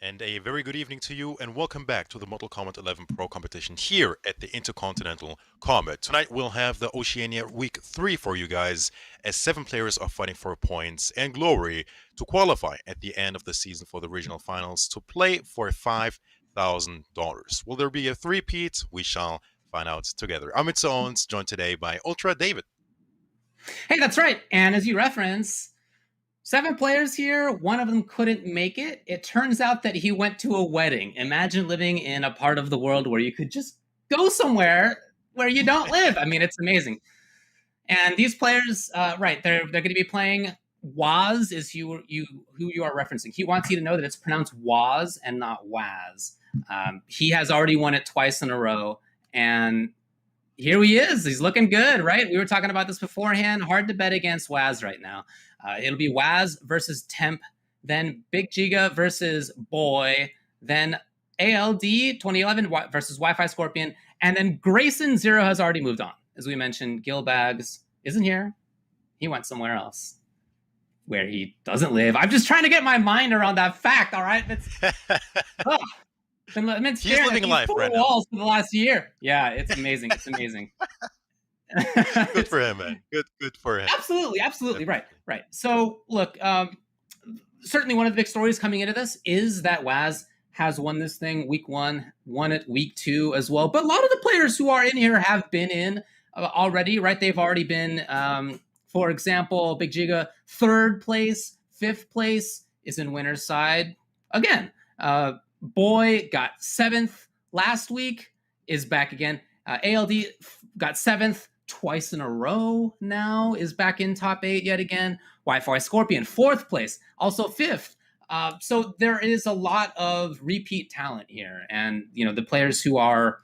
And a very good evening to you, and welcome back to the Mortal Kombat 11 Pro Competition here at the Intercontinental Combat. Tonight we'll have the Oceania Week 3 for you guys, as 7 players are fighting for points and glory to qualify at the end of the season for the regional finals to play for $5,000. Will there be a three-peat? We shall find out together. I'm Itza Owens, joined today by Ultra David. Hey, that's right. And as you reference, 7 players here. One of them couldn't make it. It turns out that he went to a wedding. Imagine living in a part of the world where you could just go somewhere where you don't live. I mean, it's amazing. And these players, right, they're going to be playing. Waz is who you are referencing. He wants you to know that it's pronounced Waz and not Waz. He has already won it twice in a row, and here he is. He's looking good, right? We were talking about this beforehand. Hard to bet against Waz right now. It'll be Waz versus Temp, then Big Giga versus Boy, then ALD 2011 versus Wi-Fi Scorpion, and then Grayson Zero has already moved on. As we mentioned, Gilbags isn't here. He went somewhere else where he doesn't live. I'm just trying to get my mind around that fact, all right? He's living life right now. Walls for the last year. Yeah, it's amazing. It's amazing. Good for him, man. Good for him. Absolutely. Right. So, look, certainly one of the big stories coming into this is that Waz has won this thing week 1, won it week 2 as well. But a lot of the players who are in here have been in already, right? They've already been, for example, Big Giga, 3rd place, 5th place is in winner's side. Again, Boy got 7th last week, is back again. ALD got 7th twice in a row now, is back in top 8 yet again. Wi-Fi Scorpion, 4th place, also 5th. So there is a lot of repeat talent here. And, the players who are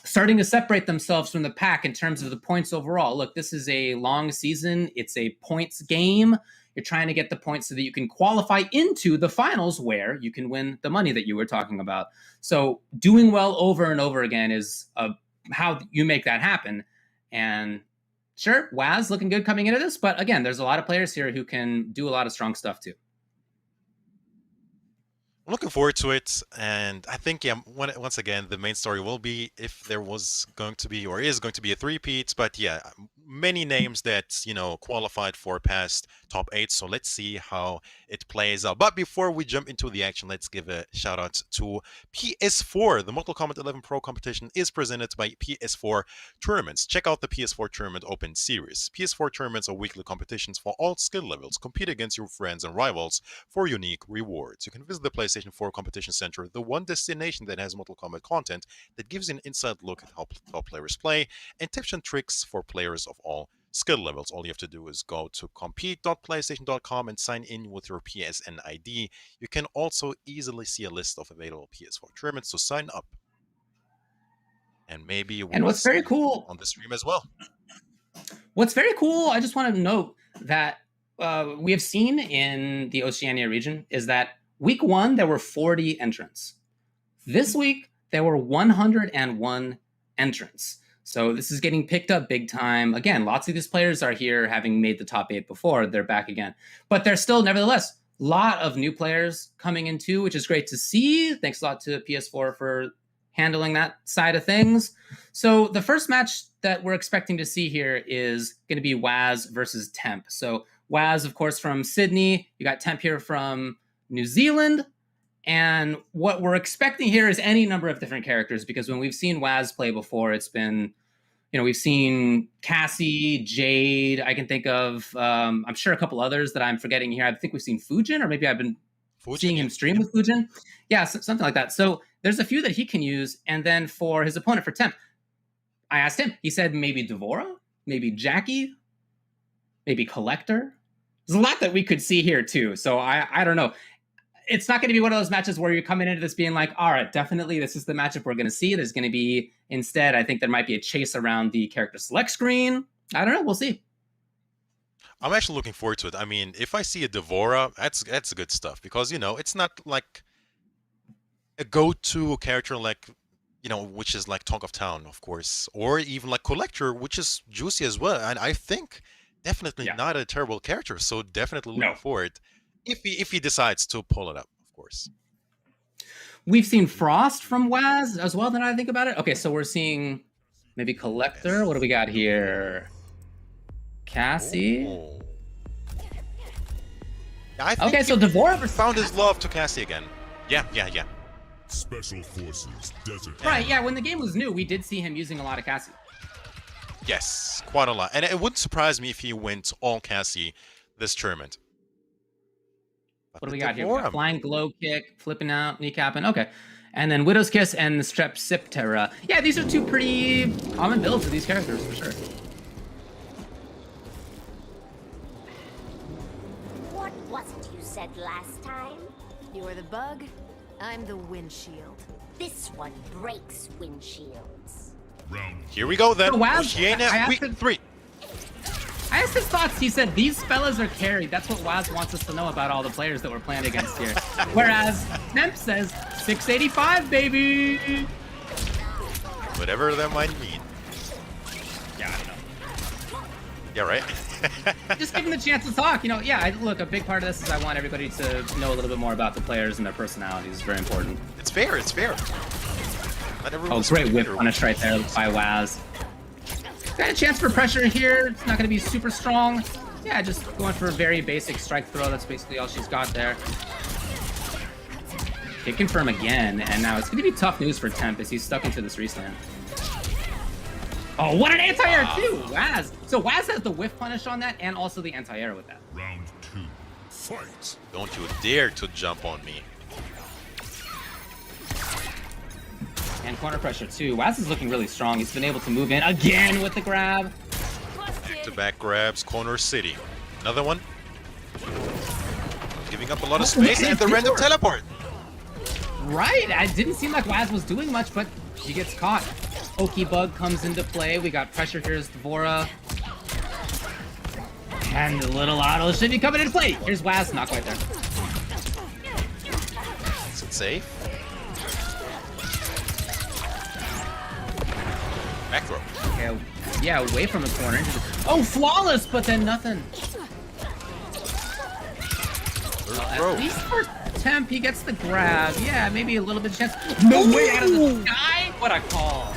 starting to separate themselves from the pack in terms of the points overall. Look, this is a long season. It's a points game. You're trying to get the points so that you can qualify into the finals where you can win the money that you were talking about. So doing well over and over again is how you make that happen. And sure, Waz looking good coming into this, but again, there's a lot of players here who can do a lot of strong stuff too. I'm looking forward to it, and I think, once again, the main story will be if there was going to be or is going to be a three-peat, but yeah, many names that, qualified for past top 8, so let's see how it plays out. But before we jump into the action, let's give a shout-out to PS4. The Mortal Kombat 11 Pro Competition is presented by PS4 Tournaments. Check out the PS4 Tournament Open Series. PS4 Tournaments are weekly competitions for all skill levels. Compete against your friends and rivals for unique rewards. You can visit the PlayStation 4 Competition Center, the one destination that has Mortal Kombat content that gives you an inside look at how top players play and tips and tricks for players of all skill levels. All you have to do is go to compete.playstation.com and sign in with your PSN ID. You can also easily see a list of available PS4 tournaments, so sign up. And maybe and what's very cool on the stream as well. What's very cool, I just want to note that we have seen in the Oceania region is that week 1, there were 40 entrants. This week, there were 101 entrants. So this is getting picked up big time. Again, lots of these players are here having made the top 8 before. They're back again. But there's still, nevertheless, a lot of new players coming in too, which is great to see. Thanks a lot to PS4 for handling that side of things. So the first match that we're expecting to see here is going to be Waz versus Temp. So Waz, of course, from Sydney. You got Temp here from New Zealand. And what we're expecting here is any number of different characters, because when we've seen Waz play before, it's been, we've seen Cassie, Jade. I can think of, I'm sure a couple others that I'm forgetting here. I think we've seen Fujin, or maybe I've been seeing him stream with Fujin. Yeah, something like that. So there's a few that he can use. And then for his opponent, for Temp, I asked him, he said maybe Devora, maybe Jackie, maybe Collector. There's a lot that we could see here too. So I don't know. It's not going to be one of those matches where you're coming into this being like, all right, definitely this is the matchup we're going to see. There's going to be, instead, I think there might be a chase around the character select screen. I don't know. We'll see. I'm actually looking forward to it. I mean, if I see a Devora, that's good stuff, because, it's not like a go-to character like, which is like Talk of Town, of course, or even like Collector, which is juicy as well. And I think definitely not a terrible character. So definitely looking forward if he decides to pull it up, of course. We've seen Frost from Waz as well, now that I think about it. Okay, so we're seeing maybe Collector. What do we got here? Cassie. Oh. I think Okay, so Devora found his love to Cassie again. Yeah. Special Forces, Desert. Right, yeah, when the game was new, we did see him using a lot of Cassie. Yes, quite a lot. And it wouldn't surprise me if he went all Cassie this tournament. What do we got here? We got Flying Glow Kick, Flipping Out, Kneecapping. Okay. And then Widow's Kiss and Strepsiptera. Yeah, these are two pretty common builds of these characters, for sure. What was it you said last time? You're the bug, I'm the windshield. This one breaks windshields. Round. Here we go then. So, Waz, Oceania week 3. I asked his thoughts. He said, these fellas are carried. That's what Waz wants us to know about all the players that we're playing against here. Whereas Temp says, 685, baby! Whatever that might mean. Yeah, I don't know. Yeah, right? Just give him the chance to talk. You know, yeah, look, a big part of this is I want everybody to know a little bit more about the players and their personalities. It's very important. It's fair. Oh, great whip punish right there by Waz. Got a chance for pressure here. It's not going to be super strong. Yeah, just going for a very basic strike throw. That's basically all she's got there. Hit confirm again, and now it's going to be tough news for Temp as he's stuck into this restand. Oh, what an anti-air too! Waz. So Waz has the whiff punish on that and also the anti-air with that. Round 2. Fight. Don't you dare to jump on me. And corner pressure too. Waz is looking really strong. He's been able to move in again with the grab. Back-to-back grabs, corner city. Another one. Giving up a lot of space and the random teleport. Right, it didn't seem like Waz was doing much, but he gets caught. Oki Bug comes into play. We got pressure here as Devora. And the little auto should be coming into play. Here's Waz, not quite there. Is it safe? Back throw. Okay, yeah, away from the corner. Oh, flawless, but then nothing. Well, at least for Temp, he gets the grab. Yeah, maybe a little bit of chance. No way out of the sky. What a call.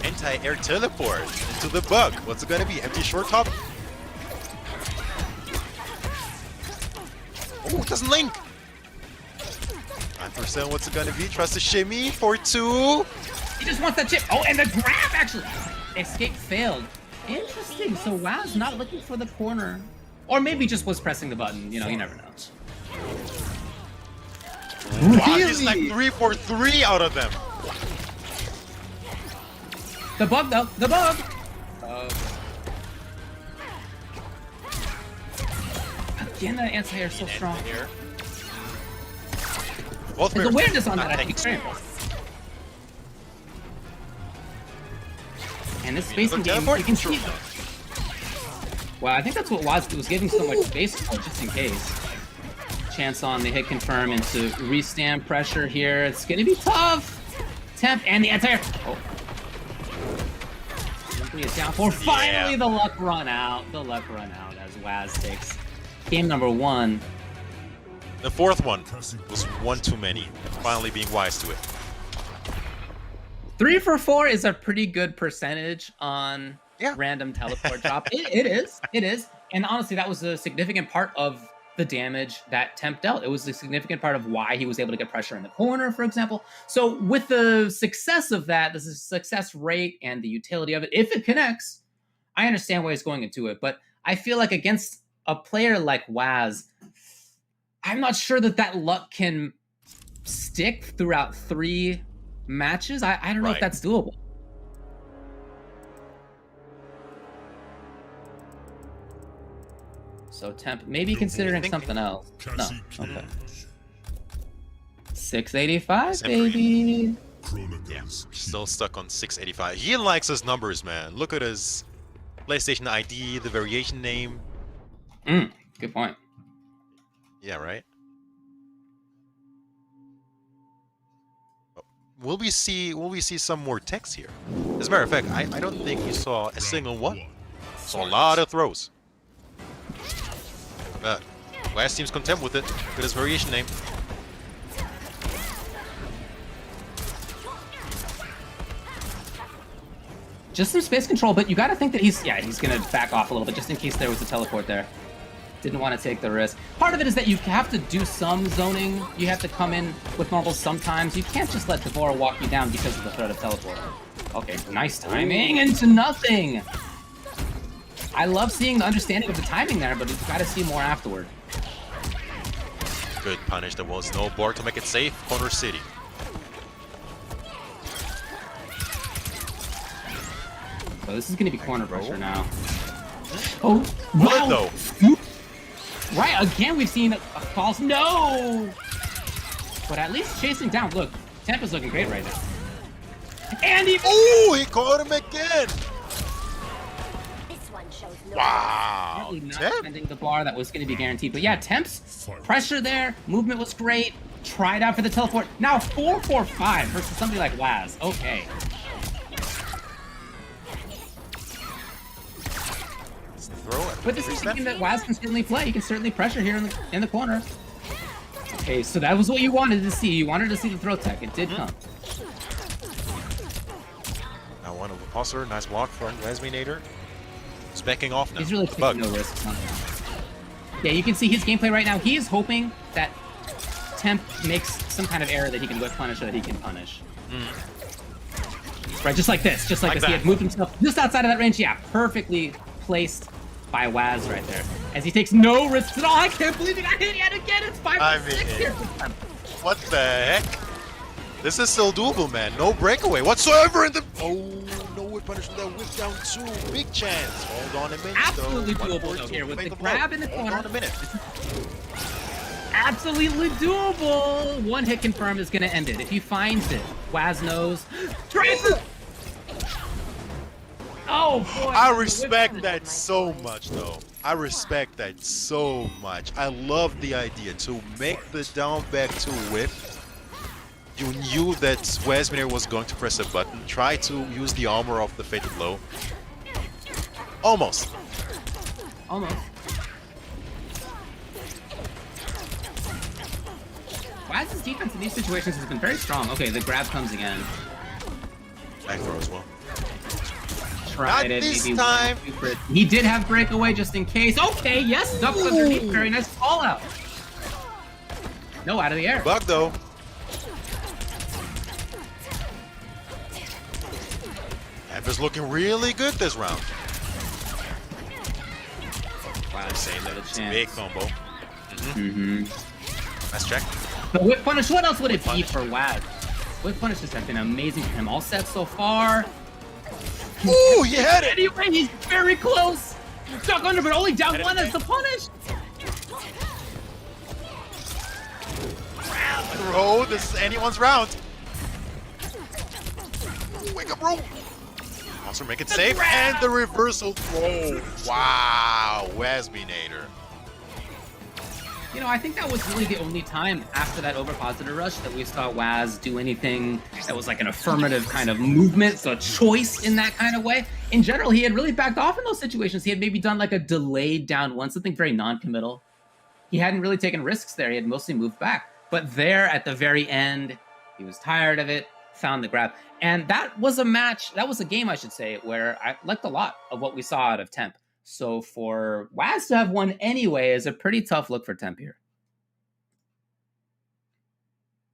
Anti-air teleport into the bug. What's it gonna be? Empty short top? Oh, it doesn't link. 5%, what's it gonna be? Trust the shimmy for 2. He just wants that chip. Oh, and the grab, actually. Escape failed. Interesting. So Waz not looking for the corner. Or maybe just was pressing the button. You know, you never know. Wow, he's like 3 for 3 out of them. The bug, though. The bug. Again, that anti-air is so strong. Both His awareness on that, I think, is very impressive. And this spacing game, you can see. Well, I think that's what Waz was giving so much space for, just in case. Chance on the hit confirm into restand pressure here. It's gonna be tough. Temp and the anti-air. Oh. Simply is down for finally the luck run out. The luck run out as Waz takes game number 1. The 4th one was one too many. Finally being wise to it. 3 for 4 is a pretty good percentage on random teleport drop. It is. And honestly, that was a significant part of the damage that Temp dealt. It was a significant part of why he was able to get pressure in the corner, for example. So with the success of that, the success rate and the utility of it, if it connects, I understand why he's going into it. But I feel like against a player like Waz, I'm not sure that luck can stick throughout 3 matches. I don't know if that's doable. So Temp maybe considering something else. No. Okay. 685, baby. Yeah, still stuck on 685. He likes his numbers, man. Look at his PlayStation ID, the variation name. Good point. Yeah, right? Will we see some more text here? As a matter of fact, I don't think you saw a single one. Saw a lot of throws. But Waz seems content with it. Look at his variation name. Just some space control, but you got to think that he's going to back off a little bit just in case there was a teleport there. Didn't want to take the risk. Part of it is that you have to do some zoning. You have to come in with marbles sometimes. You can't just let Devora walk you down because of the threat of teleport. Okay, nice timing into nothing. I love seeing the understanding of the timing there, but you've got to see more afterward. Good punish. There was no board to make it safe. Corner City. So this is going to be corner pressure now. Oh, Bullet wow. though. Right, again we've seen a false. No! But at least chasing down. Look, Tempa's looking great right now. And he... Oh, he caught him again. This one shows no Wow. Apparently not Temp. defending the bar that was going to be guaranteed. But yeah, Temp's pressure there. Movement was great. Tried out for the teleport. Now 4-4-5 versus somebody like Waz. Okay. Throw it. But this is a game that Waz can certainly play. He can certainly pressure here in the corner. Okay, so that was what you wanted to see. You wanted to see the throw tech. It did come. Now one of the Pulsar. Nice block from Lesminator. He's backing off now. He's really taking Bug. no risks. Yeah, you can see his gameplay right now. He is hoping that Temp makes some kind of error that he can whip punish or that he can punish. Right, just like this. Just like this. that. He had moved himself just outside of that range. Yeah, perfectly placed by Waz right there. As he takes no risks at all. I can't believe he got hit yet again. It's 5-6 here for Temp. What the heck? This is still doable, man. No breakaway whatsoever in the... Oh, no whip punish with that whip down two. Big chance. Hold on a minute, Absolutely though. doable though here with Make the blow. grab in the corner. Hold on a minute. Absolutely doable. One hit confirmed is going to end it. If he finds it, Waz knows. Triple! Oh, boy. I respect that so much, though. I respect that so much. I love the idea to make the down back to whip. You knew that Wesminer was going to press a button. Try to use the armor of the Fated Blow. Almost. Almost. Waz's defense in these situations has been very strong. Okay, the grab comes again. Back throw as well. Tried Not it. this maybe time. He did have breakaway just in case. Okay, yes, duck underneath. Very nice call out. No, out of the air. Bug, though. Amber's looking really good this round. Wow, Saying that it's a big combo. Nice check. But whip punish, what else would it be for Waz? Whip punishes have been amazing for him. All set so far. Ooh, he had it! Anyway, he's very close. Stuck under, but only down one as the punish. Throw, this is anyone's round. Wake up, bro. Also make it safe, and the reversal throw. Wow, Wesminator. You know, I think that was really the only time after that over-positive rush that we saw Waz do anything that was like an affirmative kind of movement, so a choice in that kind of way. In general, he had really backed off in those situations. He had maybe done like a delayed down one, something very non-committal. He hadn't really taken risks there. He had mostly moved back. But there at the very end, he was tired of it, found the grab. And that was a match, that was a game, I should say, where I liked a lot of what we saw out of Temp. So for Waz to have won anyway is a pretty tough look for Temp here.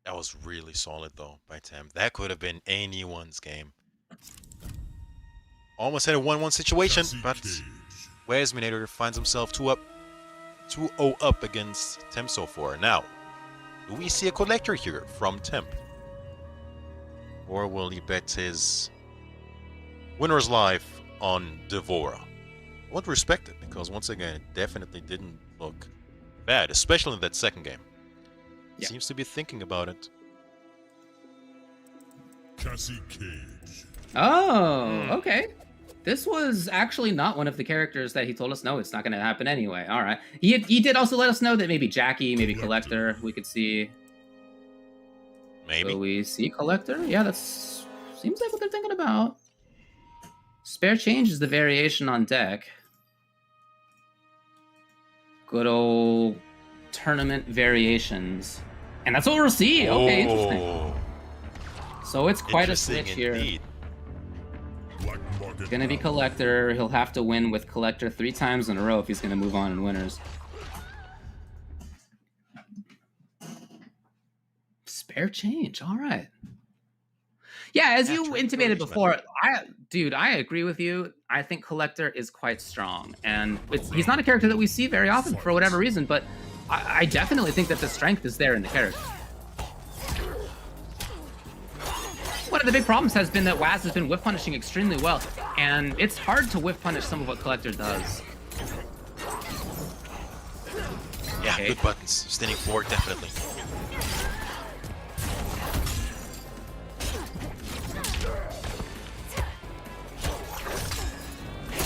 That was really solid, though, by Temp. That could have been anyone's game. Almost had a 1-1 situation, but Wesminator finds himself 2-0 up against Temp so far. Now, do we see a collector here from Temp? Or will he bet his winner's life on Devora? I want to respect it, because once again, it definitely didn't look bad, especially in that second game. Yeah. Seems to be thinking about it. Cassie Cage. Oh, okay. This was actually not one of the characters that he told us, no, it's not going to happen anyway. All right. He did also let us know that maybe Jackie, maybe Collector, we could see. Maybe. Will we see Collector? Yeah, that's seems like what they're thinking about. Spare change is the variation on deck. Good old tournament variations. And that's what we'll see. Okay, interesting. So it's quite a Interesting switch here. indeed. Black Market. Unguarded Gonna be power. Collector. He'll have to win with Collector 3 times in a row if he's gonna move on in winners. Spare change. All right. Yeah, as Yeah, you turn intimated engagement. before, I agree with you. I think Collector is quite strong, and he's not a character that we see very often for whatever reason, but I definitely think that the strength is there in the character. One of the big problems has been that Waz has been whiff punishing extremely well, and it's hard to whiff punish some of what Collector does. Yeah, Okay. good buttons. Standing forward, definitely.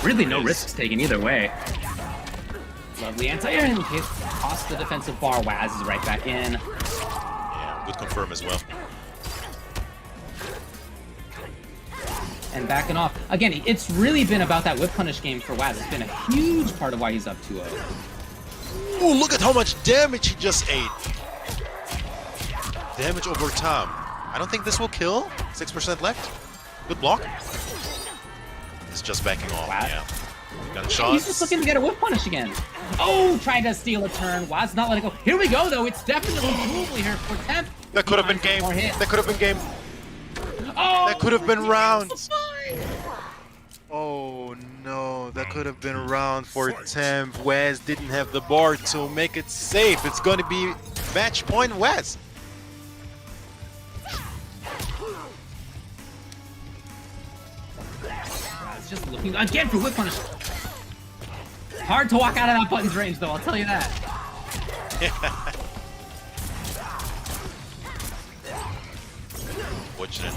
Really no risks taken either way. Lovely anti-air in case cost the defensive bar. Waz is right back in. Yeah, good confirm as well. And backing off. Again, it's really been about that whip punish game for Waz. It's been a huge part of why he's up 2-0. Oh, look at how much damage he just ate. Damage over time. I don't think this will kill. 6% left. Good block. It's just backing off. Wow. Yeah. Got He's shots. just looking to get a whip punish again. Oh, tried to steal a turn. Waz not letting go. Here we go, though. It's definitely doable here for Temp. That could have been game. More hit. That could have been game. Oh, That could have been round. fine. Oh no, that could have been round for Temp. Wes didn't have the bar to make it safe. It's going to be match point Wes. It's just looking again for whip punish. Hard to walk out of that button's range, though. I'll tell you that. Fortunate.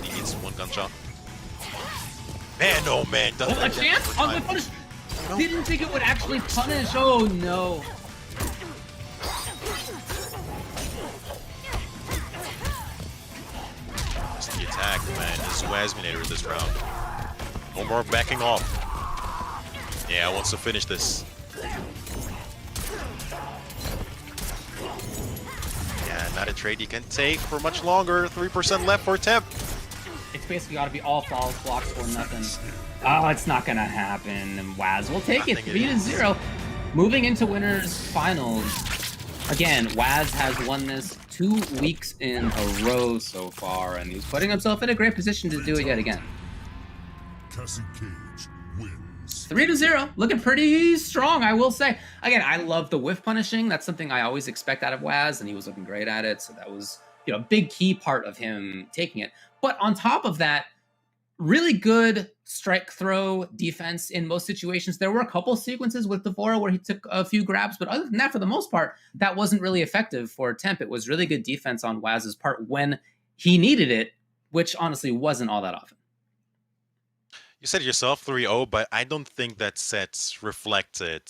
He needs one gunshot. Man, oh man. Oh, a chance on whip punish. Didn't think it would actually punish. Oh no. Just the attack, man. This is Wasminator this round. No more backing off. Yeah, wants to finish this. Yeah, not a trade you can take for much longer. 3% left for Temp. It's basically got to be all false blocks or nothing. Oh, it's not gonna happen. And Waz will take it. I think it 3-0. Moving into winners finals. Again, Waz has won this 2 weeks in a row so far, and he's putting himself in a great position to do it yet again. Cassie Cage wins. 3-0, looking pretty strong, I will say. Again, I love the whiff punishing. That's something I always expect out of Waz, and he was looking great at it. So that was, a big key part of him taking it. But on top of that, really good strike throw defense in most situations. There were a couple sequences with Devora where he took a few grabs, but other than that, for the most part, that wasn't really effective for Temp. It was really good defense on Waz's part when he needed it, which honestly wasn't all that often. You said it yourself, 3-0, but I don't think that set reflected.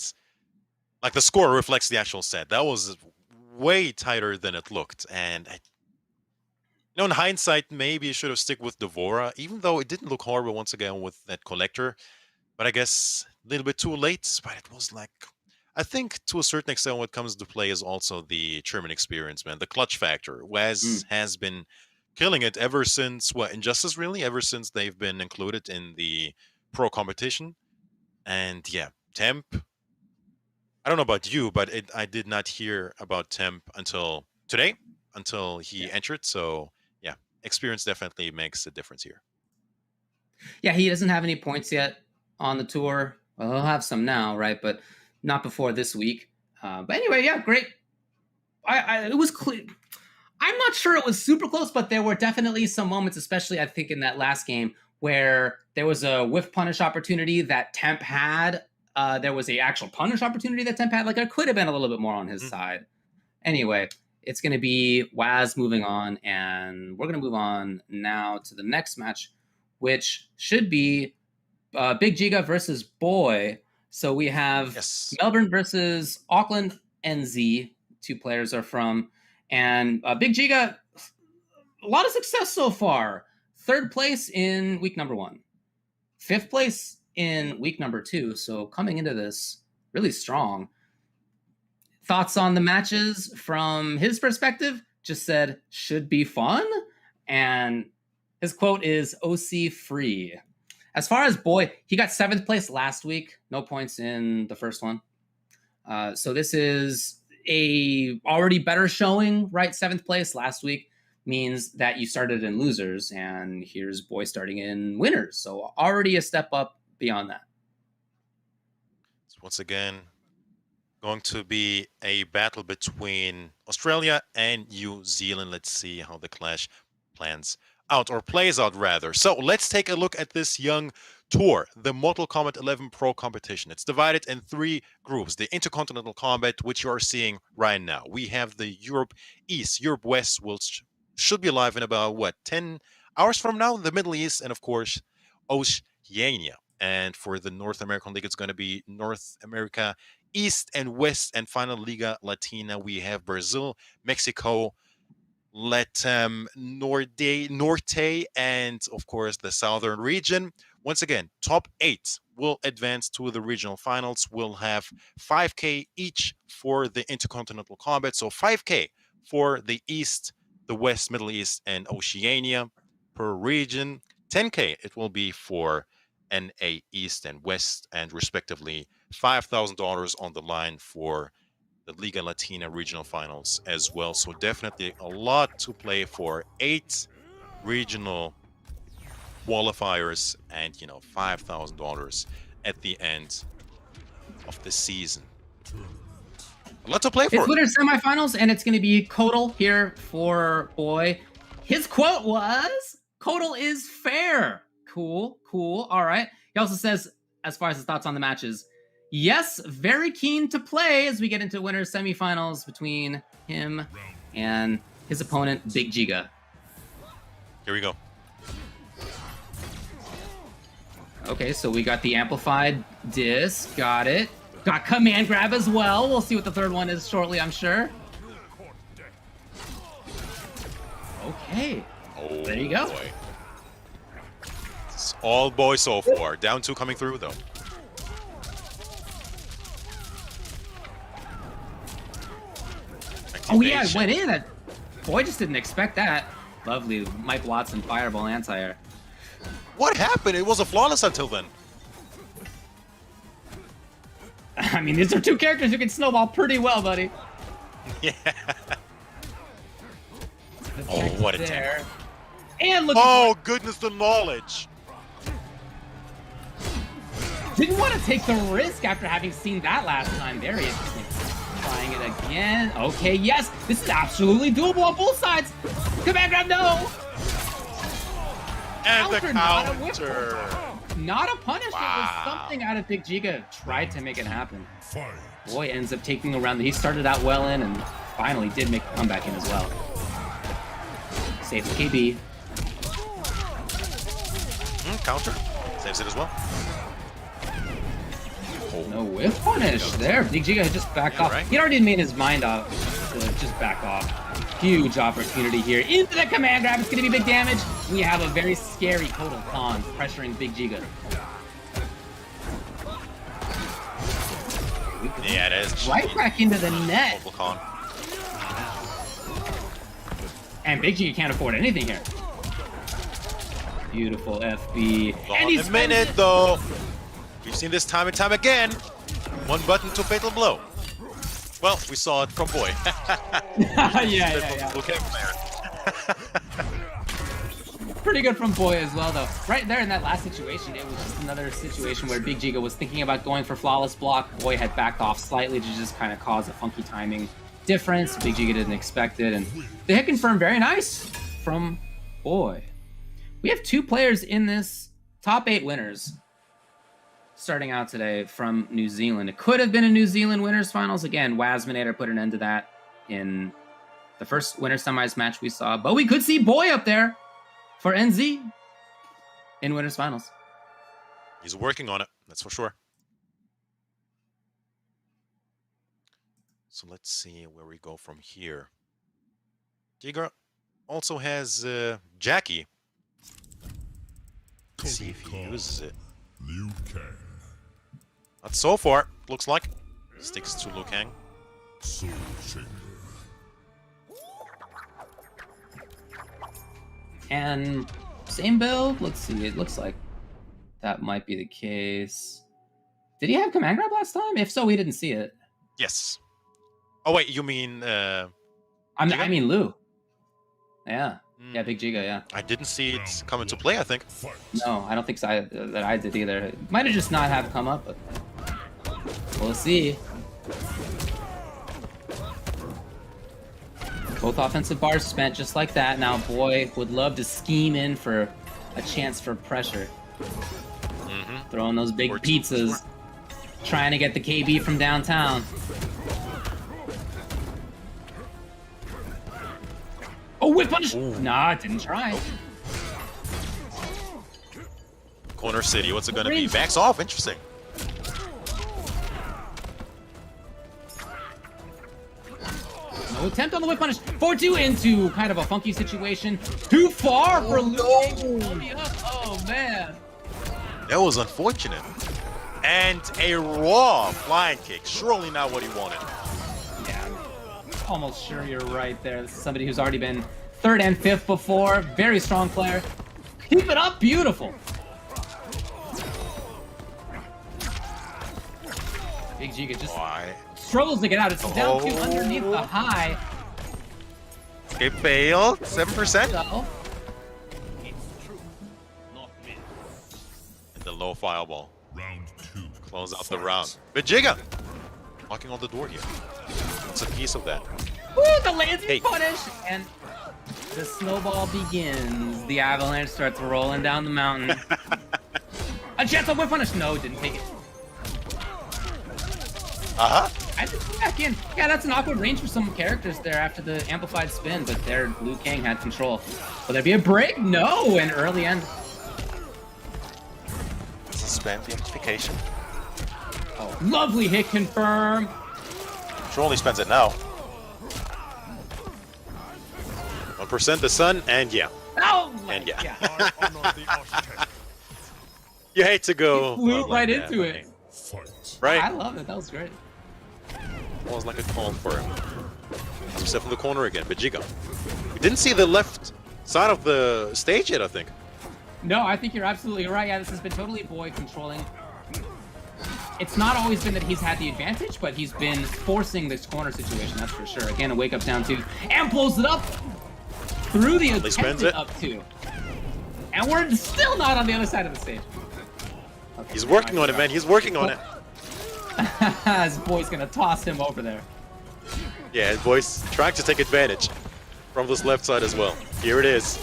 Like, the score reflects the actual set. That was way tighter than it looked. And, in hindsight, maybe you should have stick with Devora, even though it didn't look horrible once again with that Collector. But I guess a little bit too late. But it was like, I think to a certain extent what comes into play is also the German experience, man. The clutch factor. Waz has been killing it ever since, Injustice, really? Ever since they've been included in the pro competition. And yeah, Temp, I don't know about you, but I did not hear about Temp until today, until he entered. So yeah, experience definitely makes a difference here. Yeah, he doesn't have any points yet on the tour. Well, he'll have some now, right? But not before this week. But anyway, yeah, great. It was clear. I'm not sure it was super close, but there were definitely some moments, especially I think in that last game, where there was a whiff punish opportunity that Temp had. There was a actual punish opportunity that Temp had. Like, there could have been a little bit more on his side. Anyway, it's going to be Waz moving on, and we're going to move on now to the next match, which should be Big Giga versus Boy. So we have Melbourne versus Auckland NZ. 2 players are from. And Big Giga, a lot of success so far. 3rd place in week number 1. 5th place in week number 2. So coming into this really strong. Thoughts on the matches from his perspective? Just said, should be fun. And his quote is OC free. As far as Boy, he got 7th place last week. No points in the first one. So this is a already better showing, right? 7th place last week means that you started in losers, and here's Boy starting in winners. So already a step up beyond that. It's once again going to be a battle between Australia and New Zealand. Let's see how the clash plans out, or plays out rather. So let's take a look at this young tour, the Mortal Kombat 11 Pro Competition. It's divided in 3 groups. The Intercontinental Combat, which you are seeing right now. We have the Europe East, Europe West, which should be live in about, 10 hours from now? The Middle East, and of course, Oceania. And for the North American League, it's going to be North America East and West, and final Liga Latina. We have Brazil, Mexico, Latam, Norte, and of course the Southern region. Once again, top 8 will advance to the regional finals. We'll have 5K each for the Intercontinental Combat. So 5K for the East, the West, Middle East, and Oceania per region. 10K it will be for NA East and West, and respectively $5,000 on the line for the Liga Latina regional finals as well. So definitely a lot to play for. 8 regional qualifiers, and $5,000 at the end of the season. A lot to play for. It's winter semifinals, and it's going to be Kodal here for Boy. His quote was, "Kodal is fair." Cool. All right. He also says, as far as his thoughts on the matches, yes, very keen to play as we get into winter semifinals between him and his opponent, Big Giga. Here we go. Okay, so we got the amplified disc. Got it. Got command grab as well. We'll see what the third one is shortly, I'm sure. Okay. Oh, there you go. Boy. It's all Boy so far. Down 2 coming through, though. Oh, yeah, it went in. Boy just didn't expect that. Lovely. Mike Watson fireball anti-air. What happened? It was a flawless until then. I mean, these are 2 characters who can snowball pretty well, buddy. Yeah. Oh, what a there. tank. And look. Oh, goodness, the knowledge. Didn't want to take the risk after having seen that last time. Very interesting. Trying it again. Okay, yes. This is absolutely doable on both sides. Command grab, no. And the Not a counter. Not a punish. Wow. It was something out of Big Giga. Tried to make it happen. Fight. Boy ends up taking a round that he started out well in, and finally did make a comeback in as well. Saves the KB. Counter. Saves it as well. No whiff punish there. Big Giga had just backed off. Right. He'd already made his mind up to just back off. Huge opportunity here. Into the command grab. It's going to be big damage. We have a very scary Total Con pressuring Big Giga. Yeah, it is. Right back into the net. Total Con. And Big Giga can't afford anything here. Beautiful FB. And In a minute, though. We've seen this time and time again. 1 button to fatal blow. Well, we saw it from Boy. yeah. Okay, Pretty good from Boy as well, though. Right there in that last situation, it was just another situation where Big Giga was thinking about going for flawless block. Boy had backed off slightly to just kind of cause a funky timing difference. Big Giga didn't expect it, and the hit confirmed very nice from Boy. We have 2 players in this top 8 winners starting out today from New Zealand. It could have been a New Zealand winners finals. Again, Wasminator put an end to that in the first winner semis match we saw, but we could see Boy up there for NZ in winners finals. He's working on it, that's for sure. So let's see where we go from here. Giga also has Jackie. Let's see if he uses it. Liu Kang. Not so far, looks like. Sticks to Liu Kang. Soul Chamber. And same build. Let's see. It looks like that might be the case. Did he have command grab last time? If so, we didn't see it. Yes. Oh wait, you mean I mean Lou. Yeah. Mm. Yeah, Big Giga, yeah. I didn't see it come into play, I think. No, I don't think so, that I did either. It might have just not have come up, but we'll see. Both offensive bars spent just like that. Now, boy, would love to scheme in for a chance for pressure. Throwing those big pizzas. Trying to get the KB from downtown. Oh, whip punish! Nah, didn't try. Corner City, what's it gonna be? Backs off, interesting. No attempt on the whip punish. 4-2 into kind of a funky situation. Too far for Luke. Oh, man. That was unfortunate. And a raw flying kick. Surely not what he wanted. Yeah, I'm almost sure you're right there. This is somebody who's already been 3rd and 5th before. Very strong player. Keep it up. Beautiful. Big Giga just struggles to get out. It's down to underneath the high. It failed. 7%. So, And the low fireball. Round 2. Close out the round. Vegeta! Knocking on the door here. It's a piece of that. woo, the lazy punish! And the snowball begins. The avalanche starts rolling down the mountain. A chance on whip punish! No, didn't take it. I just back in. Yeah, that's an awkward range for some characters there after the amplified spin, but there Liu Kang had control. Will there be a break? No! An early end. Suspend the amplification. Oh, lovely hit confirm. Surely spends it now. 1% the sun, and yeah. Oh my And yeah. God. You hate to go. He flew like right that, into I it. think. Right? I love it. That was great. Was like a call for him. Step in the corner again, Vegeta. We didn't see the left side of the stage yet, I think. No, I think you're absolutely right. Yeah, this has been totally Boy controlling. It's not always been that he's had the advantage, but he's been forcing this corner situation, that's for sure. Again, a wake up down 2. And pulls it up through the attempted up 2. And we're still not on the other side of the stage. Okay, He's working on it, man. He's working on it. His boy's gonna toss him over there. Yeah, his boy's trying to take advantage from this left side as well. Here it is.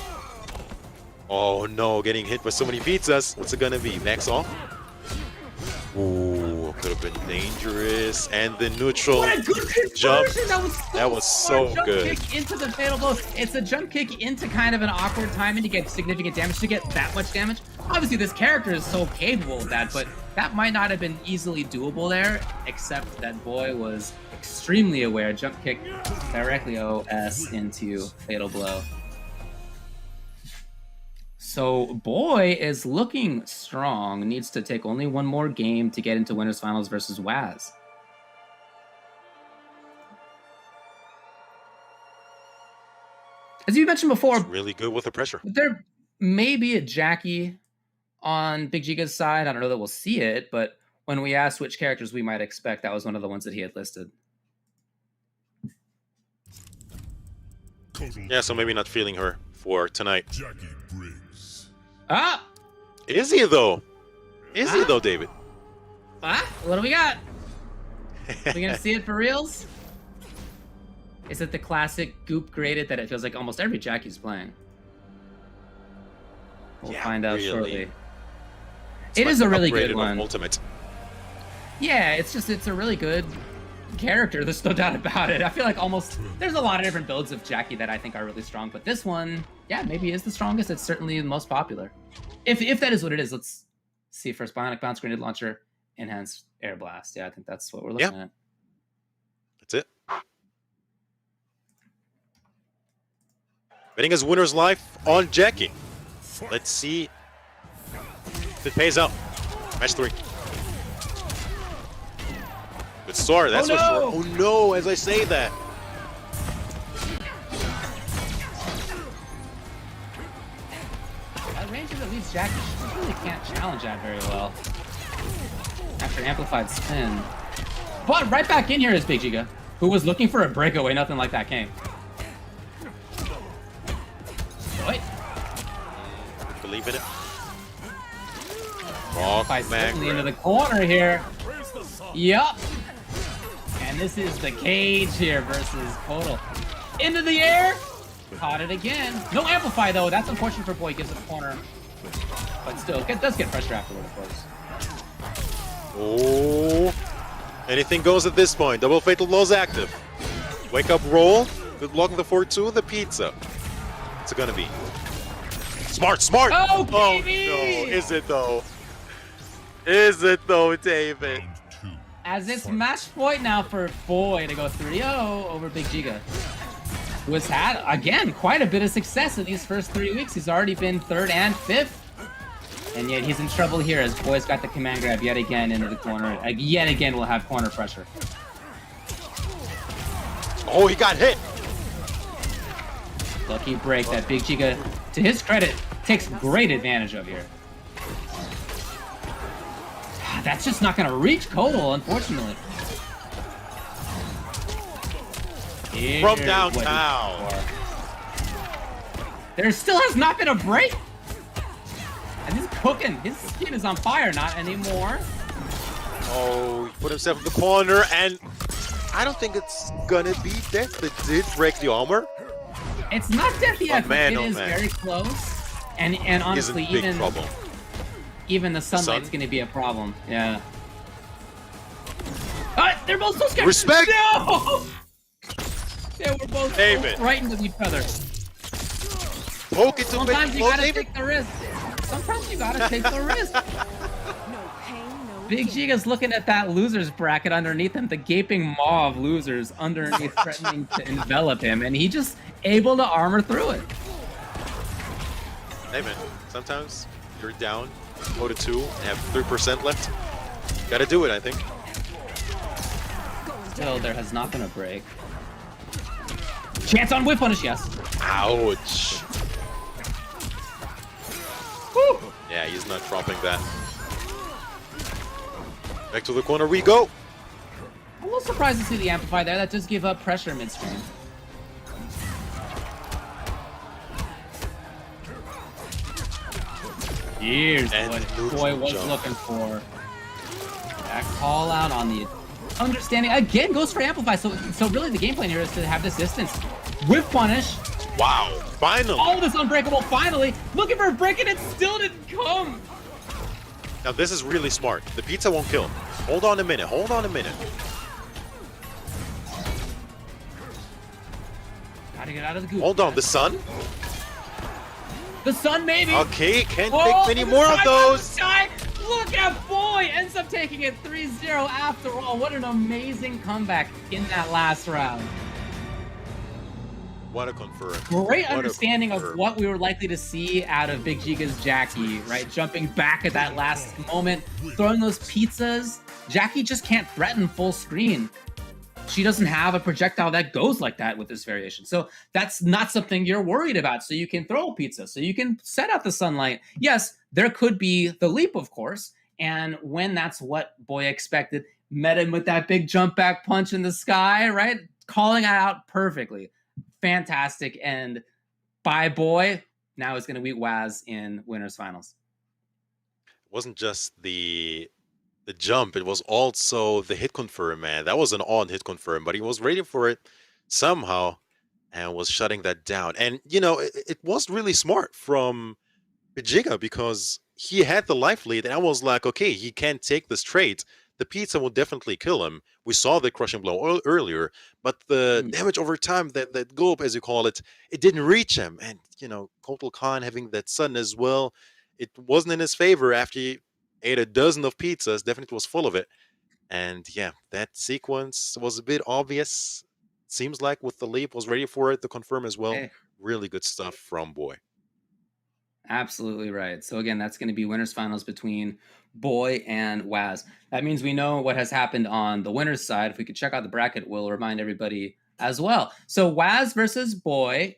Oh no, getting hit by so many pizzas. What's it gonna be? Max off? Ooh, could have been dangerous. And the neutral What a good jump. conversion! That was so jump good. Kick into the fatal blow. It's a jump kick into kind of an awkward timing to get significant damage, to get that much damage. Obviously, this character is so capable of that, but that might not have been easily doable there, except that Boy was extremely aware. Jump kick directly OS into fatal blow. So Boy is looking strong. Needs to take only one more game to get into winners finals versus Waz. As you mentioned before, It's really good with the pressure. there may be a Jackie on Big Giga's side. I don't know that we'll see it, but when we asked which characters we might expect, that was one of the ones that he had listed. Yeah, so maybe not feeling her for tonight. Jackie Briggs. Ah! Is he though? Is he though, David? Ah! What do we got? We gonna see it for reals? Is it the classic goop graded that it feels like almost every Jackie's playing? We'll find out really. shortly. It's It like is a the really upgraded good one. Ultimate. Yeah, it's a really good character. There's no doubt about it. I feel like there's a lot of different builds of Jackie that I think are really strong, but this one, yeah, maybe is the strongest. It's certainly the most popular. If that is what it is, let's see first. Bionic Bounce Grenade Launcher, Enhanced Air Blast. Yeah, I think that's what we're looking at. That's it. Betting his winner's life on Jackie. Let's see if it pays out. Match 3. Good start, that's for sure. Oh no, as I say that. That range because at least Jackie really can't challenge that very well. After amplified spin. But right back in here is Big Giga, who was looking for a breakaway. Nothing like that came. Wait. Believe in it. Rock Certainly into the corner here. Yup. And this is the cage here versus Total. Into the air. Caught it again. No amplify though. That's unfortunate for Boy. Gives it a corner. But still, it does get pressure afterward, of course. Oh. Anything goes at this point. Double Fatal Blow is active. Wake up roll. Good luck the 4-2. The pizza. What's it gonna be? Smart. Oh, no. baby! Is it though? Is it though, David? Round two. As it's match point now for Boy to go 3-0 over Big Giga. Who has had, again, quite a bit of success in these first 3 weeks. He's already been 3rd and 5th. And yet he's in trouble here as Boy's got the command grab yet again into the corner. Yet again, we'll have corner pressure. Oh, he got hit. Lucky break that Big Giga, to his credit, takes great advantage of here. That's just not going to reach Kodal, unfortunately. From downtown. There still has not been a break. And he's cooking. His skin is on fire. Not anymore. Oh, he put himself in the corner, and I don't think it's gonna be death. That did break the armor. It's not death yet, but it oh, is man. very close. And honestly, He's in big trouble. even the sunlight's sun? going to be a problem. Yeah. They're both so scared. Respect! No! They were both David. so frightened of each other. Poke it to Sometimes you blow, gotta David. take the risk. Sometimes you gotta take the risk. No pain, no Big Giga's looking at that losers bracket underneath him, the gaping maw of losers underneath threatening to envelop him, and he just able to armor through it. Hey man, sometimes you're down, go to 2, and have 3% left. Gotta do it, I think. Still, there has not been a break. Chance on whip punish, yes. Ouch. Woo! Yeah, he's not dropping that. Back to the corner we go. I'm a little surprised to see the amplify there. That does give up pressure midstream. Here's And what neutral Boy was jump. looking for. That call out on the understanding again goes for amplify. So really the game plan here is to have this distance. Whip punish. Wow, finally. All this unbreakable finally. Looking for a break and it still didn't come. Now this is really smart. The pizza won't kill him. Hold on a minute, hold on a minute. Gotta get out of the goop. Hold on, the sun? The sun maybe. Okay, can't Oh, take many the more of side those. by the side. Look at Boy! Ends up taking it 3-0 after all. What an amazing comeback in that last round. What a confirm. Great What a understanding of confirm. what we were likely to see out of Big Giga's Jackie, right? Jumping back at that last moment, throwing those pizzas. Jackie just can't threaten full screen. She doesn't have a projectile that goes like that with this variation. So that's not something you're worried about. So you can throw a pizza. So you can set out the sunlight. Yes, there could be the leap, of course. And when that's what Boy expected, met him with that big jump back punch in the sky, right? Calling it out perfectly. Fantastic. And by Boy, now he's going to beat Waz in winners finals. It wasn't just the jump, it was also the hit confirm, man. That was an on hit confirm, but he was ready for it somehow and was shutting that down. And you know, it was really smart from Vegeta because he had the life lead and I was like, okay, he can't take this trade. The pizza will definitely kill him. We saw the crushing blow earlier, but the damage over time, that gulp, as you call it, it didn't reach him. And, you know, Kotal Khan having that sudden as well, it wasn't in his favor after he ate a dozen of pizzas, definitely was full of it. And yeah, that sequence was a bit obvious. Seems like with the leap, was ready for it to confirm as well. Hey. Really good stuff from Boy. Absolutely right. So again, that's going to be winners finals between Boy and Waz. That means we know what has happened on the winners side. If we could check out the bracket, we'll remind everybody as well. So Waz versus Boy,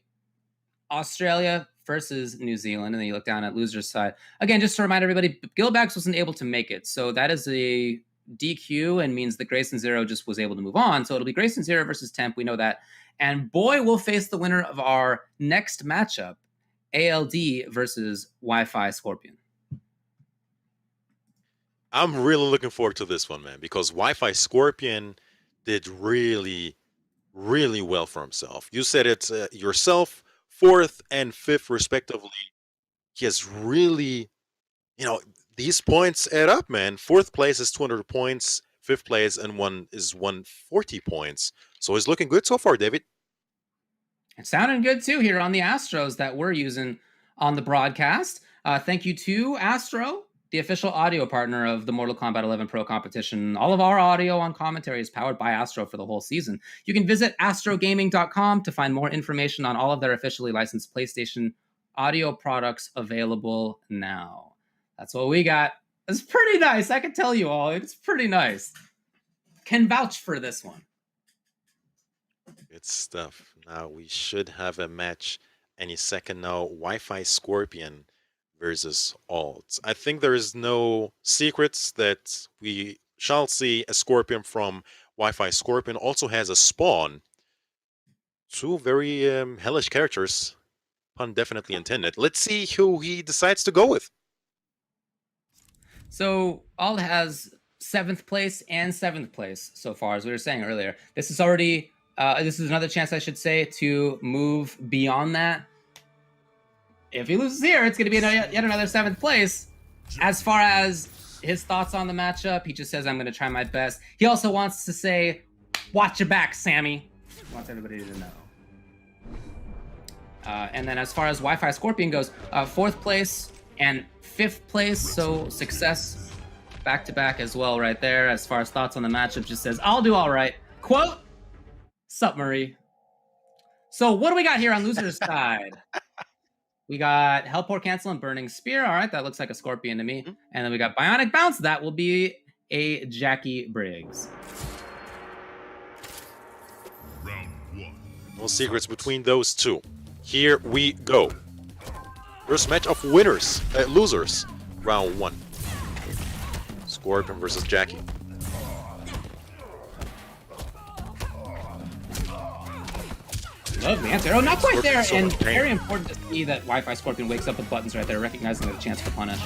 Australia versus New Zealand, and then you look down at loser's side. Again, just to remind everybody, Gilbags wasn't able to make it, so that is a DQ and means that Grayson Zero just was able to move on. So it'll be Grayson Zero versus Temp. We know that. And boy, will face the winner of our next matchup, ALD versus Wi-Fi Scorpion. I'm really looking forward to this one, man, because Wi-Fi Scorpion did really, really well for himself. You said it yourself, 4th and 5th respectively. He has really, these points add up, man. 4th place is 200 points, 5th place and 140 points. So he's looking good so far, David. It's sounding good too here on the Astros that we're using on the broadcast. Thank you to Astro, the official audio partner of the Mortal Kombat 11 Pro competition. All of our audio on commentary is powered by Astro for the whole season. You can visit astrogaming.com to find more information on all of their officially licensed PlayStation audio products available now. That's what we got. It's pretty nice. I can tell you all, it's pretty nice. Can vouch for this one. Good stuff. Now we should have a match any second now. Wi-Fi Scorpion versus Alt. I think there is no secrets that we shall see a Scorpion from Wi-Fi Scorpion also has a spawn. 2 very hellish characters. Pun definitely intended. Let's see who he decides to go with. So Alt has 7th place and 7th place so far, as we were saying earlier. This is already, this is another chance, I should say, to move beyond that. If he loses here, it's going to be yet another 7th place. As far as his thoughts on the matchup, he just says, I'm going to try my best. He also wants to say, watch your back, Sammy. He wants everybody to know. And then as far as Wi-Fi Scorpion goes, 4th place and 5th place, so success back-to-back as well right there. As far as thoughts on the matchup, just says, I'll do all right. Quote, sup, Marie. So what do we got here on loser's side? We got Hellport Cancel and Burning Spear. All right, that looks like a Scorpion to me. And then we got Bionic Bounce. That will be a Jackie Briggs. Round 1. No secrets between those two. Here we go. First match of winners, losers, round 1. Scorpion versus Jackie. Love the answer. Oh, not quite there. And very important to see that Wi-Fi Scorpion wakes up with buttons right there, recognizing the chance for punish.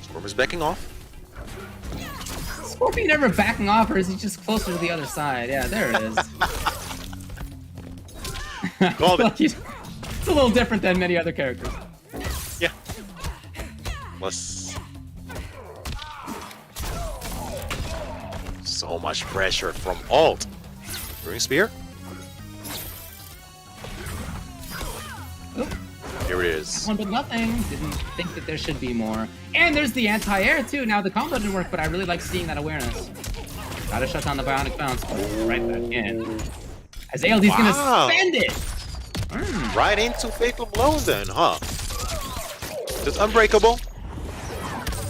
Scorpion's backing off. Scorpion never backing off, or is he just closer to the other side? Yeah, there it is. Called it. It's a little different than many other characters. Yeah. Plus, so much pressure from Alt. Burning Spear. Oop. Here it is. One but nothing. Didn't think that there should be more. And there's the anti-air too. Now the combo didn't work, but I really like seeing that awareness. Gotta shut down the Bionic Bounce, but right back in. As ALD's gonna spend it. Right into Fatal Blow then, huh? It's unbreakable.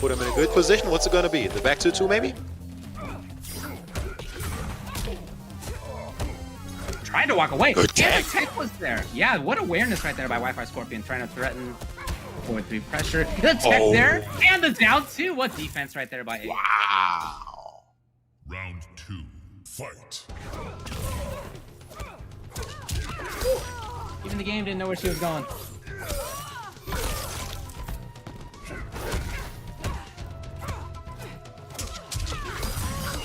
Put him in a good position. What's it gonna be? The back 2-2 maybe? Tried to walk away. Good And the tech was there. Yeah, what awareness right there by Wi-Fi Scorpion, trying to threaten forward 3 pressure. The tech there, and the down 2. What defense right there by A. Wow. Round 2. Fight. Even the game didn't know where she was going.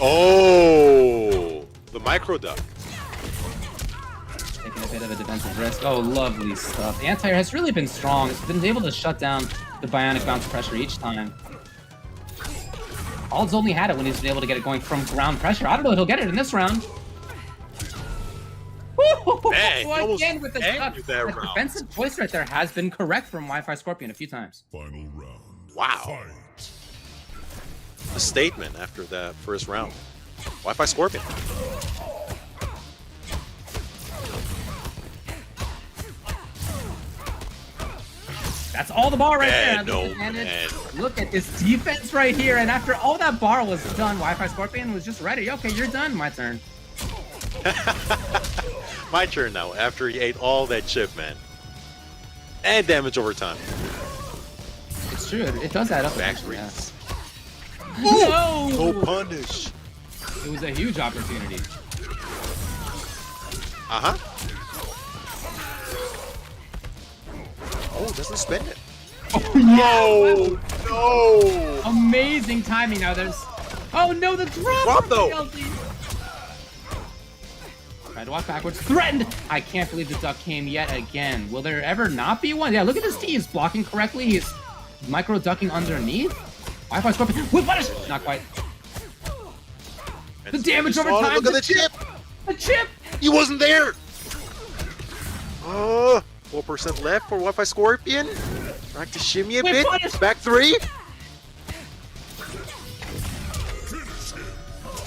Oh, the micro duck. Taking a bit of a defensive risk. Oh, lovely stuff. The anti-air has really been strong. It's been able to shut down the Bionic Bounce pressure each time. Ald's only had it when he's been able to get it going from ground pressure. I don't know if he'll get it in this round. Man, Again with the defensive choice right there has been correct from Wi-Fi Scorpion a few times. Final round. Wow. Fight. A statement after that first round. Wi-Fi Scorpion. That's all the bar right there. Man. Look at this defense right here. And after all that bar was done, Wi-Fi Scorpion was just ready. Okay, you're done. My turn. my turn now after he ate all that chip, man. And damage over time. It's true. It does add up. Back Actually, yeah. threes. No! No punish. It was a huge opportunity. Uh-huh. Oh, doesn't spend it. Oh, No! No! amazing timing. Now there's. Oh no, the drop! Drop, though. Tried to walk backwards. Threatened! I can't believe the duck came yet again. Will there ever not be one? Yeah, look at this T. He's blocking correctly. He's micro ducking underneath. Wi-Fi Scorpion. With punish! Not quite. The damage over time. Look at the chip! The chip! He wasn't there! 4% left for Wi-Fi Scorpion. Trying to shimmy a Wait, bit. punish! Back three.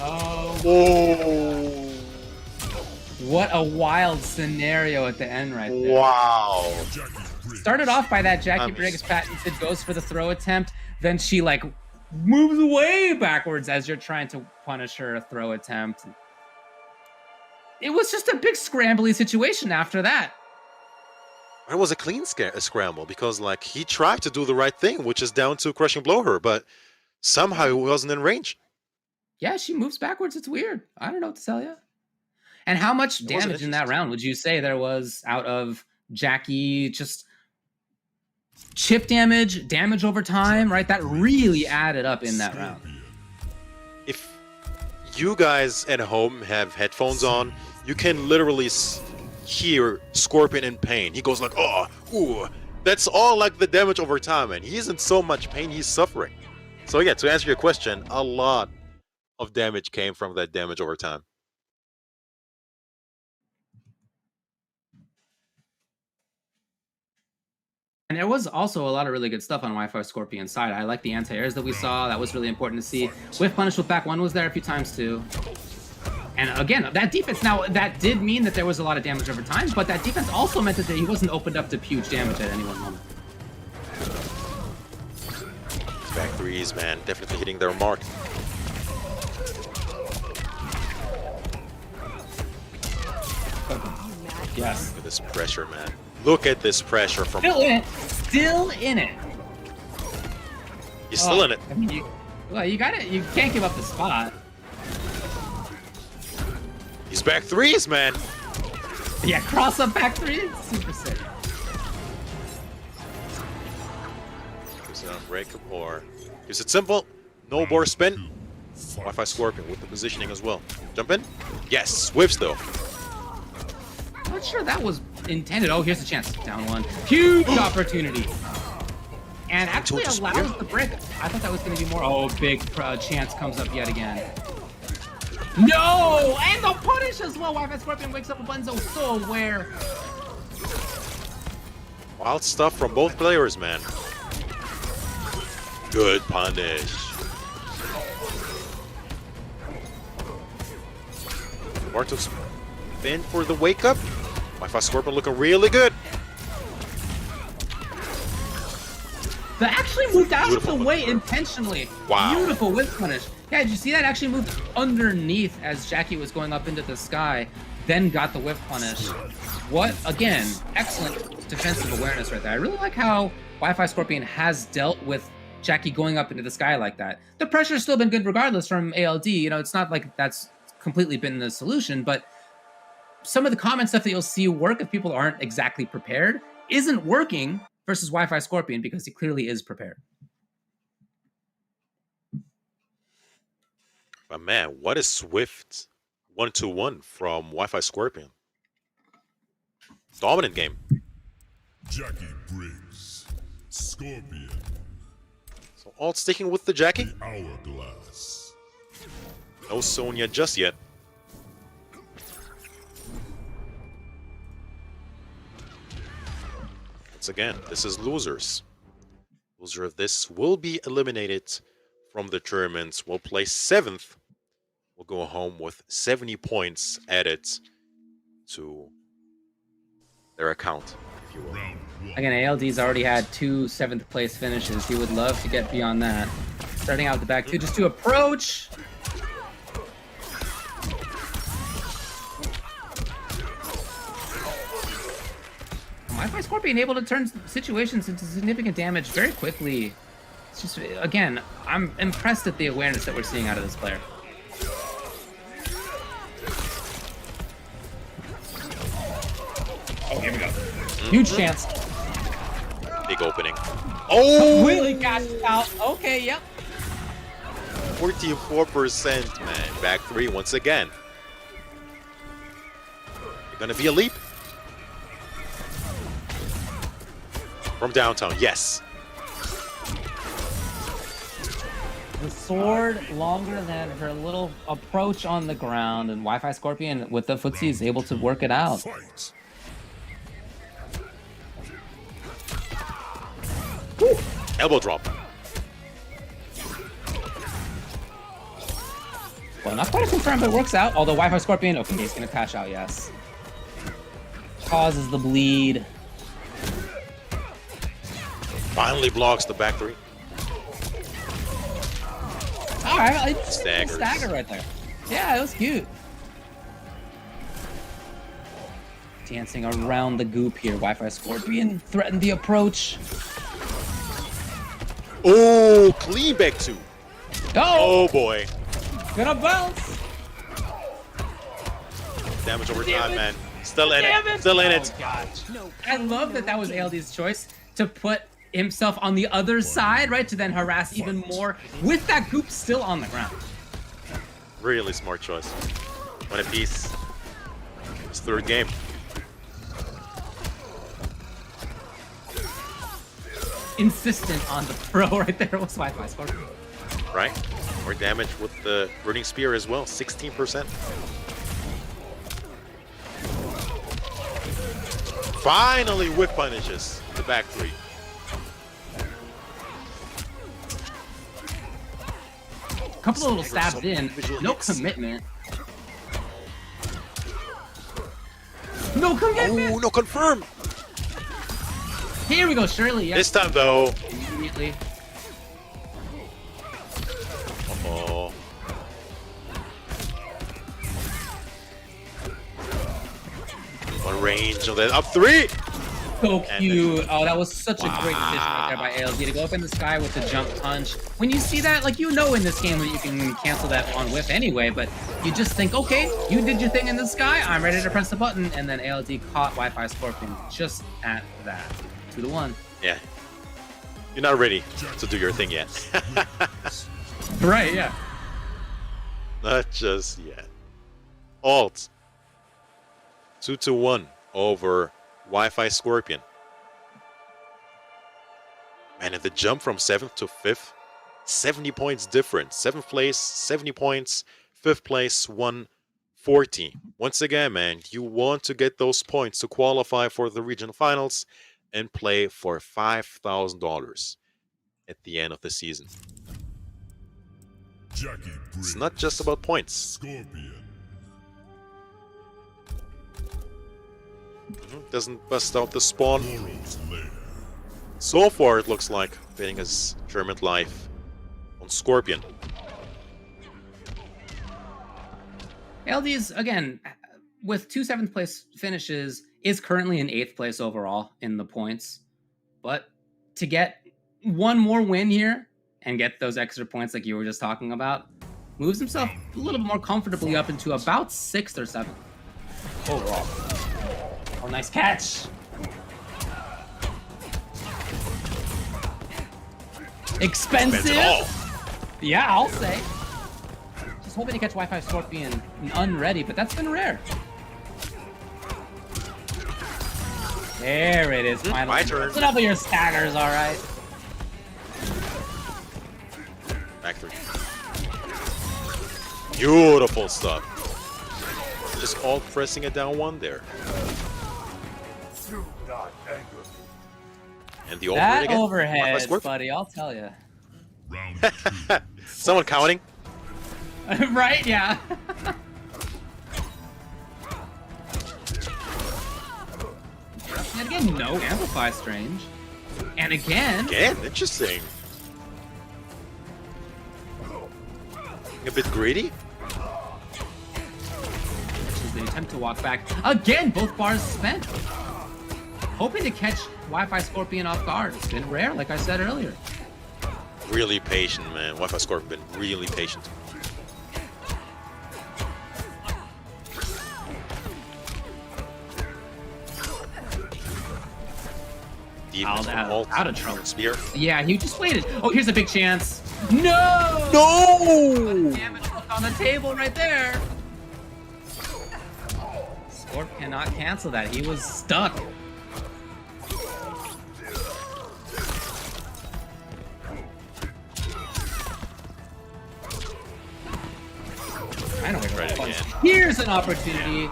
Oh, Oh. what a wild scenario at the end right there. Wow. Started off by that Jackie Briggs patented goes for the throw attempt, then she like moves way backwards as you're trying to punish her throw attempt. It was just a big scrambly situation after that. It was a clean scramble because like he tried to do the right thing, which is down to crushing blow her, but somehow he wasn't in range. Yeah, she moves backwards. It's weird. I don't know what to tell you. And how much damage in that round would you say there was out of Jackie? Just chip damage, damage over time, right? That really added up in that round. If you guys at home have headphones on, you can literally hear Scorpion in pain. He goes like, oh, ooh. That's all like the damage over time, and he's in so much pain, he's suffering. So yeah, to answer your question, a lot of damage came from that damage over time. And there was also a lot of really good stuff on Wi-Fi Scorpion's side. I like the anti-airs that we saw. That was really important to see. Whiff Punish with back one was there a few times too. And again, that defense, now that did mean that there was a lot of damage over time, but that defense also meant that he wasn't opened up to huge damage at any one moment. Back threes, man, definitely hitting their mark. Yes. Look at this pressure, man. Look at this pressure from. Still in it. Still in it. He's still in it. I mean, you got it. You can't give up the spot. He's back threes, man. Yeah, cross up back three. Super sick. Is it unbreakable or is it simple? No bore spin. Wi-Fi Scorpion with the positioning as well. Jump in. Yes, whiffs though. Not sure that was intended. Oh, here's the chance. Down one. Huge opportunity. And actually allows the brick. I thought that was going to be more. Oh, big chance comes up yet again. No! And the punish as well. Wi-Fi Scorpion wakes up a Bunzo so aware. Wild stuff from both players, man. Good punish. Bartos in for the wake up. Wi-Fi Scorpion looking really good. That actually moved out of the way intentionally. Wow. Beautiful whip punish. Yeah, did you see that actually moved underneath as Jackie was going up into the sky, then got the whip punish. What, again, excellent defensive awareness right there. I really like how Wi-Fi Scorpion has dealt with Jackie going up into the sky like that. The pressure's still been good regardless from ALD. You know, it's not like that's completely been the solution, but some of the common stuff that you'll see work if people aren't exactly prepared isn't working versus Wi-Fi Scorpion because he clearly is prepared. But man, what a swift 1-2-1 from Wi-Fi Scorpion. Dominant game. Jackie Briggs, Scorpion, So all sticking with the Jackie. Hourglass. No Sonya just yet. Once again, this is losers. Loser of this will be eliminated from the tournaments. Will play 7th. Will go home with 70 points added to their account, if you will. Again, ALD's already had 2 7th place finishes. He would love to get beyond that. Starting out the back two, just to approach. Wi-Fi Scorpion able to turn situations into significant damage very quickly. It's just, again, I'm impressed at the awareness that we're seeing out of this player. Oh, here we go. Huge chance. Big opening. Oh! Really cashed out. Okay, yep. 44%, man. Back three once again. Gonna be a leap. From downtown, yes. The sword longer than her little approach on the ground, and Wi-Fi Scorpion with the footsie is able to work it out. Fight. Elbow drop. Well, not quite a confirm, but it works out. Although Wi-Fi Scorpion, okay, he's gonna cash out, yes. Causes the bleed. Finally blocks the back three. All right, Staggers. Stagger right there. Yeah, it was cute. Dancing around the goop here. Wi-Fi Scorpion threatened the approach. Oh, clean back two. Oh, Oh boy. gonna bounce. Damage over Damn time, it. man. Still in Damn it. Still in it. Oh, gosh. I love that was ALD's choice to put himself on the other side, right, to then harass even more with that goop still on the ground. Really smart choice. One apiece. It's third game. Insistent on the throw right there was Wi-Fi Scorpion. Right? More damage with the Burning Spear as well. 16%. Finally whip punishes the back three. Couple of little stabs in, no commitment. No commitment! Oh, no confirm. Here we go, Shirley. Yep. This time though. Immediately. Oh. What range of that? Up three. So And cute. Oh, that was such a great decision right there by ALD to go up in the sky with the jump punch. When you see that, like, you know in this game that you can cancel that on whiff anyway, but you just think, okay, you did your thing in the sky, I'm ready to press the button, and then ALD caught Wi-Fi Scorpion just at that. 2-1. Yeah. You're not ready to do your thing yet. Right, yeah. Not just yet. Alt. 2-1 over Wi-Fi Scorpion. Man, and the jump from 7th to 5th, 70 points difference. 7th place, 70 points. 5th place, 140. Once again, man, you want to get those points to qualify for the regional finals and play for $5,000 at the end of the season. Jackie It's Briggs. not just about points. Scorpion. Doesn't bust out the spawn. Boros Lair. So far, it looks like betting his German life on Scorpion. ALD is, again, with 2 7th place finishes, is currently in 8th place overall in the points. But to get one more win here and get those extra points like you were just talking about, moves himself a little bit more comfortably up into about 6th or 7th overall. Oh, nice catch. Expensive. Spends it all. Yeah, I'll say. Just hoping to catch Wi-Fi Scorpion unready, but that's been rare. There it is, finally. My turn. Enough of your staggers, all right. Back three. Beautiful stuff. Just all pressing it down one there. And the overhead That again. overhead, Wi-Fi Scorpion. buddy, I'll tell you. Round two. Someone counting? Right? Yeah. And again, no amplify strange. And again, Again, interesting. A bit greedy? which is the attempt to walk back. Again, both bars spent. hoping to catch Wi-Fi Scorpion off guard. It's been rare, like I said earlier. Really patient, man. Wi-Fi Scorpion been really patient. Out of trouble. Spear. Yeah, he just waited. Oh, here's a big chance. No! No! Damage on the table right there. Scorp cannot cancel that. He was stuck. I know Try it again. Here's an opportunity.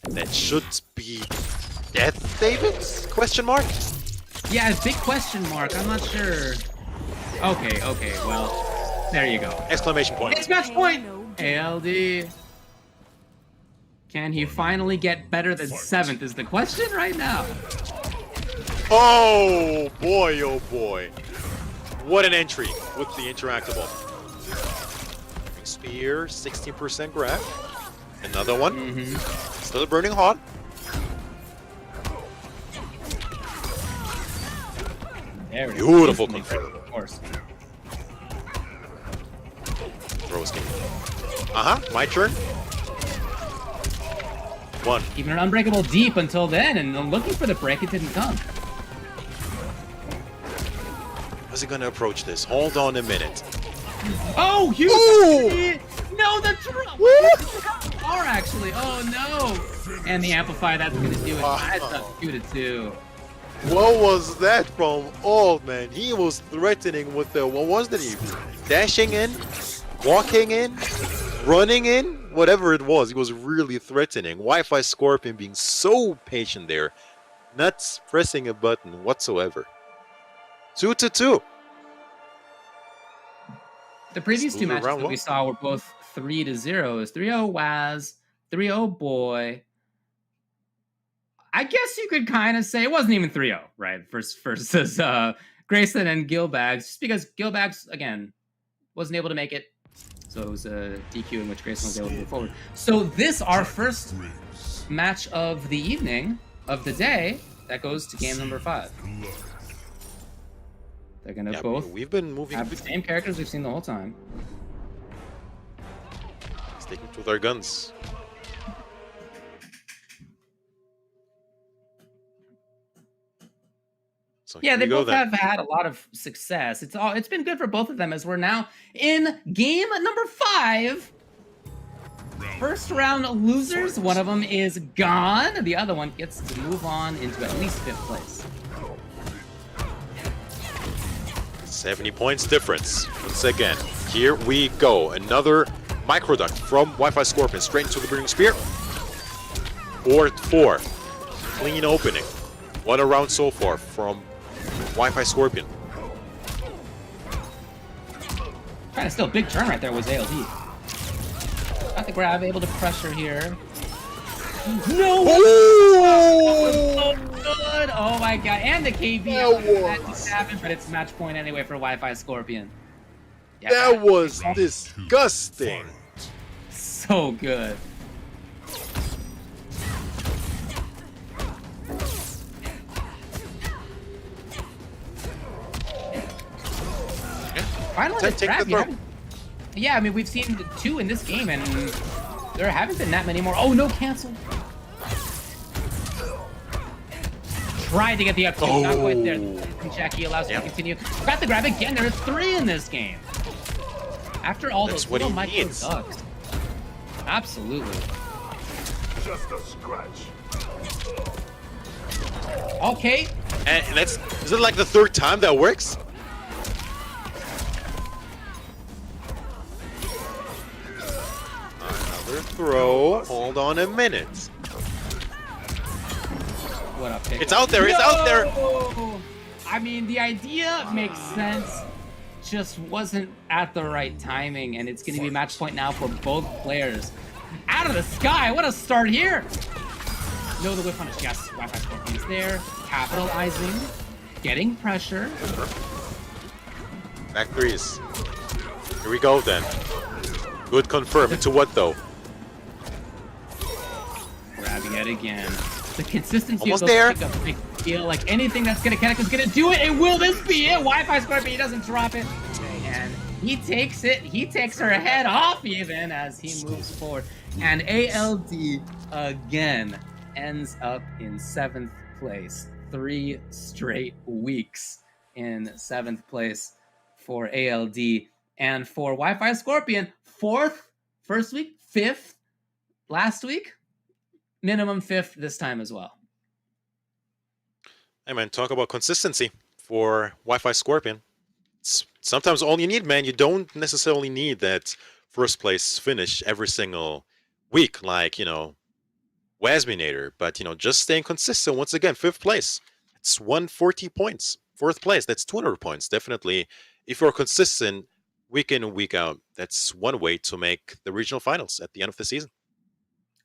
That should be death, David's? Question mark? Yeah, big question mark. I'm not sure. Okay, well, there you go. Exclamation point. It's match point! ALD. Can he finally get better than 7th is the question right now. Oh boy. What an entry with the interactable. Spear, 16% grab. Another one. Still burning hot. There it is. Beautiful Instantly, confirm. of course. Roasting. My turn. One. Even an unbreakable deep until then, and I'm looking for the break, it didn't come. How's he gonna approach this? Hold on a minute. Oh, huge! Ooh! No, the drop! Are actually. Oh no! And the amplifier that's gonna do it. That's a 2-2. What was that from? Oh man, he was threatening with the, what was it? Dashing in, walking in, running in, whatever it was. He was really threatening. Wi-Fi Scorpion being so patient there, not pressing a button whatsoever. 2-2. The previous two Move matches around that well. we saw were both 3-0. It's 3-0 Waz, 3-0 Boy. I guess you could kind of say it wasn't even 3-0, right? Versus Grayson and Gilbags, just because Gilbags, again, wasn't able to make it. So it was a DQ in which Grayson was able to move forward. So this, our first match of the evening, of the day, that goes to game number 5. They're going to both we've been moving have the same characters we've seen the whole time. sticking with our guns. So Yeah, here they we go both then. have had a lot of success. It's been good for both of them as we're now in game number 5. First round losers. One of them is gone. The other one gets to move on into at least 5th place. 70 points difference. Once again, here we go. Another microduct from Wi-Fi Scorpion straight into the Burning Spear. 4-4. Clean opening. What a round so far from Wi-Fi Scorpion. Kind of still big turn right there was ALD. Got the grab, able to pressure here. No! Oh! Good! Oh my god, and the KB. That didn't happen, but it's match point anyway for Wi-Fi Scorpion. Yeah, That was disgusting. so good. Finally, Take the the grab. throw. Yeah, I mean, we've seen 2 in this game, and there haven't been that many more. Oh, no, cancel. Tried to get the up kick, not quite there. And Jackie allows him to continue. Got the grab again. There are 3 in this game. After all That's those what little he micro needs. ducks. Absolutely. Just a scratch. Okay. And that's, is it like the 3rd time that works? Another throw. Hold on a minute. What up, pick? It's out there. It's out there. I mean, the idea makes sense. Just wasn't at the right timing, and it's going to be match point now for both players. Out of the sky, what a start here! No, the whip punish. Yes, Wi-Fi Scorpion's there, capitalizing, getting pressure. Back threes. Here we go then. Good confirm. Into what though? Grabbing it again. The consistency Almost of those there. pickups makes it feel like anything that's gonna connect is gonna do it. And will this be it? Wi-Fi Scorpion, he doesn't drop it. And he takes it. He takes her head off even as he moves forward. And ALD again ends up in 7th place. 3 straight weeks in 7th place for ALD. And for Wi-Fi Scorpion, 4th first week, 5th last week, minimum 5th this time as well. Hey man, talk about consistency for Wi-Fi Scorpion. It's sometimes all you need, man. You don't necessarily need that first place finish every single week, like, Wasminator, but just staying consistent. Once again, 5th place. It's 140 points. 4th place, that's 200 points. Definitely, if you're consistent week in and week out, that's one way to make the regional finals at the end of the season.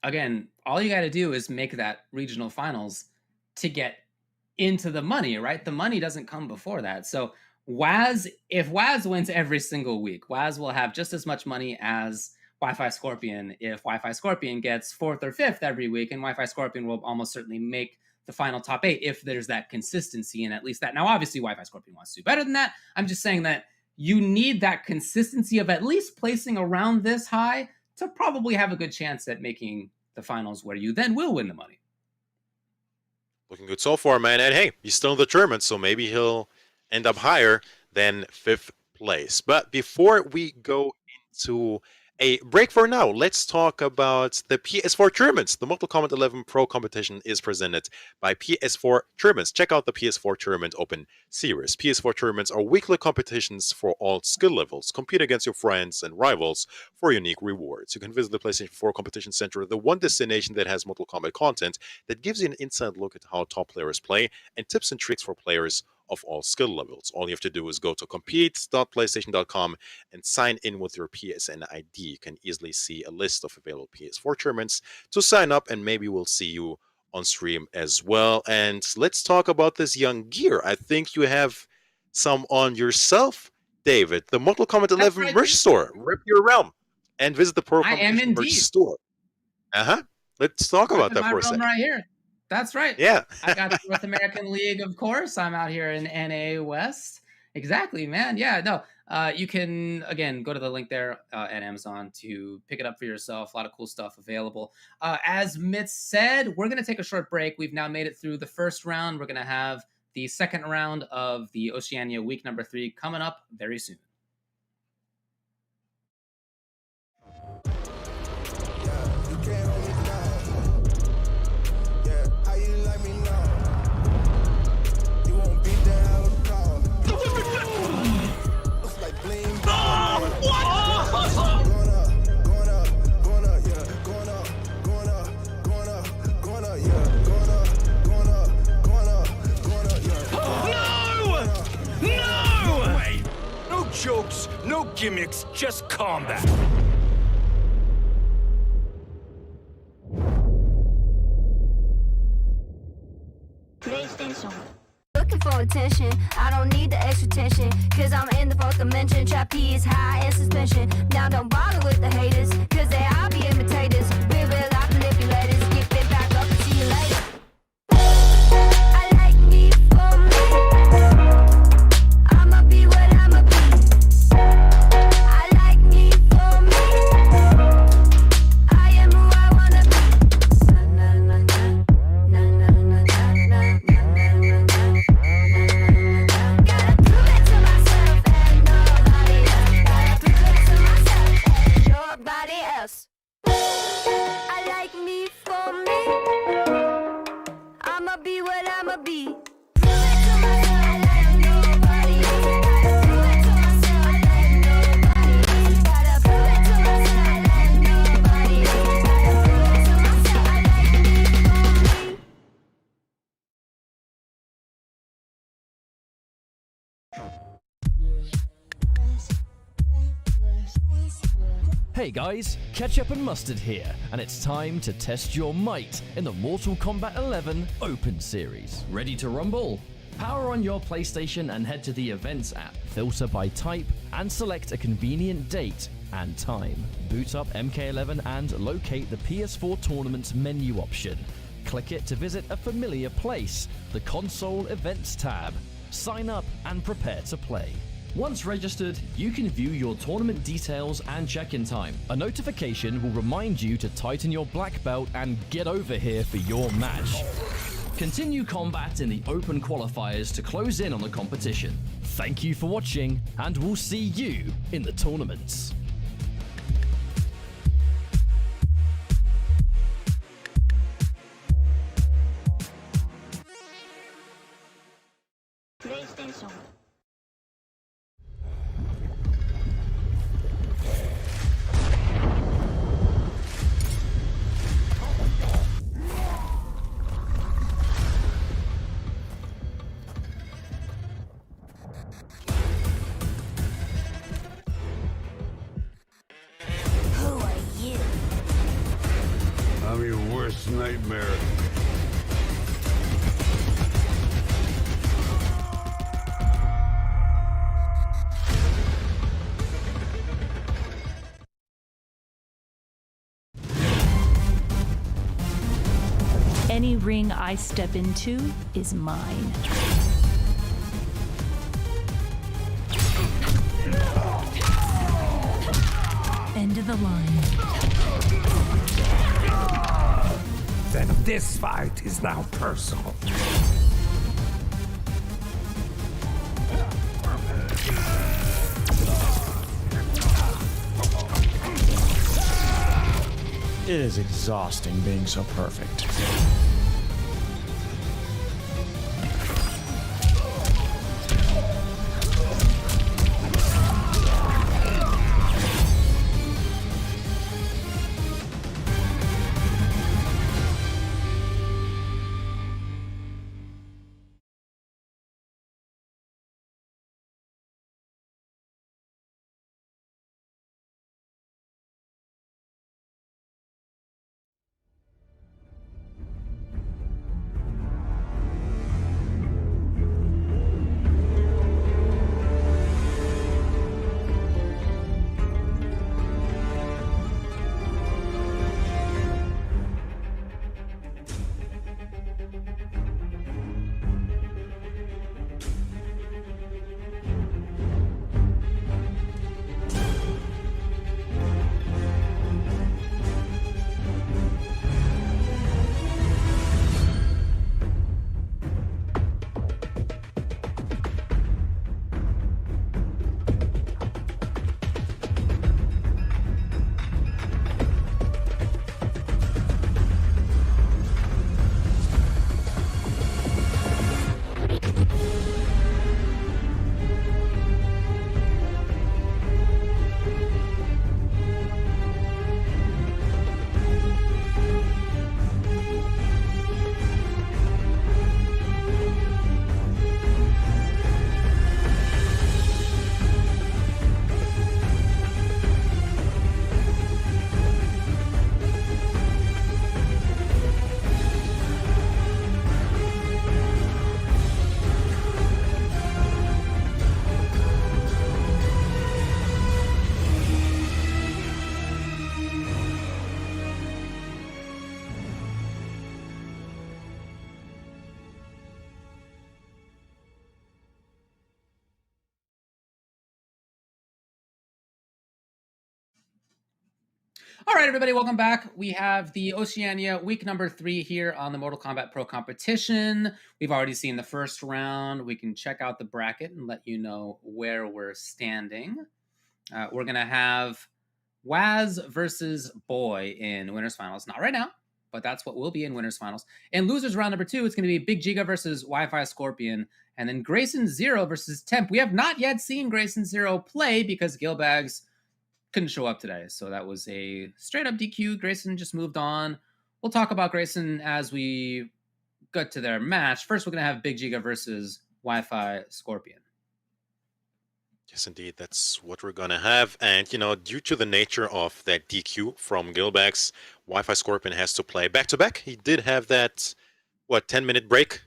Again, all you got to do is make that regional finals to get into the money, right? The money doesn't come before that. So if Waz wins every single week, Waz will have just as much money as Wi-Fi Scorpion if Wi-Fi Scorpion gets 4th or 5th every week, and Wi-Fi Scorpion will almost certainly make the final top 8 if there's that consistency and at least that. Now, obviously, Wi-Fi Scorpion wants to do better than that. I'm just saying that you need that consistency of at least placing around this high to probably have a good chance at making the finals where you then will win the money. Looking good so far, man. And hey, he's still in the tournament, so maybe he'll end up higher than 5th place. But before we go into a break for now, let's talk about the PS4 tournaments. The Mortal Kombat 11 Pro competition is presented by PS4 Tournaments. Check out the PS4 Tournament Open Series. PS4 tournaments are weekly competitions for all skill levels. Compete against your friends and rivals for unique rewards. You can visit the PlayStation 4 Competition Center, the one destination that has Mortal Kombat content that gives you an inside look at how top players play and tips and tricks for players of all skill levels. All you have to do is go to compete.playstation.com and sign in with your PSN ID. You can easily see a list of available PS4 tournaments to sign up, and maybe we'll see you on stream as well. And let's talk about this young gear. I think you have some on yourself, David. The Mortal Kombat 11 right, merch store. Rip your realm and visit the Pro I am Competition merch indeed. store. Let's talk about that my for a realm second. right here. That's right. Yeah. I got the North American League, of course. I'm out here in NA West. Exactly, man. Yeah, no. You can, again, go to the link there at Amazon to pick it up for yourself. A lot of cool stuff available. As Mitz said, we're going to take a short break. We've now made it through the first round. We're going to have the second round of the Oceania week number 3 coming up very soon. Jokes, no gimmicks, just combat. PlayStation. Looking for attention, I don't need the extra tension. Cause I'm in the 4th dimension, trapeze high in suspension. Now don't bother with the haters, cause they all be imitators. We will out manipulators, get it back up and see you later. I like me for me, I'ma be what I'ma be. I like me for me, I am who I wanna be. Na na na na, na na na na na na na na. Gotta prove it to myself and nobody else. Gotta prove it to myself and nobody else. I like me for me, I'ma be what I'ma be. Prove it to myself and nobody else. Gotta prove it to myself and nobody else. Gotta prove it to myself and nobody else. Gotta prove it to myself. I like me for me. Hey guys, Ketchup and Mustard here, and it's time to test your might in the Mortal Kombat 11 Open Series. Ready to rumble? Power on your PlayStation and head to the Events app, filter by type, and select a convenient date and time. Boot up MK11 and locate the PS4 Tournaments menu option. Click it to visit a familiar place, the Console Events tab. Sign up and prepare to play. Once registered, you can view your tournament details and check-in time. A notification will remind you to tighten your black belt and get over here for your match. Continue combat in the open qualifiers to close in on the competition. Thank you for watching, and we'll see you in the tournaments. PlayStation. Who are you? I'm your worst nightmare. Any ring I step into is mine. End of the line. Then this fight is now personal. It is exhausting being so perfect. All right, everybody, welcome back. We have the Oceania week number 3 here on the Mortal Kombat Pro Competition. We've already seen the first round. We can check out the bracket and let you know where we're standing. We're going to have Waz versus Boy in winners finals. Not right now, but that's what will be in winners finals. In losers round number 2, it's going to be Big Giga versus Wi-Fi Scorpion, and then Grayson Zero versus Temp. We have not yet seen Grayson Zero play because Gilbags couldn't show up today, so that was a straight up DQ. Grayson just moved on. We'll talk about Grayson as we get to their match. First, we're going to have Big Giga versus Wi-Fi Scorpion. Yes, indeed. That's what we're going to have. And, you know, due to the nature of that DQ from Gilbax, Wi-Fi Scorpion has to play back-to-back. He did have that, 10-minute break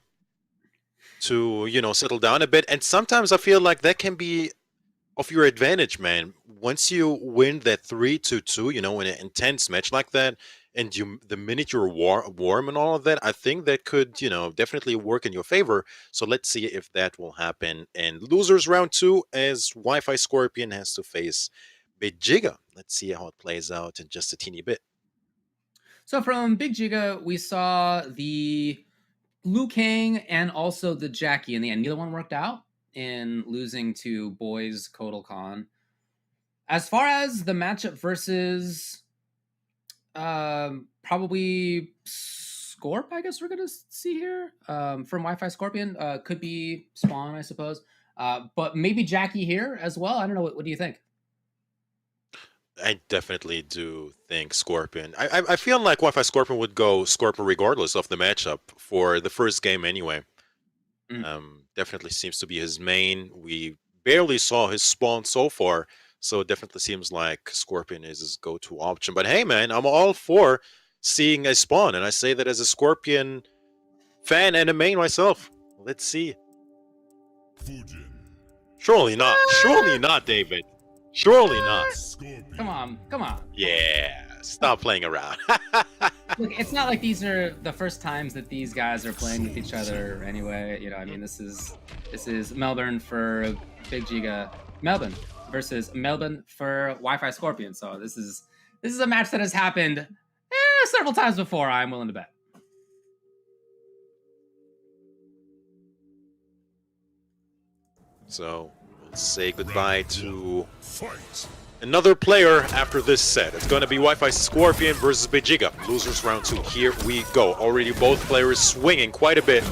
to, settle down a bit. And sometimes I feel like that can be of your advantage, man. Once you win that 3-2, in an intense match like that, and the minute you're warm and all of that, I think that could, definitely work in your favor. So let's see if that will happen. And losers round 2, as Wi-Fi Scorpion has to face Big Giga. Let's see how it plays out in just a teeny bit. So from Big Giga, we saw the Liu Kang and also the Jackie in the end. Neither one worked out in losing to Boys Kotal Khan. As far as the matchup versus probably Scorp, I guess we're going to see here from Wi-Fi Scorpion. Could be Spawn, I suppose. But maybe Jackie here as well. I don't know. What do you think? I definitely do think Scorpion. I feel like Wi-Fi Scorpion would go Scorpion regardless of the matchup for the first game anyway. Definitely seems to be his main. We barely saw his Spawn so far, so it definitely seems like Scorpion is his go-to option. But hey, man, I'm all for seeing a Spawn, and I say that as a Scorpion fan and a main myself. Let's see. Surely not. Surely not, David. Surely not. Come on. Yeah, stop playing around. Look, it's not like these are the first times that these guys are playing with each other anyway. I mean, this is Melbourne for Big Giga. Melbourne versus Melbourne for Wi-Fi Scorpion. So this is a match that has happened several times before, I'm willing to bet. So we'll say goodbye to another player after this set. It's going to be Wi-Fi Scorpion versus Big Giga. Losers round 2. Here we go. Already both players swinging quite a bit.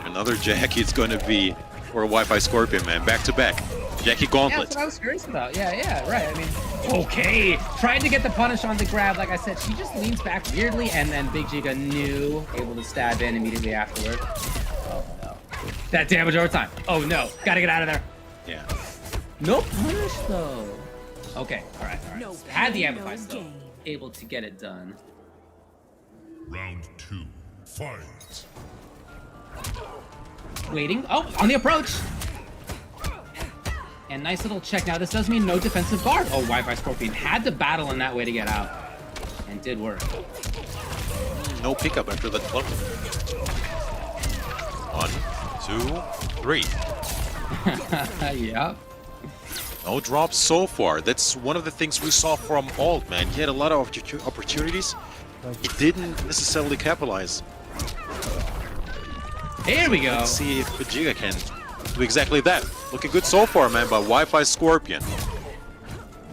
Another Jackie. It's going to be for a Wi-Fi Scorpion, man. Back to back. Jackie Gauntlet. Yeah, that's what I was curious about. Yeah, right. I mean, okay. Tried to get the punish on the grab. Like I said, she just leans back weirdly, and then Big Giga knew, able to stab in immediately afterward. Oh, no. That damage over time. Oh, no. Gotta get out of there. Yeah. No punish, though. Okay, all right. Had the amplify still. Able to get it done. Round 2. Fight. Waiting. Oh, on the approach. And nice little check. Now, this does mean no defensive guard. Oh, Wi-Fi Scorpion had to battle in that way to get out. And did work. No pickup after the club. 1, 2, 3. Yep. No drops so far. That's one of the things we saw from Alt, man. He had a lot of opportunities. He didn't necessarily capitalize. Here we go. Let's see if Vegeta can do exactly that. Looking good so far, man, by Wi-Fi Scorpion.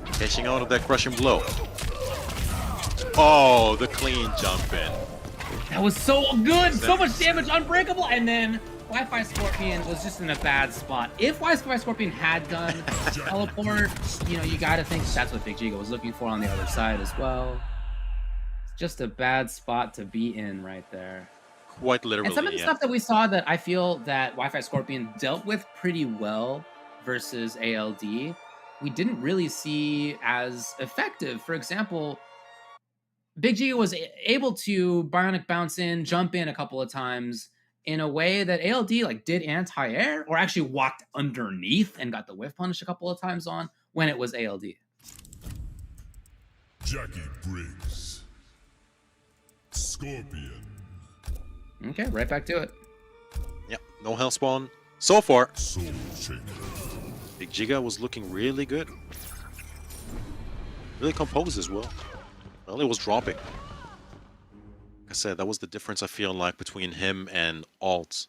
Catching out of that crushing blow. Oh, the clean jump in. That was so good. So much damage, unbreakable. And then Wi-Fi Scorpion was just in a bad spot. If Wi-Fi Scorpion had done teleport, you got to think that's what Big Giga was looking for on the other side as well. It's just a bad spot to be in right there. Quite literally, and some of the stuff that we saw that I feel that Wi-Fi Scorpion dealt with pretty well versus ALD, we didn't really see as effective. For example, Big Giga was able to bionic bounce in, jump in a couple of times in a way that ALD did anti-air or actually walked underneath and got the whiff punish a couple of times on when it was ALD. Jackie Briggs. Scorpion. Okay, right back to it. Yep, no hell spawn so far. Soul Changer. Big Giga was looking really good. Really composed as well. Well, it was dropping. Like I said, that was the difference I feel like between him and Alt.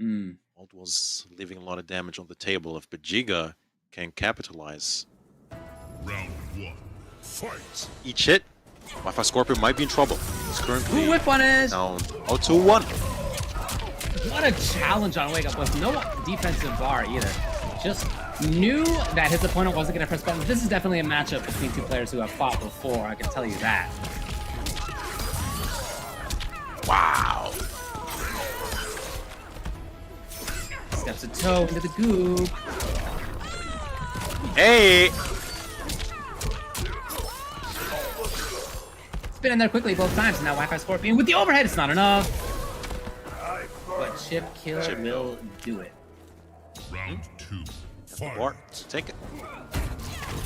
Alt was leaving a lot of damage on the table. If Big Giga can capitalize. Round 1. Fight. Each hit, Wi-Fi Scorpion might be in trouble. He's currently whip punish. down 0-2-1. What a challenge on Wake Up with no defensive bar either. Just knew that his opponent wasn't going to press buttons. This is definitely a matchup between two players who have fought before, I can tell you that. Wow. Steps a toe into the goop. Hey! Been in there quickly both times, and now Wi-Fi Scorpion with the overhead. It's not enough. But Chip Killer will do it. Round 2. Or take it.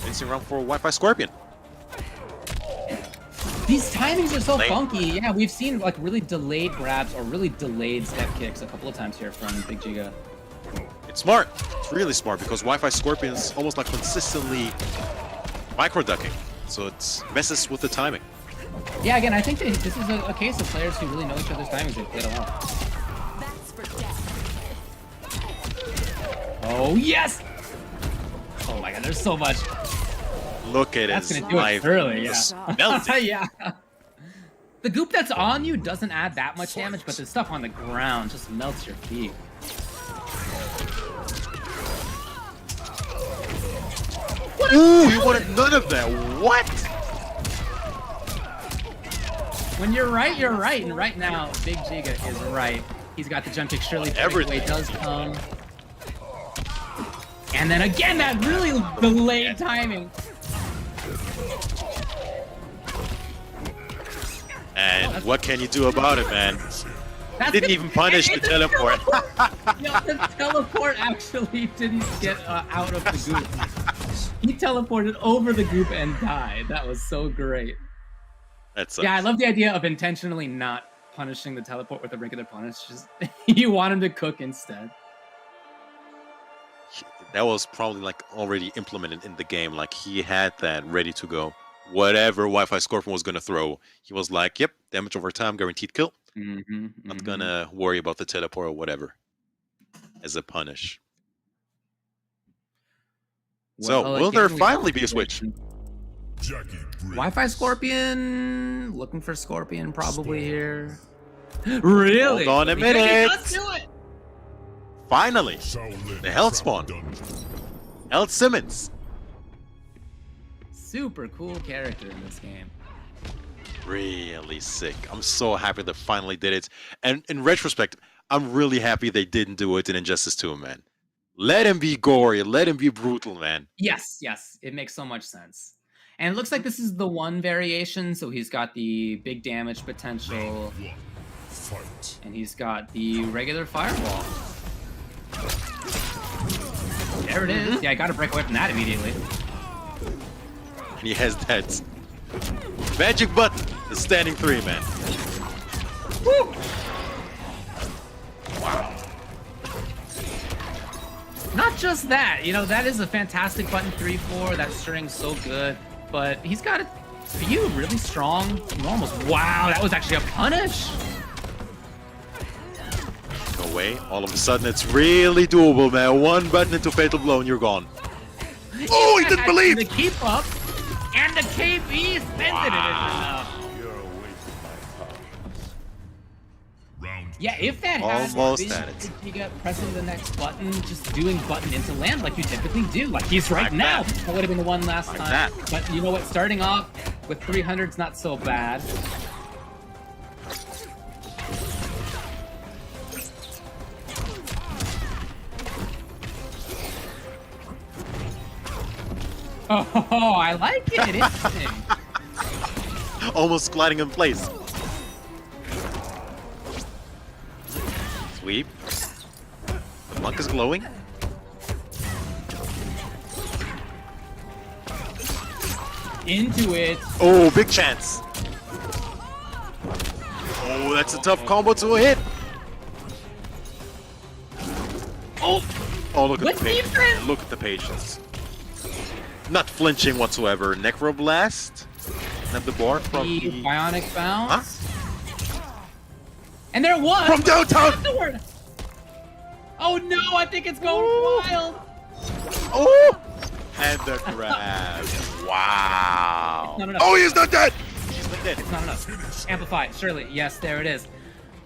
Facing around for Wi-Fi Scorpion. These timings are so Late. funky. Yeah, we've seen like really delayed grabs or really delayed step kicks a couple of times here from Big Giga. It's smart. It's really smart because Wi-Fi Scorpion is almost like consistently micro-ducking. So it messes with the timing. Yeah, again, I think that this is a case of players who really know each other's timings. They've played a lot. Oh, yes! Oh my god, there's so much. Look at That's his gonna do it early, yeah. melting. Yeah. The goop that's on you doesn't add that much damage, but the stuff on the ground just melts your feet. Ooh, he wanted none of that. What? When you're right, you're right. And right now, Big Giga is right. He's got the jump kick. Surely breakaway does come. And then again, that really delayed timing. And what can you do about it, man? That's Didn't even punish the teleport. Yeah, the teleport actually didn't get out of the goop. He teleported over the goop and died. That was so great. That's Yeah, I love the idea of intentionally not punishing the teleport with a regular punish. Just you want him to cook instead. That was probably like already implemented in the game. Like he had that ready to go. Whatever Wi-Fi Scorpion was gonna throw, he was like, "Yep, damage over time, guaranteed kill. Not gonna worry about the teleport or whatever as a punish." So, will there finally be a switch? Wi-Fi Scorpion, looking for Scorpion probably here. Really? Hold on a minute. Let's do it. Finally, the Health Spawn. Health Simmons. Super cool character in this game. Really sick. I'm so happy they finally did it. And in retrospect, I'm really happy they didn't do it in Injustice 2, man. Let him be gory. Let him be brutal, man. Yes, yes. It makes so much sense. And it looks like this is the one variation. So he's got the big damage potential. And he's got the regular fireball. There it is. Yeah, I got to break away from that immediately. He has that magic button, the standing 3, man. Woo! Wow. Not just that, you know, that is a fantastic button 3-4. That string's so good. But he's got a few really strong normals. Wow, that was actually a punish. No way. All of a sudden, it's really doable, man. One button into Fatal Blow and you're gone. Oh, he didn't believe! The keep up and the KB spent it enough. Yeah, if that had Almost been at it. Giga pressing the next button, just doing button into land like you typically do, like he's right now. That would have been the one last time. That. But you know what? Starting off with 300's not so bad. Oh, I like it. Interesting. Almost gliding in place. Sweep. The monk is glowing. Into it. Oh, big chance. Oh, that's a tough combo to hit. Oh, look at what the patience. defense? Look at the patience. Not flinching whatsoever. Necroblast. Have the bar from the the bionic bounce. Huh? And there was From downtown. afterward. Oh no, I think it's going wild. Oh! And the grab. Wow. It's not enough. Oh, he's not dead. He's not dead. It's not enough. Amplify, surely. Yes, there it is.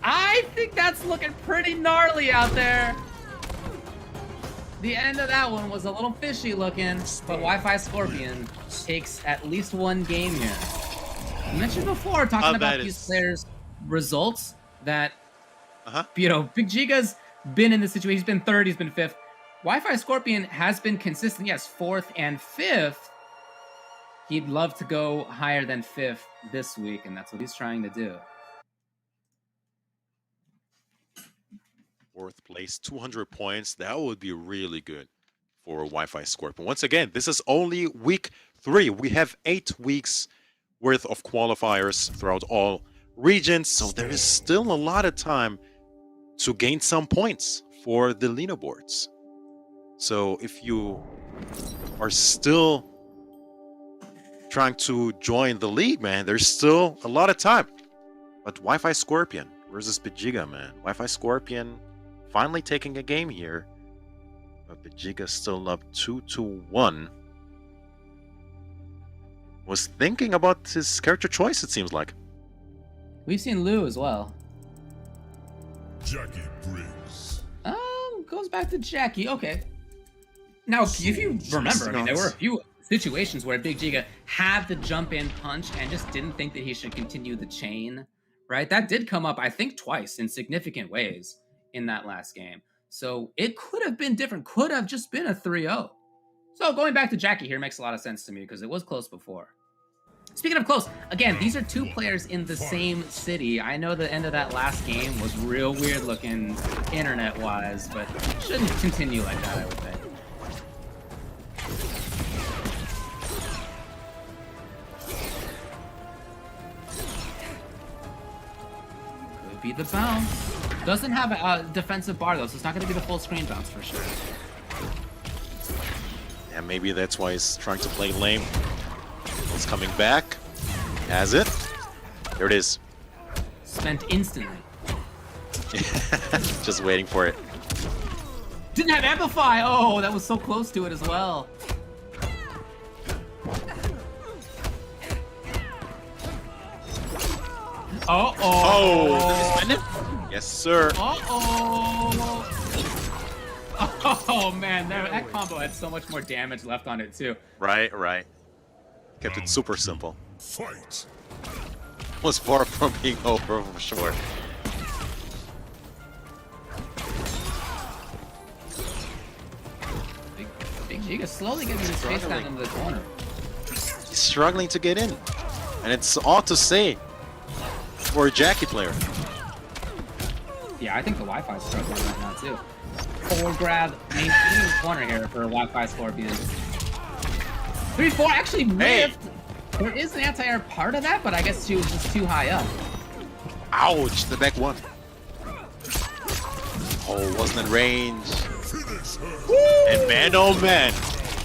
I think that's looking pretty gnarly out there. The end of that one was a little fishy looking, but Wi-Fi Scorpion takes at least one game here. I mentioned before, talking about these players' results, that, you know, Big Giga's been in this situation. He's been third, he's been fifth. Wi-Fi Scorpion has been consistent, yes, fourth and fifth. He'd love to go higher than fifth this week, and that's what he's trying to do. Fourth place, 200 points. That would be really good for Wi-Fi Scorpion. Once again, this is only week 3. We have 8 weeks worth of qualifiers throughout all regions, so there is still a lot of time to gain some points for the leaderboards. So if you are still trying to join the league, man, there's still a lot of time. But Wi-Fi Scorpion versus Bejiga, man. Wi-Fi Scorpion finally taking a game here. But Bejiga still up 2-1. Was thinking about his character choice, it seems like. We've seen Lou as well. Jackie Briggs. Goes back to Jackie. Okay. Now, if you remember, I mean, there were a few situations where Big Giga had the jump in punch and just didn't think that he should continue the chain, right? That did come up, I think, twice in significant ways in that last game. So it could have been different, could have just been a 3-0. So going back to Jackie here makes a lot of sense to me because it was close before. Speaking of close, again, these are 2 players in the same city. I know the end of that last game was real weird looking internet-wise, but shouldn't continue like that, I would think. Could be the bounce. Doesn't have a defensive bar though, so it's not going to be the full screen bounce for sure. Yeah, maybe that's why he's trying to play lame. It's coming back. Has it. There it is. Spent instantly. Just waiting for it. Didn't have Amplify! Oh, that was so close to it as well. Uh-oh. Oh, yes, sir. Uh-oh. Oh, man, that combo had so much more damage left on it, too. Right. Kept it super simple. Fight. Was far from being over for sure. Big Giga slowly getting his face down into the corner. He's struggling to get in. And it's odd to say for a Jackie player. Yeah, I think the Wi-Fi is struggling right now, too. Forward grab, maintaining the corner here for Wi-Fi Scorpion. 3-4 actually whiffed. There is an anti-air part of that, but I guess she was just too high up. Ouch, the back one. Oh, wasn't in range. And man, oh man.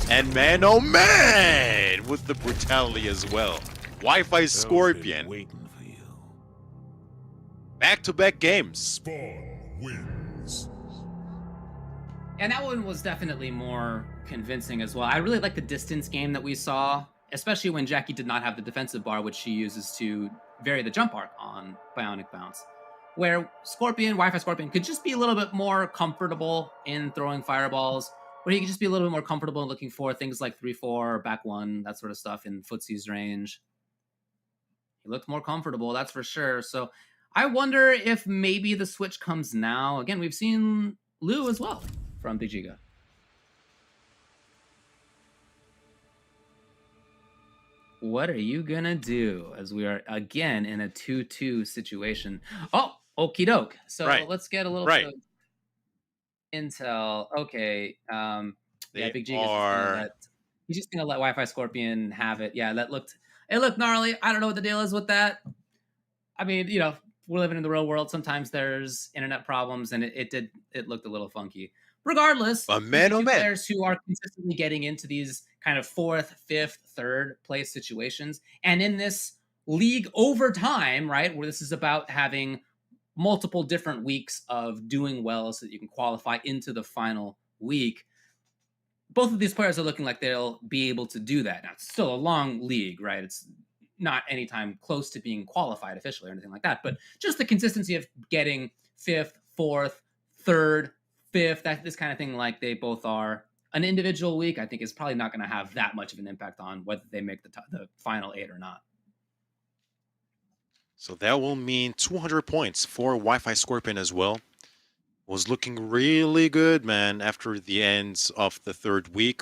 And man, oh man, with the brutality as well. Wi-Fi Scorpion. Waiting for you. Back-to-back games. Spawn wins. And that one was definitely more convincing as well. I really like the distance game that we saw, especially when Jackie did not have the defensive bar, which she uses to vary the jump arc on Bionic Bounce. Where Wi-Fi Scorpion could just be a little bit more comfortable in throwing fireballs, where he could just be a little bit more comfortable in looking for things like 3-4, back 1, that sort of stuff in Footsie's range. He looked more comfortable, that's for sure. So I wonder if maybe the switch comes now. Again, we've seen Lou as well from Big Giga. What are you gonna do as we are again in a 2-2 situation? Oh, okie doke. So let's get a little bit of intel. Okay. Yeah, Big Giga. He's just gonna let Wi-Fi Scorpion have it. Yeah, it looked gnarly. I don't know what the deal is with that. I mean, you know, we're living in the real world. Sometimes there's internet problems, and it looked a little funky. Regardless, players who are consistently getting into these kind of 4th, 5th, 3rd place situations, and in this league over time, right, where this is about having multiple different weeks of doing well so that you can qualify into the final week. Both of these players are looking like they'll be able to do that. Now, it's still a long league, right? It's not anytime close to being qualified officially or anything like that, but just the consistency of getting 5th, 4th, 3rd, 5th, this kind of thing, like they both are. An individual week, I think, is probably not going to have that much of an impact on whether they make the final 8 or not. So that will mean 200 points for Wi-Fi Scorpion as well. Was looking really good, man, after the end of the 3rd week.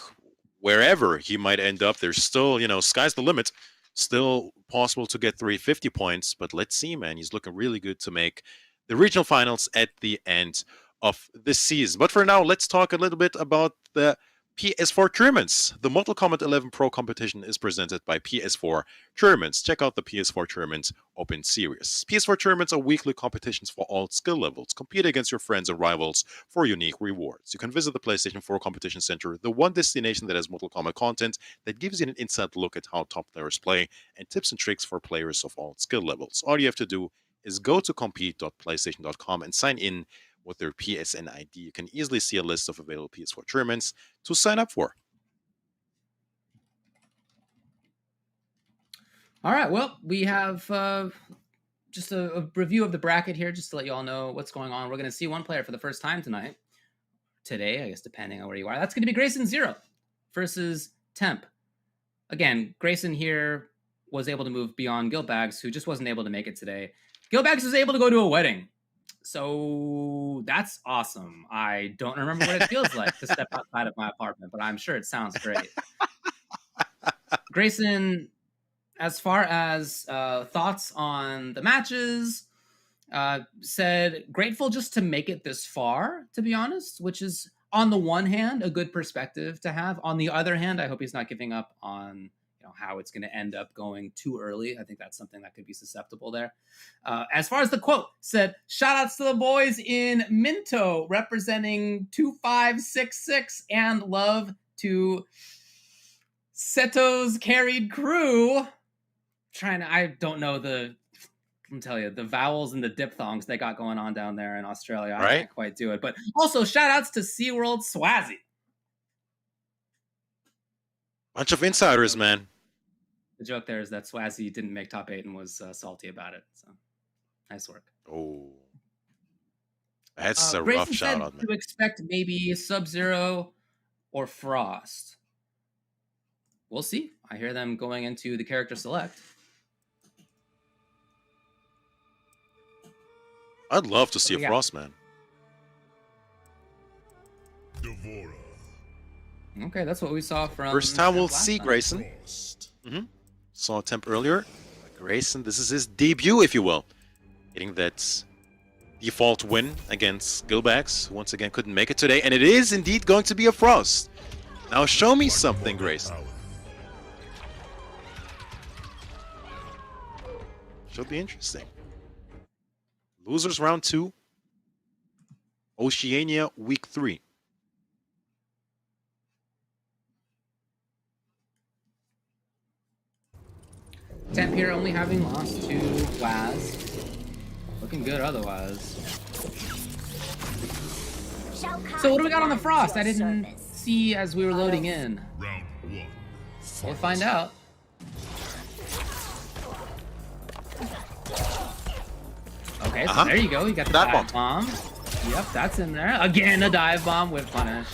Wherever he might end up, there's still, you know, sky's the limit. Still possible to get 350 points, but let's see, man. He's looking really good to make the regional finals at the end of the season. But for now, let's talk a little bit about the PS4 tournaments. The Mortal Kombat 11 Pro competition is presented by PS4 tournaments. Check out the PS4 tournaments Open Series. PS4 tournaments are weekly competitions for all skill levels. Compete against your friends and rivals for unique rewards. You can visit the PlayStation 4 Competition Center, the one destination that has Mortal Kombat content that gives you an inside look at how top players play and tips and tricks for players of all skill levels. All you have to do is go to compete.playstation.com and sign in with their PSN ID. You can easily see a list of available PS4 tournaments to sign up for. All right, well, we have just a review of the bracket here, just to let you all know what's going on. We're going to see one player for the first time today, I guess, depending on where you are. That's going to be Grayson Zero versus Temp. Again, Grayson here was able to move beyond Gilbags, who just wasn't able to make it today. Gilbags was able to go to a wedding. So that's awesome. I don't remember what it feels like to step outside of my apartment, but I'm sure it sounds great. Grayson, as far as thoughts on the matches, said grateful just to make it this far, to be honest, which is on the one hand a good perspective to have. On the other hand, I hope he's not giving up on how it's going to end up going too early. I think that's something that could be susceptible there. As far as the quote, said, shout outs to the boys in Minto representing 2566 and love to Seto's carried crew. I don't know I'm telling you, the vowels and the diphthongs they got going on down there in Australia. I can't quite do it. But also shout outs to SeaWorld Swazi. Bunch of insiders, man. The joke there is that Swazi didn't make top 8 and was salty about it. So nice work. Oh, that's a Grayson rough shout out, man. To expect maybe Sub-Zero or Frost. We'll see. I hear them going into the character select. I'd love to see a Frost, man. Devora. Okay, that's what we saw from... First time we'll see time. Grayson. Saw Temp earlier. Grayson, this is his debut, if you will. Getting that default win against Gilbags, who once again couldn't make it today. And it is indeed going to be a Frost. Now show me something, Grayson. Should be interesting. Losers round 2. Oceania week 3. Temp here only having lost to Waz. Looking good otherwise. So what do we got on the Frost? I didn't see as we were loading in. Round 1. We'll find out. Okay, so there you go. You got the dive bomb. Yep, that's in there. Again, a dive bomb with punish.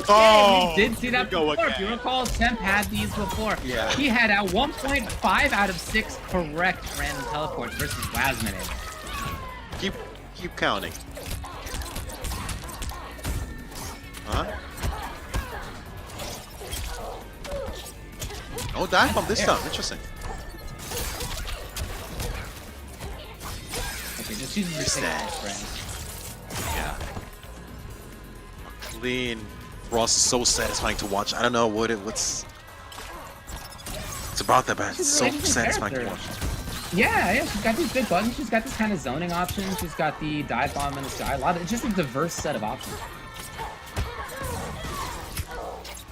Oh, we did see that before. If you recall, Temp had these before. Yeah. He had at 1.5 out of 6 correct random teleports versus Wasmine. Keep counting. No dive bomb this time. Interesting. Okay, just use your friend. Yeah. Clean. Frost is so satisfying to watch. I don't know what's about that, but it's so satisfying to watch. Yeah, she's got these big buttons. She's got this kind of zoning option. She's got the dive bomb in the sky. It's just a diverse set of options.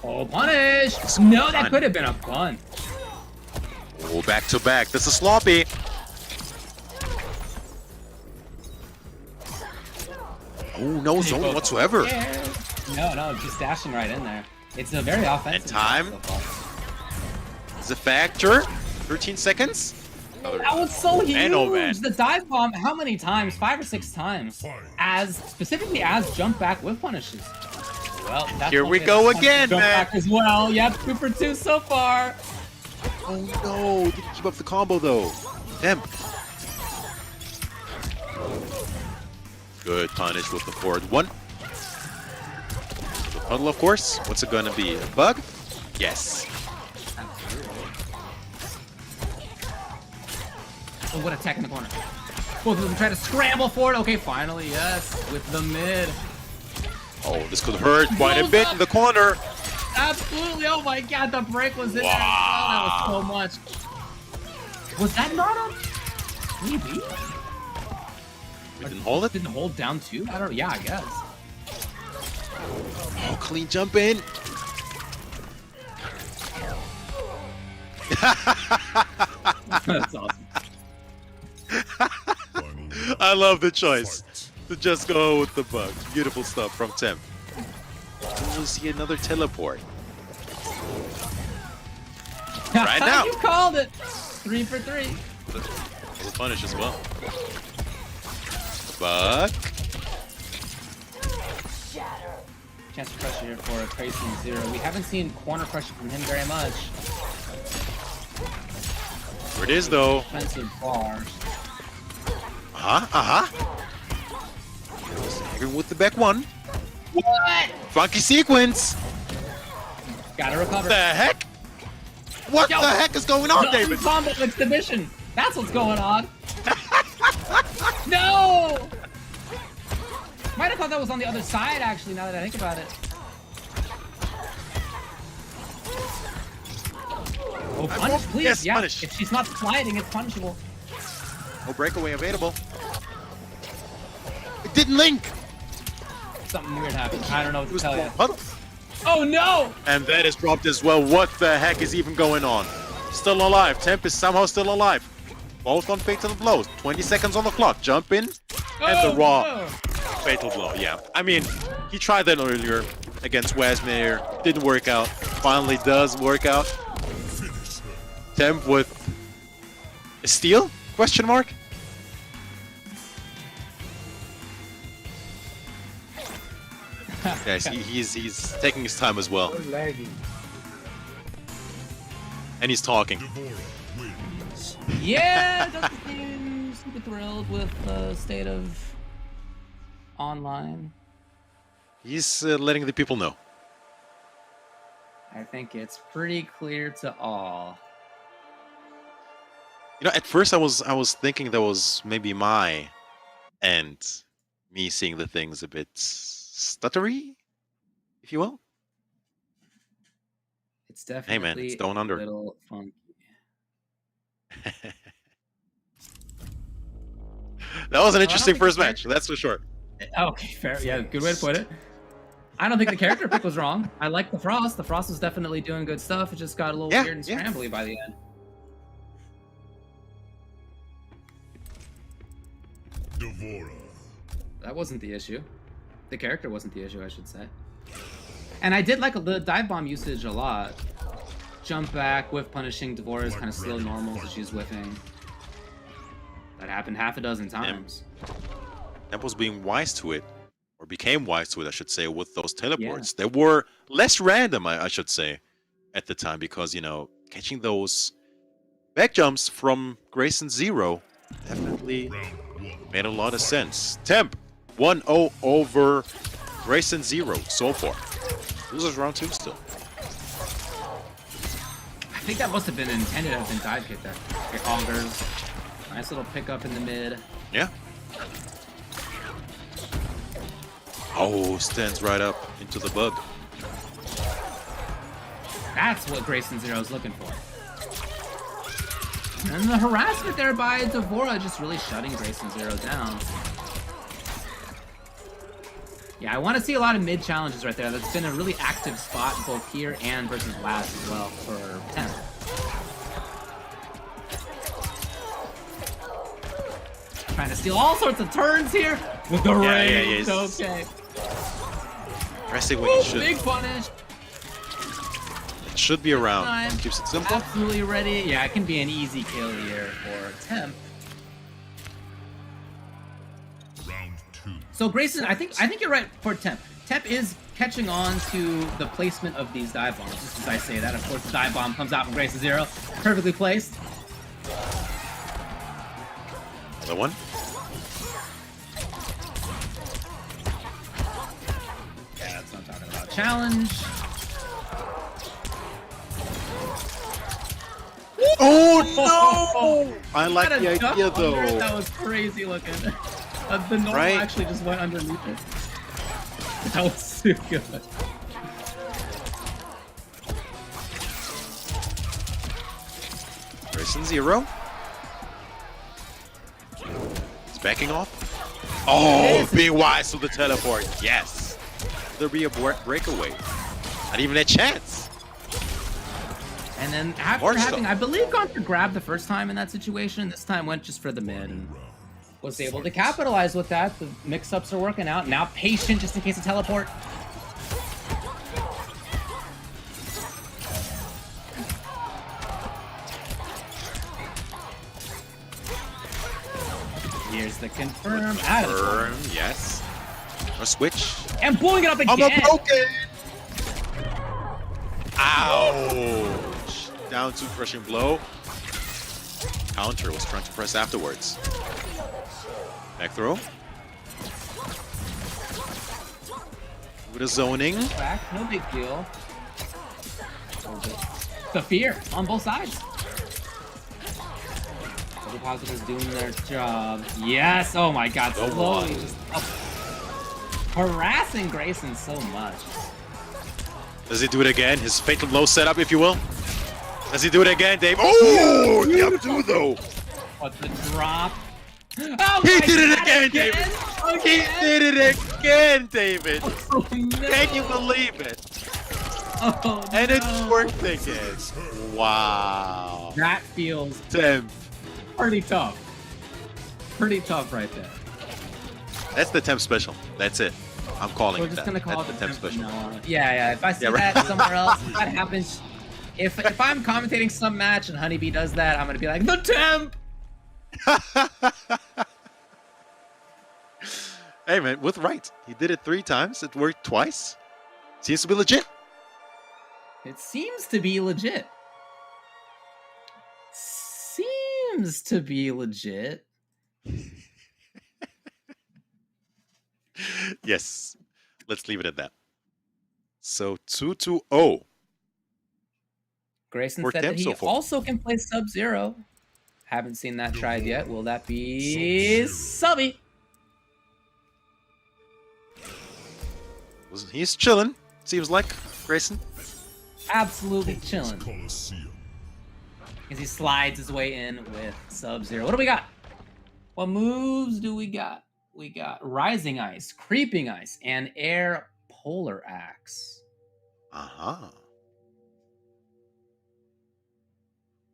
Oh, punish! No, that could have been a pun. Oh, back to back. This is sloppy. Oh, no zone whatsoever. No, just dashing right in there. It's a very offensive. And time is a factor. 13 seconds. That was so huge. Man. The dive bomb, how many times? 5 or 6 times. Specifically as jump back with punishes. Well, that's here we go again, jump man. Back as well. Yep, 2 for 2 so far. Oh no, didn't keep up the combo though. Damn. Good punish with the forward 1. The puddle, of course. What's it gonna be? A bug? Yes. Oh, what a tech in the corner. Both of them try to scramble for it. Okay, finally, yes. With the mid. Oh, this could hurt quite a bit in the corner. Absolutely. Oh my god, the break was in there. Oh, that was so much. Was that not a 3B? We didn't hold it? Didn't hold down two? I don't. Yeah, I guess. Oh, clean jump in. That's awesome. I love the choice to just go with the bug. Beautiful stuff from Tim. We'll see another teleport. Right now. You called it. 3 for 3. It's a punish as well. But Chance to crush here for a crazy 0. We haven't seen corner pressure from him very much. here it is though. Defensive bars. Even with the back one. What? Funky sequence. Gotta recover. What the heck? What Yo, the heck is going on, the David? Combo exhibition. That's what's going on. No! Might have thought that was on the other side, actually, now that I think about it. Oh, punish, please. Yes, yeah, punish. if she's not sliding, it's punishable. No breakaway available. It didn't link. Something weird happened. I don't know what to tell you. Huddle. Oh, no! And that is dropped as well. What the heck is even going on? Still alive. Temp is somehow still alive. Both on fatal blows. 20 seconds on the clock. Jump in. And the raw no. fatal blow. Yeah. I mean, he tried that earlier against Wazmir. Didn't work out. Finally does work out. Temp with a steal? Question mark? Guys, he's taking his time as well. And he's talking. Yeah, doesn't seem super thrilled with the state of online. He's letting the people know. I think it's pretty clear to all. You know, at first I was thinking that was maybe my end, me seeing the things a bit stuttery, if you will. It's definitely Hey man, it's going under. a little funky. That was an interesting first match, that's for sure. Okay, fair. Yeah, good way to put it. I don't think the character pick was wrong. I like the Frost. The Frost was definitely doing good stuff. It just got a little weird and scrambly by the end. That wasn't the issue. The character wasn't the issue, I should say. And I did like the dive bomb usage a lot. Jump back, whiff punishing, Devora's kind of slow normals as she's whiffing. That happened half a dozen times. Temp was being wise to it, or became wise to it, I should say, with those teleports. They were less random, I should say, at the time, because, you know, catching those back jumps from Grayson 0 definitely made a lot of sense. Temp 1-0 over Grayson 0 so far. Losers round 2 still. I think that must have been intended to have been dive kick there. Okay, Augers. Nice little pickup in the mid. Yeah. Oh, stands right up into the bug. That's what Grayson 0 is looking for. And the harassment there by Devora just really shutting Grayson 0 down. Yeah, I want to see a lot of mid challenges right there. That's been a really active spot both here and versus last as well for 10. Trying to steal all sorts of turns here with the rage. Okay. Pressing when it should. Big punish. It should be around. Keeps it simple. Absolutely ready. Yeah, it can be an easy kill here for Temp. So Grayson, I think you're right for Temp. Temp is catching on to the placement of these dive bombs. Just as I say that, of course, the dive bomb comes out from Grayson 0, perfectly placed. Another one. Yeah, that's what I'm talking about. Challenge. Oh no! I like Got a the duck idea under though. it. That was crazy looking. The normal Right? actually just went underneath it. That was too good. Grayson 0. He's backing off. Oh, being wise to the teleport. Yes. There'll be a breakaway. Not even a chance. And then after having, I believe, gone for grab the first time in that situation, this time went just for the mid and was able to capitalize with that. The mix-ups are working out. Now patient just in case of teleport. Here's the confirm. Confirm, yes. A switch. And blowing it up again. I'm broken. Ouch. Down to crushing blow. Counter was trying to press afterwards. Back throw. With a zoning. Back, no big deal. The fear on both sides. The positives doing their job. Yes. Oh my God. Slowly just harassing Grayson so much. Does he do it again? His fatal blow setup, if you will. Does he do it again, Dave? Oh, the up two though. What the drop? Oh He my did it God, again, David. He did it again, David. Oh, no. Can you believe it? Oh, And no. it's worked again. Wow. That feels Temp. pretty tough. Pretty tough right there. That's the temp special. That's it. I'm calling We're it just that. gonna call That's it the temp special. Yeah. If I see that somewhere else, if that happens. If I'm commentating some match and Honeybee does that, I'm gonna be like, the temp. Hey man, with right. He did it 3 times. It worked twice. Seems to be legit. It seems to be legit. Seems to be legit. Yes. Let's leave it at that. So 2-0. Grayson Worked said him that he so far. also can play Sub-Zero. Haven't seen that tried yet. Will that be Subby? He's chilling. Seems like Grayson. Absolutely chilling. Coliseum. As he slides his way in with Sub-Zero. What do we got? What moves do we got? We got Rising Ice, Creeping Ice, and Air Polar Axe. Uh-huh.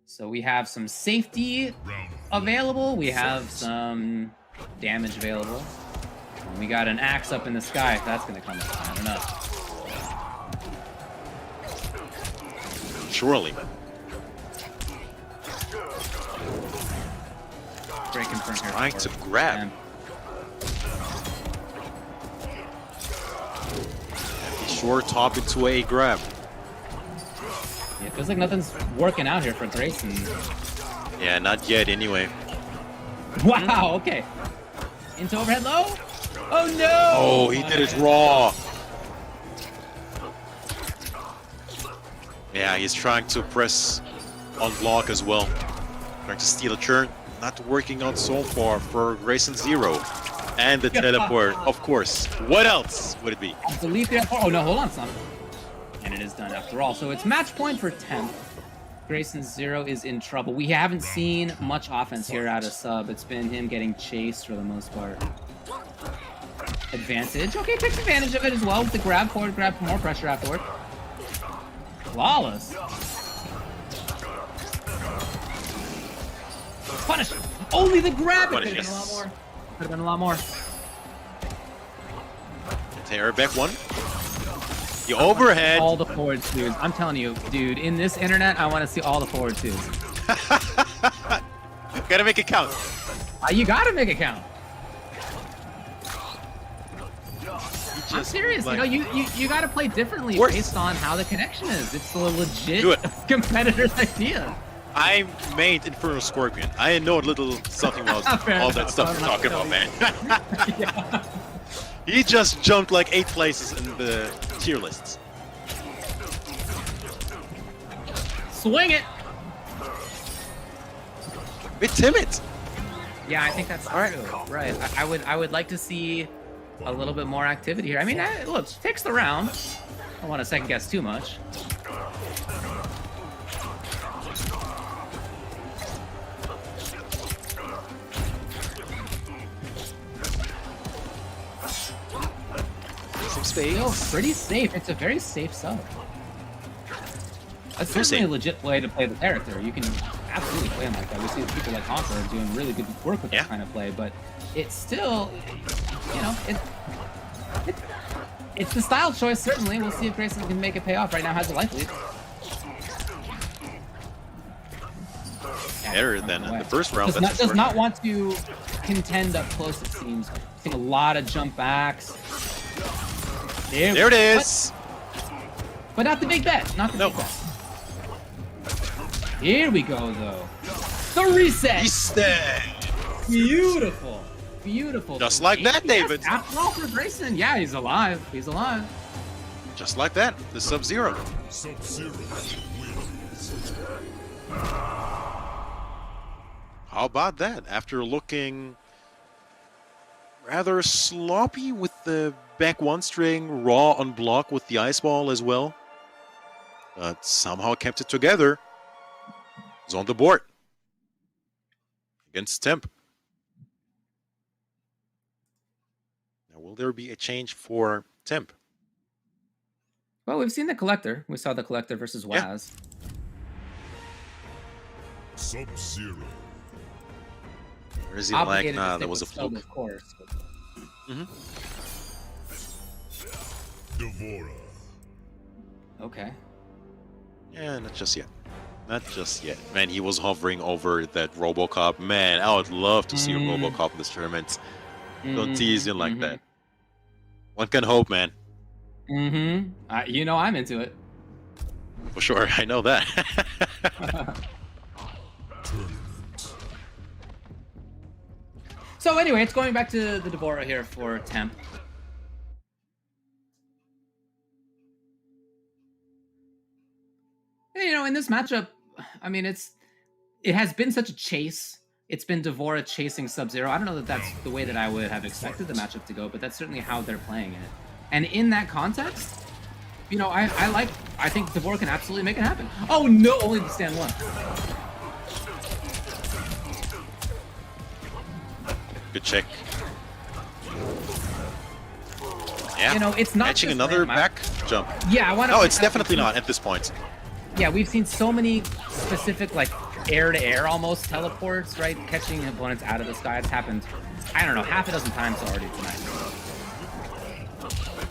So we have some safety available. We have some damage available. And we got an axe up in the sky. If that's going to come up, I don't know. Surely. Great confirm here. Trying to grab. And Short top into a grab. yeah, it feels like nothing's working out here for Grayson. Yeah, not yet anyway. Wow, okay. Into overhead low? Oh no! Oh, he did it raw. Yeah, he's trying to press on block as well. Trying to steal a turn. Not working out so far for Grayson 0. And the teleport, of course. What else would it be? Delete the oh no, hold on, son. And it is done after all. So it's match point for 10th. Grayson 0 is in trouble. We haven't seen much offense here out of Sub. It's been him getting chased for the most part. Advantage. Okay, takes advantage of it as well with the grab forward, grab for more pressure afterward. Flawless. Punish. Only the grab. It could have been a lot more. Could have been a lot more. Tear back one. The overhead. All the forward twos. I'm telling you, dude, in this internet, I want to see all the forward twos. Gotta make it count. You gotta make it count. I'm serious. Like, you gotta play differently based on how the connection is. It's a legit Do it. competitor's idea. I made Infernal Scorpion. I know a little something about all that stuff you're talking about, man. Yeah. He just jumped like 8 places in the tier lists. Swing it. Bit timid. Yeah, I think that's true. Right. I would like to see a little bit more activity here. I mean, look, takes the round. I don't want to second guess too much. Some space. Still pretty safe. It's a very safe sub. That's certainly a legit way to play the character. You can absolutely play him like that. We see people like Hopper doing really good work with this kind of play, but it's still, you know, it's the style choice, certainly. We'll see if Grayson can make it pay off. Right now has a life lead. Better than in the first round. Does not want to contend up close, it seems. Seeing a lot of jump backs. There it is. But not the big bet. Not the big bet. Here we go, though. The reset. Reset. Beautiful. Beautiful. Just like that, David. After all, for Grayson, yeah, he's alive. He's alive. Just like that. The Sub-Zero. Sub-Zero wins. How about that? After looking rather sloppy with the back one string, raw on block with the ice ball as well, but somehow kept it together. It's on the board against Temp. Now, will there be a change for Temp? Well, we've seen the Collector. We saw the Collector versus Waz. Sub-Zero. Or is he like, nah, that was a fluke? Of course. Devora. Okay. Yeah, not just yet. Not just yet. Man, he was hovering over that RoboCop. Man, I would love to see a RoboCop in this tournament. Don't tease him like that. One can hope, man. You know I'm into it. For sure, I know that. So anyway, it's going back to the Devora here for Temp. And, you know, in this matchup, I mean, it has been such a chase. It's been Devora chasing Sub-Zero. I don't know that that's the way that I would have expected the matchup to go, but that's certainly how they're playing it. And in that context, you know, I think Devora can absolutely make it happen. Oh no, only the stand one. Good check. Yeah. You know, it's not catching just another back jump. Yeah, I want to. No, it's definitely not at this point. Yeah, we've seen so many specific, like, air-to-air almost teleports, right? Catching opponents out of the sky. It's happened, I don't know, half a dozen times already tonight.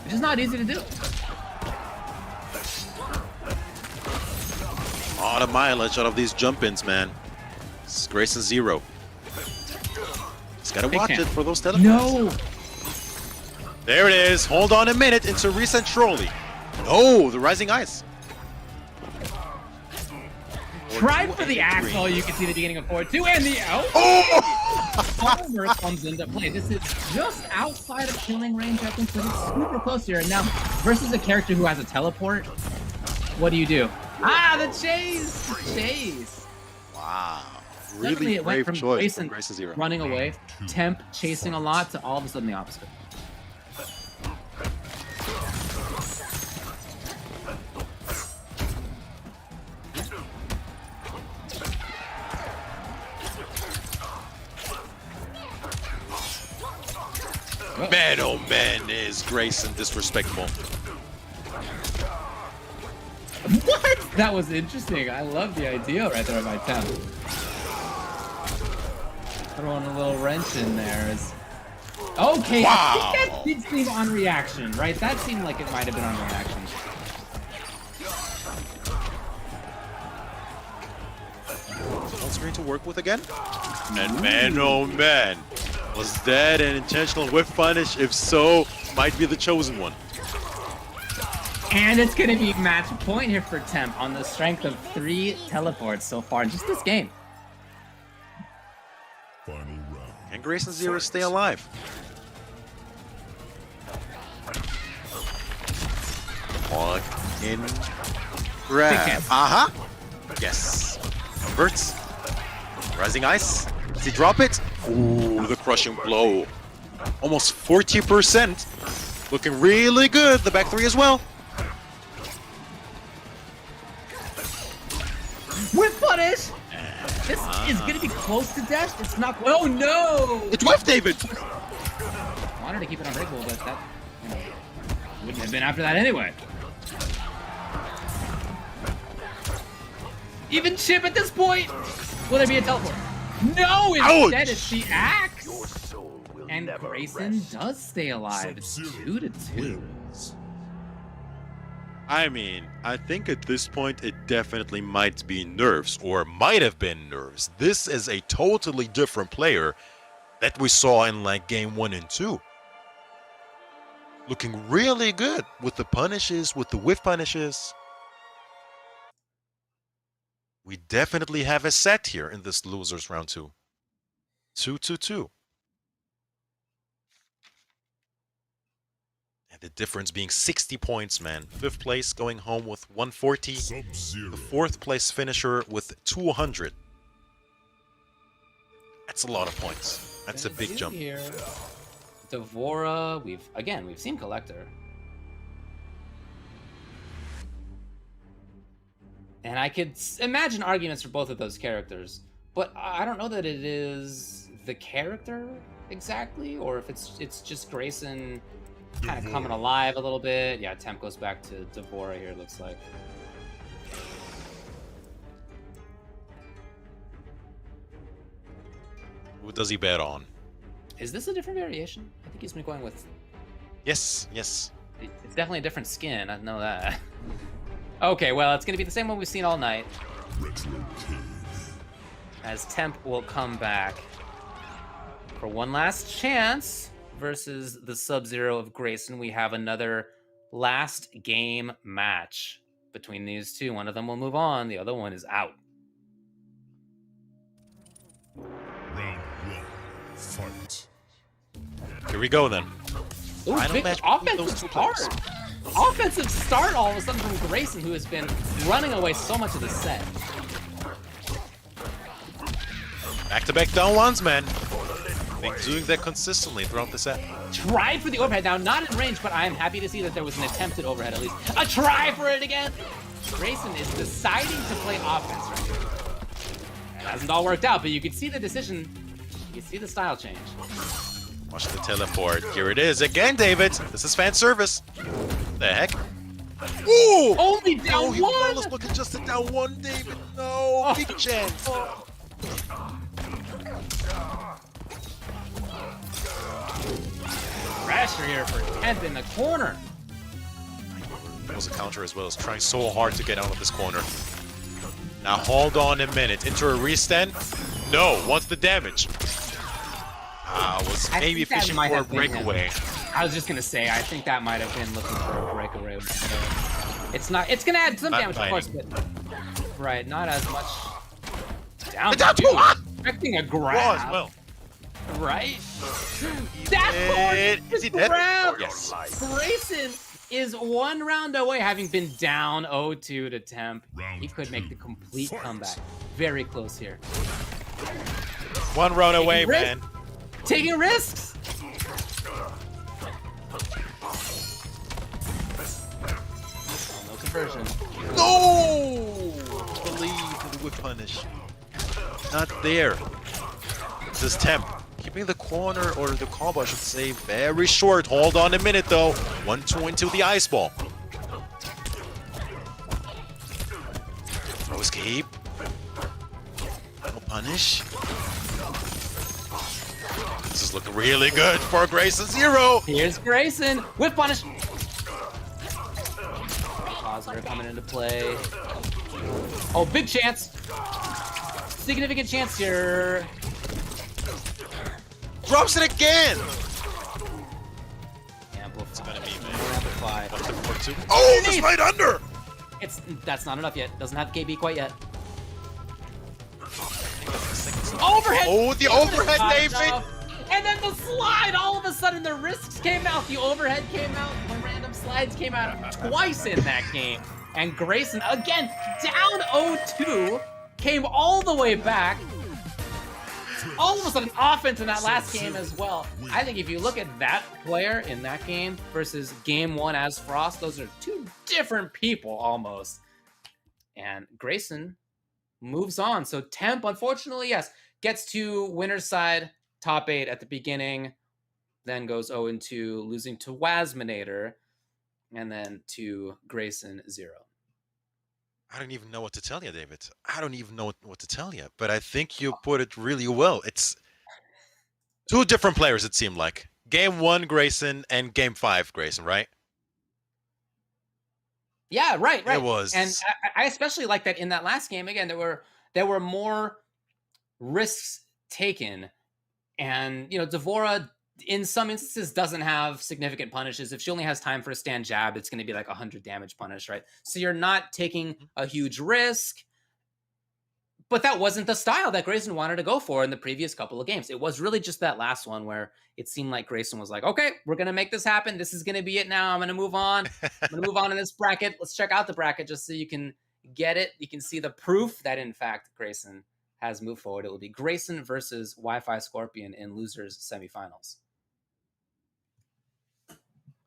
It's just not easy to do. A lot of mileage out of these jump-ins, man. It's Grayson Zero. Just gotta watch it for those teleports. No! There it is. Hold on a minute into recent trolley. No, the rising ice. Tried for the axle. You can see the beginning of forward two and the However, comes into play. This is just outside of killing range, I think, so it's super close here. And now, versus a character who has a teleport, what do? Ah, the chase! The chase! Wow. Suddenly Really it went brave from choice from Grayson Zero. running away, Temp chasing a lot, to all of a sudden the opposite. Man, oh man, is Grayson disrespectful. What? That was interesting. I love the idea right there by Temp. Throwing a little wrench in there is... Okay, wow. I think that did seem on reaction, right? That seemed like it might have been on reaction. Full screen to work with again. And man, oh man. Was that an intentional whiff punish? If so, might be the chosen one. And it's going to be match point here for Temp on the strength of 3 teleports so far in just this game. Final round. Can Grayson Zero stay alive? Walk in. Grab. Aha! Yes. Converts. Rising ice. Does he drop it? Ooh, the crushing blow. Almost 40%. Looking really good. The back three as well. With punish! This is gonna be close to death. It's not. Oh no! It's with David! Wanted to keep it unbreakable, but that wouldn't have been after that anyway. Even Chip at this point! Will there be a teleport? No! Instead, it's the axe! And Grayson does stay alive. It's 2-2. I mean, I think at this point it definitely might be nerves, or might have been nerves. This is a totally different player that we saw in like game 1 and 2. Looking really good with the punishes, with the whiff punishes. We definitely have a set here in this losers round 2. 2-2-2. And the difference being 60 points, man. 5th place going home with 140. Sub-Zero. The 4th place finisher with 200. That's a lot of points. That's a big jump. Here. Devora, we've seen Collector. And I could imagine arguments for both of those characters, but I don't know that it is the character exactly, or if it's just Grayson kind of coming alive a little bit. Yeah, Temp goes back to Devora here, it looks like. Who does he bet on? Is this a different variation? I think he's been going with... Yes. It's definitely a different skin, I know that. Okay, well, it's going to be the same one we've seen all night. As Temp will come back for one last chance versus the Sub-Zero of Grayson. We have another last game match between these two. One of them will move on, the other one is out. Round 1. Fight. Here we go then. Ooh, Final big match between offensive those two start. players. Offensive start all of a sudden from Grayson, who has been running away so much of the set. Back-to-back down ones, man. Been doing that consistently throughout the set. Tried for the overhead. Now, not in range, but I am happy to see that there was an attempted overhead at least. A try for it again! Grayson is deciding to play offense right here. It hasn't all worked out, but you can see the decision. You see the style change. Watch the teleport. Here it is again, David. This is fan service. The heck? Ooh! Only down he one! was looking just a down one, David. No, big chance. Pressure here for Temp in the corner. That was a counter as well. He's trying so hard to get out of this corner. Now hold on a minute. Into a restand? No, wants the damage. Was maybe think that fishing might for a have been him. breakaway. I was just gonna say, I think that might have been looking for a breakaway. It's not. It's gonna add some Not damage, of course, biting. but right, not as much. Down Down two. two, ah! Expecting a Raw grab, as well. right? That's Is gorgeous he dead? grab. Yes. Grayson is one round away, having been down 0-2 to Temp. Round He could make the 2. complete Fight. comeback. Very close here. One run away, risk. man. Taking risks. No conversion. No! The lead to the whip punish. Not there. This is Temp. Keeping the corner, or the combo I should say, very short. Hold on a minute though. 1-2 into the ice ball. No escape. No punish. This is looking really good for Grayson Zero. Here's Grayson with punish. Positive coming into play. Oh, big chance. Significant chance here. Drops it again. Amplified. Gonna be, man. Amplified. Up to 4-2. Oh, this right under. That's not enough yet. Doesn't have KB quite yet. Overhead. Oh, the overhead, Not David. enough. And then the slide. All of a sudden, the risks came out. The overhead came out. The random slides came out twice in that game. And Grayson, again, down 0-2, came all the way back. almost an offense in that last game as well. I think if you look at that player in that game versus game 1 as Frost, those are two different people almost. And Grayson moves on. So Temp, unfortunately, yes, gets to winner's side, top 8 at the beginning, then goes 0-2, losing to Wasminator, and then to Grayson 0. I don't even know what to tell you, David. I don't even know what to tell you, but I think you put it really well. It's two different players, it seemed like. Game 1, Grayson, and Game 5, Grayson, right? Yeah, right. It was. And I especially like that in that last game, again, there were more risks taken. And, Devora, in some instances, doesn't have significant punishes. If she only has time for a stand jab, it's going to be like 100 damage punish, right? So you're not taking a huge risk. But that wasn't the style that Grayson wanted to go for in the previous couple of games. It was really just that last one where it seemed like Grayson was like, okay, we're going to make this happen. This is going to be it now. I'm going to move on. I'm going to move on in this bracket. Let's check out the bracket just so you can get it. You can see the proof that, in fact, Grayson has moved forward. It will be Grayson versus Wi-Fi Scorpion in losers semifinals.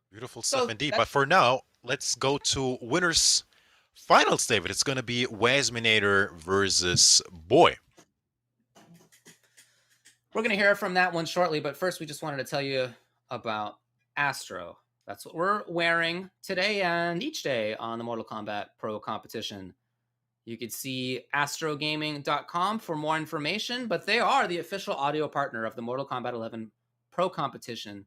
Beautiful stuff indeed. But for now, let's go to winners finals, David. It's going to be Wasminator versus Boy. We're going to hear from that one shortly, but first we just wanted to tell you about Astro. That's what we're wearing today and each day on the Mortal Kombat Pro Competition. You can see astrogaming.com for more information, but they are the official audio partner of the Mortal Kombat 11 Pro Competition.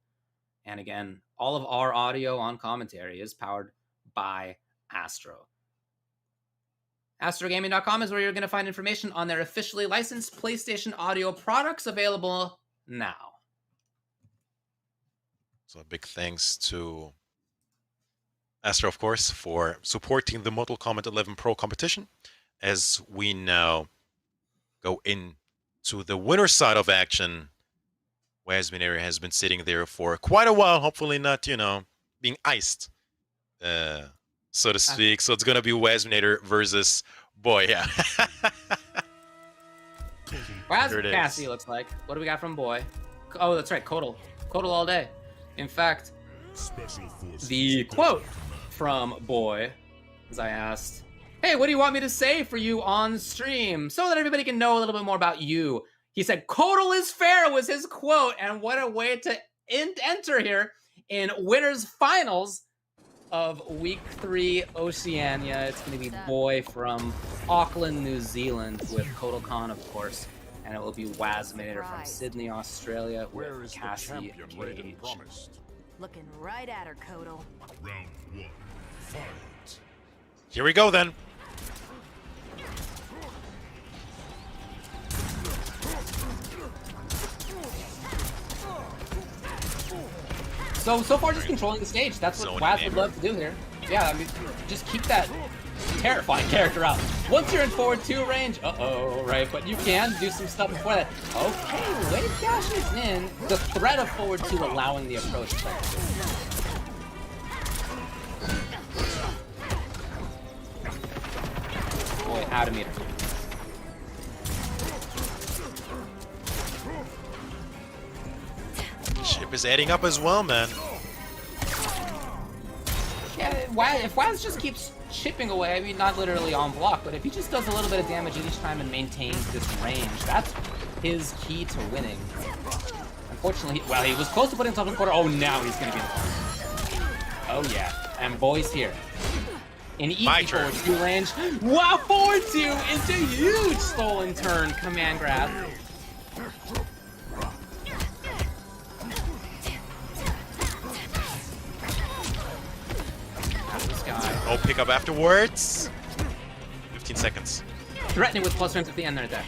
And again, all of our audio on commentary is powered by Astro. Astrogaming.com is where you're going to find information on their officially licensed PlayStation audio products available now. So big thanks to Astro, of course, for supporting the Mortal Kombat 11 Pro Competition. As we now go into the winner's side of action, Wasminator has been sitting there for quite a while, hopefully not, being iced, so to speak. So it's going to be Wasminator versus Boy, yeah. Waz Cassie looks like. What do we got from Boy? Oh, that's right, Kodal. Kodal all day. In fact, the quote from Boy, as I asked, hey, what do you want me to say for you on stream so that everybody can know a little bit more about you? He said, Kodal is fair was his quote, and what a way to enter here in winners finals of week 3 Oceania. It's going to be Boy from Auckland, New Zealand, with Kodal Khan, of course, and it will be Wasminator from Sydney, Australia, with Cassie Cage. Looking right at her, Kodal. Round 1, fight. Here we go then. So far, just controlling the stage. That's what Waz would love to do here. Yeah, I mean, just keep that terrifying character out. Once you're in forward 2 range, right? But you can do some stuff before that. Okay, wave dash is in. The threat of forward 2 allowing the approach. Boy, out of meter. Chip is adding up as well, man. Yeah, if Waz just keeps chipping away, I mean, not literally on block, but if he just does a little bit of damage each time and maintains this range, that's his key to winning. Unfortunately, well, he was close to putting himself in the corner. Oh, now he's going to be in the corner. Oh, yeah. And Boy's here. In easy forward 2 range. Wow, forward 2 into huge stolen turn command grab. No pickup afterwards. 15 seconds. Threatening with plus frames at the end there.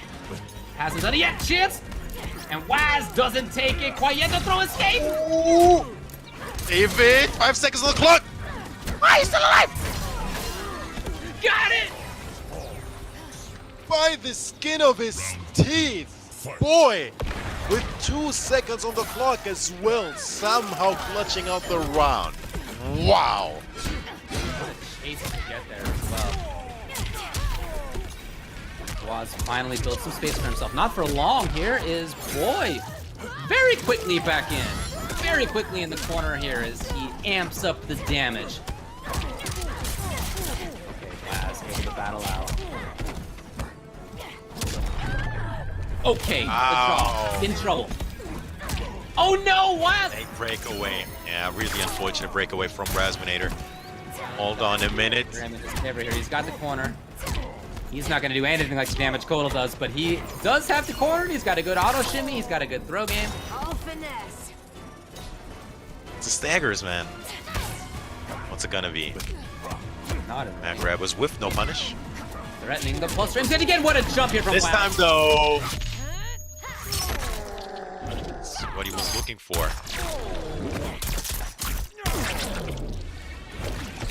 Hasn't done it yet. Chance. And Waz doesn't take it quite yet. The throw escape. Ooh. David, 5 seconds on the clock. Ah, he's still alive. Got it. By the skin of his teeth. Boy, with 2 seconds on the clock as well, somehow clutching out the round. Wow. Chase to get there as well. Waz finally built some space for himself. Not for long. Here is Boy. Very quickly back in. Very quickly in the corner here as he amps up the damage. Okay, Waz able to battle out. Okay, in trouble. Oh no, Waz! A breakaway. Yeah, really unfortunate breakaway from Razminator. Hold on a minute. He's got the corner. He's not going to do anything like the damage Kodal does, but he does have the corner. He's got a good auto shimmy. He's got a good throw game. All finesse. It's a staggers, man. What's it gonna be? Not a Man grab was with no punish. threatening the plus range. And again, what a jump here from This Waz. time though, that's what he was looking for.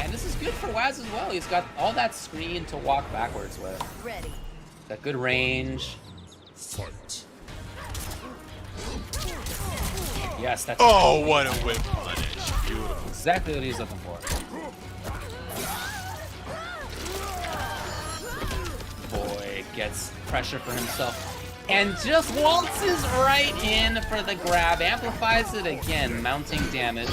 And this is good for Waz as well. He's got all that screen to walk backwards with. Ready. Got good range. Fight. Yes, that's Oh, what a whip punish. Beautiful. exactly what he's looking for. Boy gets pressure for himself and just waltzes right in for the grab. Amplifies it again, mounting damage.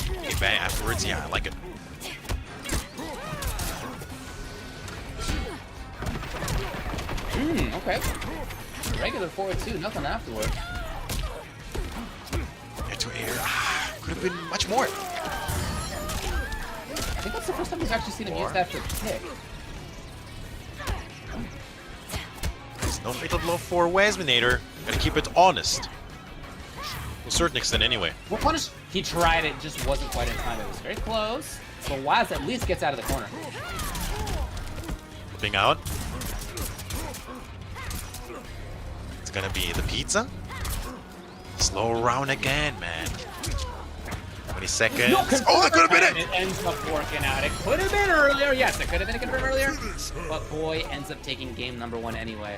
Okay, bang afterwards. Yeah, I like it. Okay. Regular forward two, nothing afterward. Air to air. Could have been much more. I think that's the first time we've actually seen him use that for kick. There's no fatal blow for Razminator. Gotta keep it honest. To a certain extent, anyway. What punish? He tried it, just wasn't quite in time. It was very close. But Waz at least gets out of the corner. Flipping out. It's gonna be the pizza. Slow round again, man. 20 seconds. No, Oh, that could have been it! It ends up working out. It could have been earlier. Yes, it could have been a confirm earlier. But Boy ends up taking game number one anyway.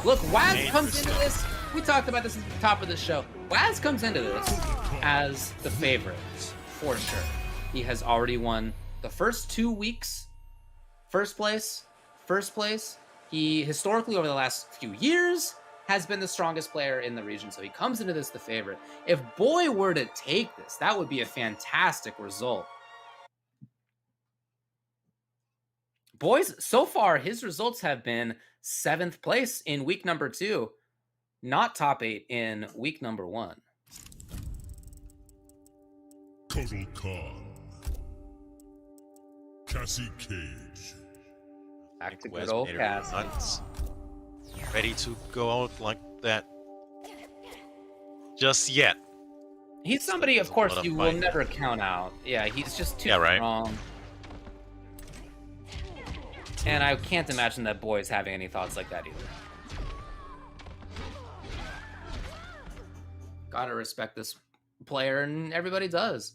Look, Waz comes into this. We talked about this at the top of the show. Waz comes into this as the favorite, for sure. He has already won the first 2 weeks. First place. He historically, over the last few years, has been the strongest player in the region, so he comes into this the favorite. If Boy were to take this, that would be a fantastic result. Boys, so far, his results have been 7th place in week number 2, not top 8 in week number 1. Kotal Khan. Cassie Cage. Back to good old Cass. Nuts. Ready to go out like that just yet. He's somebody, of course, What a you will fight. never count out. Yeah, he's just too Yeah, right. strong. And I can't imagine that Boy's having any thoughts like that either. Gotta respect this player, and everybody does.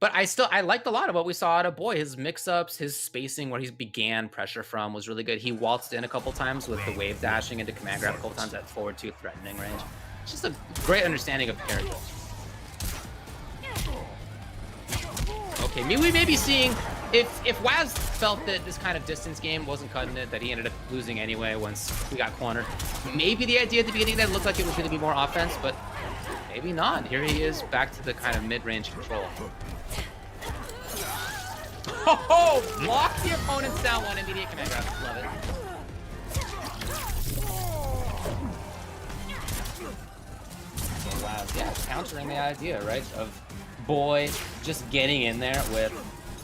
But I liked a lot of what we saw out of Boy. His mix-ups, his spacing, where he began pressure from was really good. He waltzed in a couple times with the wave dashing into command grab a couple times at forward 2 threatening range. Just a great understanding of the character. Okay, we may be seeing, if Waz felt that this kind of distance game wasn't cutting it, that he ended up losing anyway once we got cornered, maybe the idea at the beginning that looked like it was going to be more offense, but maybe not. Here he is, back to the kind of mid-range control. Oh, block the opponent's down one, immediate command grab. Love it. So Waz, yeah, countering the idea, right, of Boy just getting in there with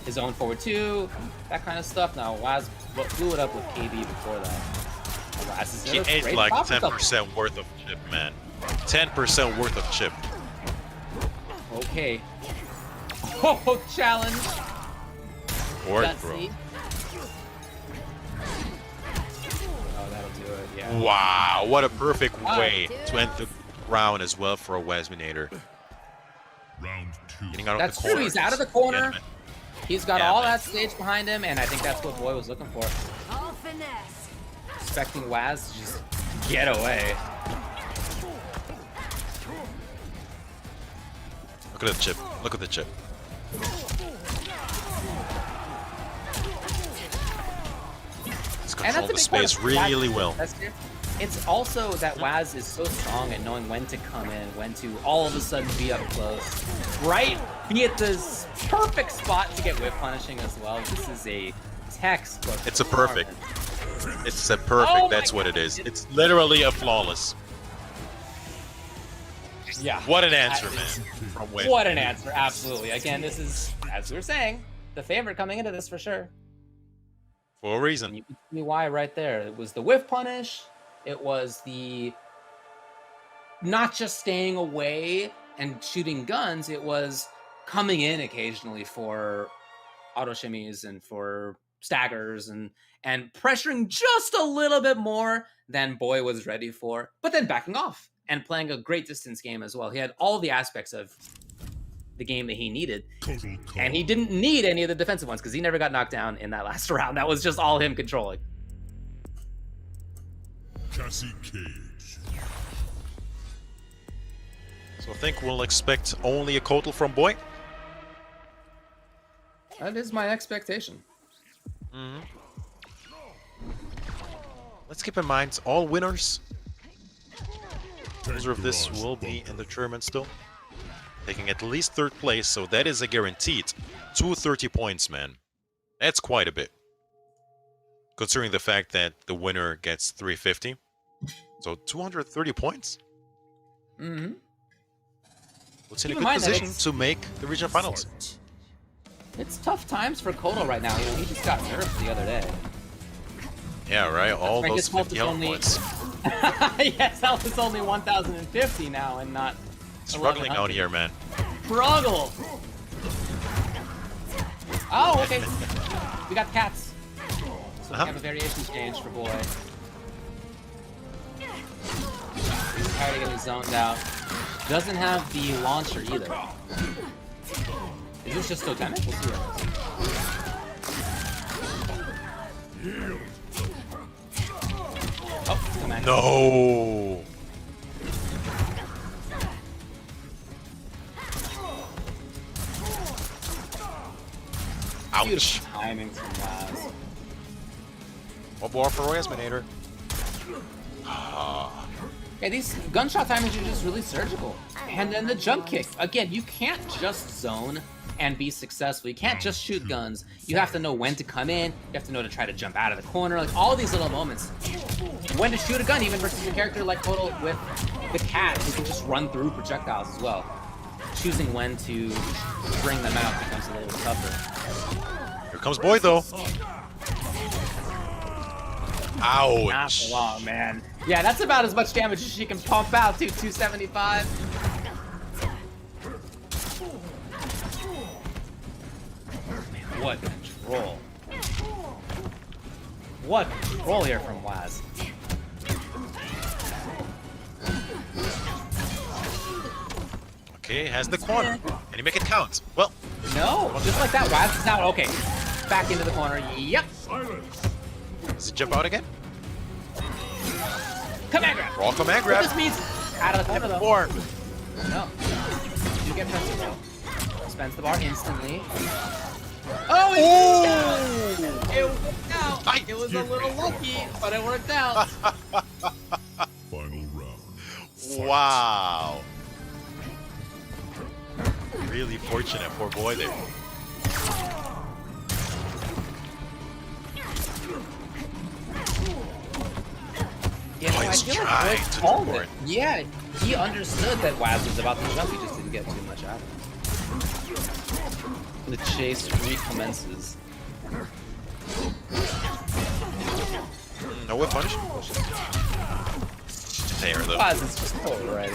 his own forward 2, that kind of stuff. Now, Waz blew it up with KB before that. Waz is He ate great like pop stuff. 10% worth of chip, man. 10% worth of chip. Okay. Oh, challenge. Work, Let's bro. see. Oh, that'll do it, yeah. Wow, what a perfect Wow. way to end the round as well for a Razminator. Round 2. Getting out of That's the corner. true, he's out of the corner. Yeah, man. He's got Yeah, all man. that stage behind him, and I think that's what Boy was looking for. All finesse. Expecting Waz to just get away. Look at the chip. Look at the chip. control the big part space of really Waz's well. success here. It's also that Waz is so strong at knowing when to come in, when to all of a sudden be up close, right? Be at this perfect spot to get whip punishing as well. This is a textbook. It's a perfect. It's a perfect. Oh my That's what God. it is. It's literally a flawless. Yeah. What an answer, That man. is- From Win. What an answer, absolutely. Again, this is, as we were saying, the favorite coming into this for sure. For a And reason. you can see why right there. It was the whiff punish. It was the not just staying away and shooting guns. It was coming in occasionally for auto shimmies and for staggers and pressuring just a little bit more than Boy was ready for, but then backing off and playing a great distance game as well. He had all the aspects of the game that he needed, Total Khan. and he didn't need any of the defensive ones because he never got knocked down in that last round. That was just all him controlling. Cassie Cage. So I think we'll expect only a Kotal from Boy. That is my expectation. Let's keep in mind, all winners, loser of this Tank will be in the tournament still. Taking at least 3rd place, so that is a guaranteed 230 points, man. That's quite a bit. Considering the fact that the winner gets 350. So 230 points? Mm-hmm. What's in a Keep in good mind that position it's- to make the regional finals. Fight. It's tough times for Kotal right now. You know, he just got nerfed the other day. Yeah, right? All Right, those his health 50 is health only- points. Yes, health is only 1,050 now and not Struggling out 1,100. here, man. Struggle. Oh, okay. We got cats. So we have a variation change for Boy. He's tired of getting zoned out. Doesn't have the launcher either. Is this just totemic? We'll see what it is. Oh, come on. No! Ouch! Beautiful timing from Waz. One more for Royasminator. Yeah, these gunshot timings are just really surgical. And then the jump kick. Again, you can't just zone and be successful. You can't just shoot guns. You have to know when to come in. You have to know to try to jump out of the corner. Like all these little moments. When to shoot a gun, even versus a character like Kotal with the cat who can just run through projectiles as well. Choosing when to bring them out becomes a little tougher. Here comes Boy, though. Ouch! Not for long, man. Yeah, that's about as much damage as she can pump out, too. 275. Man, what control. What control here from Waz. Okay, has the corner. Can he make it count? Well, No, just like that, Waz is now, okay. Back into the corner. Yep. does he jump out again? Command grab. Raw command What grab. this means, out of the corner, though. Four. No. You get pressure, though. Spends the bar instantly. Oh, it worked out. It was a little lucky, but it worked out. Final round. Wow. Really fortunate for Boy there. Yeah, Oh, I he's feel like trying Boyd to called do it. Yeah, he understood that Waz was about to jump. He just didn't get too much out of it. The chase recommences. No whip punish. There, though. Waz is just so ready.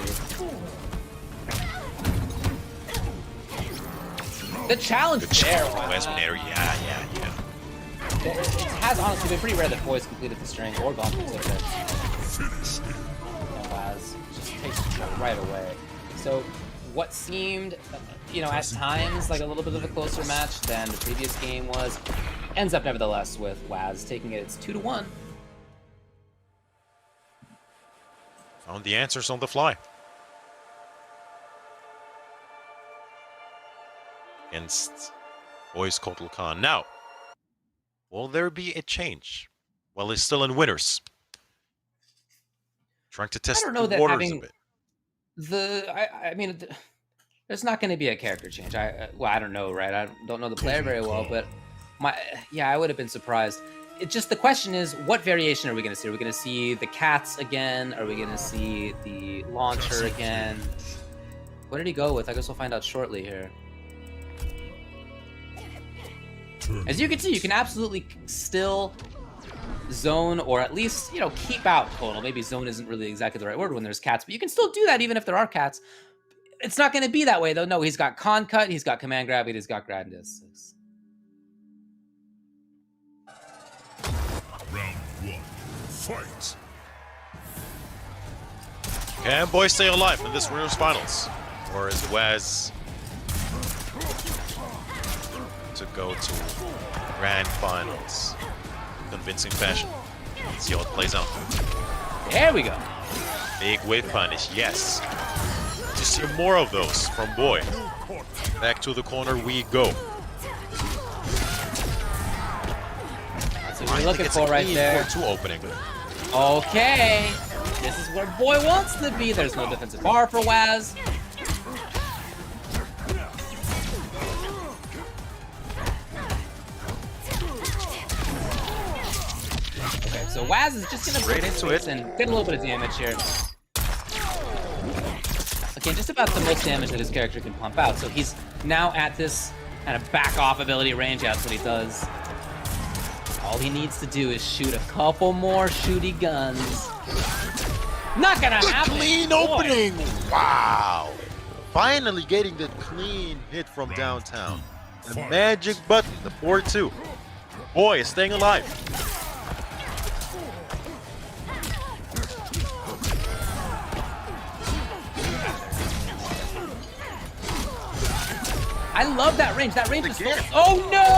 The challenge there, Last Waz. Minator, yeah. It has honestly been pretty rare that Boys completed the string or gone through such Waz just takes the shot right away. So what seemed, at times like a little bit of a closer match than the previous game was, ends up nevertheless with Waz taking it. It's 2-1. Found the answers on the fly. Against Boy's Kotal Khan. Now, will there be a change Well, he's still in winners. Trying to test don't know the that waters a having bit. I mean, there's not going to be a character change. I don't know, right? I don't know the player very well, but I would have been surprised. It just the question is, what variation are we going to see? Are we going to see the cats again? Are we going to see the launcher again? What did he go with? I guess we'll find out shortly here. As you can see, you can absolutely still zone, or at least, keep out Kotal. Maybe zone isn't really exactly the right word when there's cats, but you can still do that even if there are cats. It's not going to be that way, though. No, he's got con cut, he's got command grab, he's got grand distance. Round 1. Fight. Can boys stay alive in this winners finals? Or is Waz to go to grand finals? Convincing fashion. Let's see how it plays out. There we go. Big wave punish, yes. To see more of those from Boy. Back to the corner we go. That's what we're looking for right there. 4-2 opening. Okay. This is where Boy wants to be. There's no defensive bar for Waz. Okay, so Waz is just gonna Straight into it and get a little bit of damage here. Okay, just about the most damage that his character can pump out. So he's now at this kind of back off ability range. That's what he does. All he needs to do is shoot a couple more shooty guns. Not gonna happen. Clean opening! Wow! Finally getting the clean hit from downtown. The magic button, the 4-2. Boy is staying alive. I love that range. That range is so... Oh no!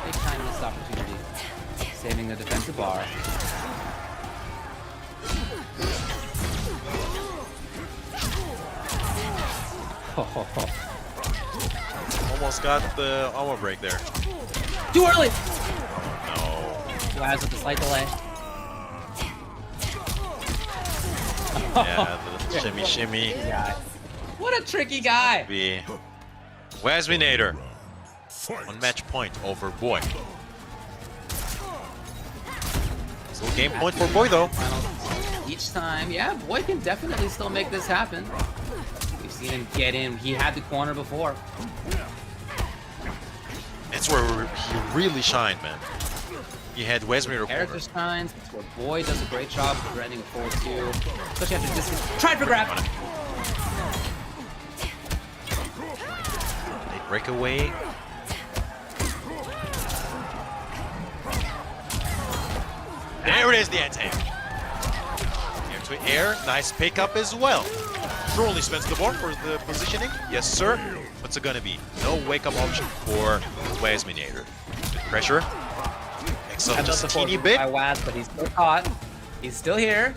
Big time missed opportunity. Saving the defensive bar. Almost got the armor break there. Too early! No. Waz with the slight delay. Yeah, the shimmy shimmy. Yeah. What a tricky guy! Be Wazminator on match point over Boy. Still game point for Boy though. Each time, yeah, Boy can definitely still make this happen. We've seen him get in. He had the corner before. That's where he really shined, man. He had Wazminator Character corner. shines. It's where Boy does a great job of threatening a 4-2. Especially after distance. Tried for grab! They break away. There it is, the anti. Air to air, nice pickup as well. Surely spends the board for the positioning. Yes, sir. What's it gonna be? No wake-up option for Wazminator. Pressure. Makes up just a teeny bit. By Waz, but he's still caught. He's still here.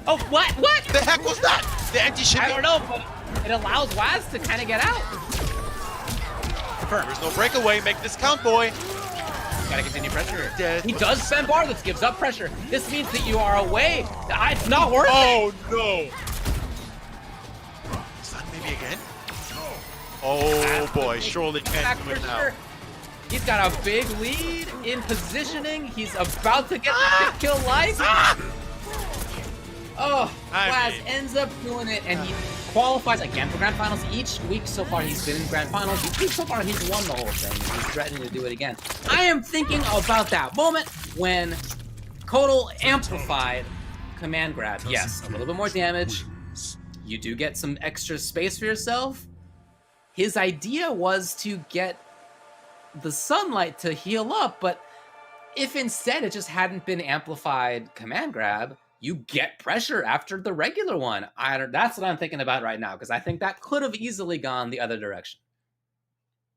Oh, what? What? The heck was that? The anti-shimmy? I don't know, but it allows Waz to kind of get out. There's no breakaway. Make this count, Boy. Gotta continue pressure. Dead. He does spend bar. This gives up pressure. This means that you are away. It's not worth it. Oh, no. Is that maybe again? Oh, boy. Surely can't win now. He's got a big lead in positioning. He's about to get the kill life. Oh, Waz ends up doing it, and he qualifies again for Grand Finals. Each week so far he's been in Grand Finals. Each week so far he's won the whole thing. He's threatening to do it again. I am thinking about that moment when Kotal amplified command grab. Yes, a little bit more damage. You do get some extra space for yourself. His idea was to get the sunlight to heal up, but if instead it just hadn't been amplified command grab, you get pressure after the regular one. That's what I'm thinking about right now, because I think that could have easily gone the other direction.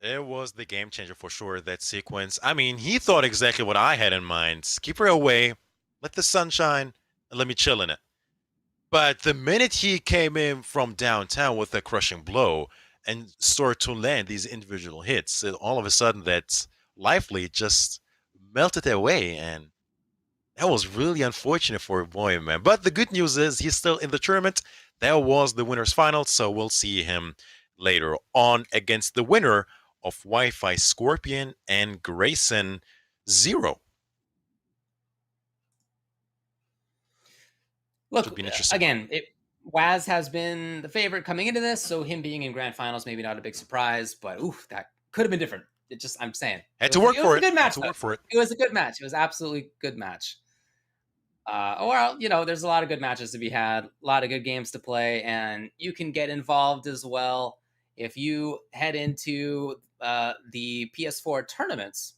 It was the game changer for sure, that sequence. I mean, he thought exactly what I had in mind. Keep her away, let the sun shine, and let me chill in it. But the minute he came in from downtown with a crushing blow and started to land these individual hits, all of a sudden that Lively just melted away, and that was really unfortunate for Boy, man. But the good news is he's still in the tournament. That was the winner's final, so we'll see him later on against the winner of Wi-Fi Scorpion and Grayson Zero. Look, Should be an interesting again, Waz has been the favorite coming into this, so him being in grand finals maybe not a big surprise, but oof, that could have been different. I'm saying. Had to work for it. It was a good match. Had to work for it. It was a good match. It was absolutely good match. There's a lot of good matches to be had, a lot of good games to play, and you can get involved as well if you head into the PS4 tournaments.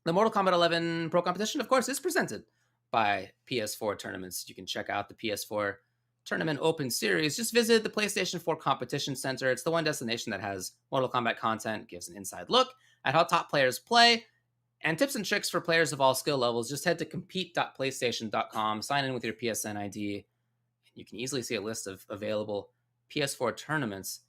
The Mortal Kombat 11 Pro Competition, of course, is presented by PS4 Tournaments. You can check out the PS4 Tournament Open Series. Just visit the PlayStation 4 Competition Center. It's the one destination that has Mortal Kombat content, gives an inside look at how top players play, and tips and tricks for players of all skill levels. Just head to compete.playstation.com, sign in with your PSN ID. You can easily see a list of available PS4 tournaments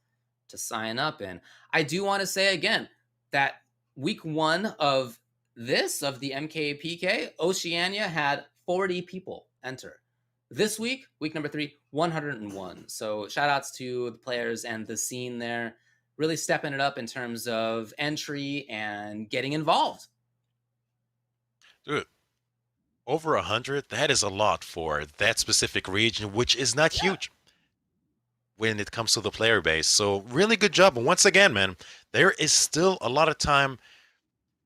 to sign up in. I do want to say again that week 1 of the MKPK, Oceania had 40 people enter. This week, week number 3, 101. So shout outs to the players and the scene there, really stepping it up in terms of entry and getting involved. Dude, over 100, that is a lot for that specific region, which is not huge when it comes to the player base. So really good job. And once again, man, there is still a lot of time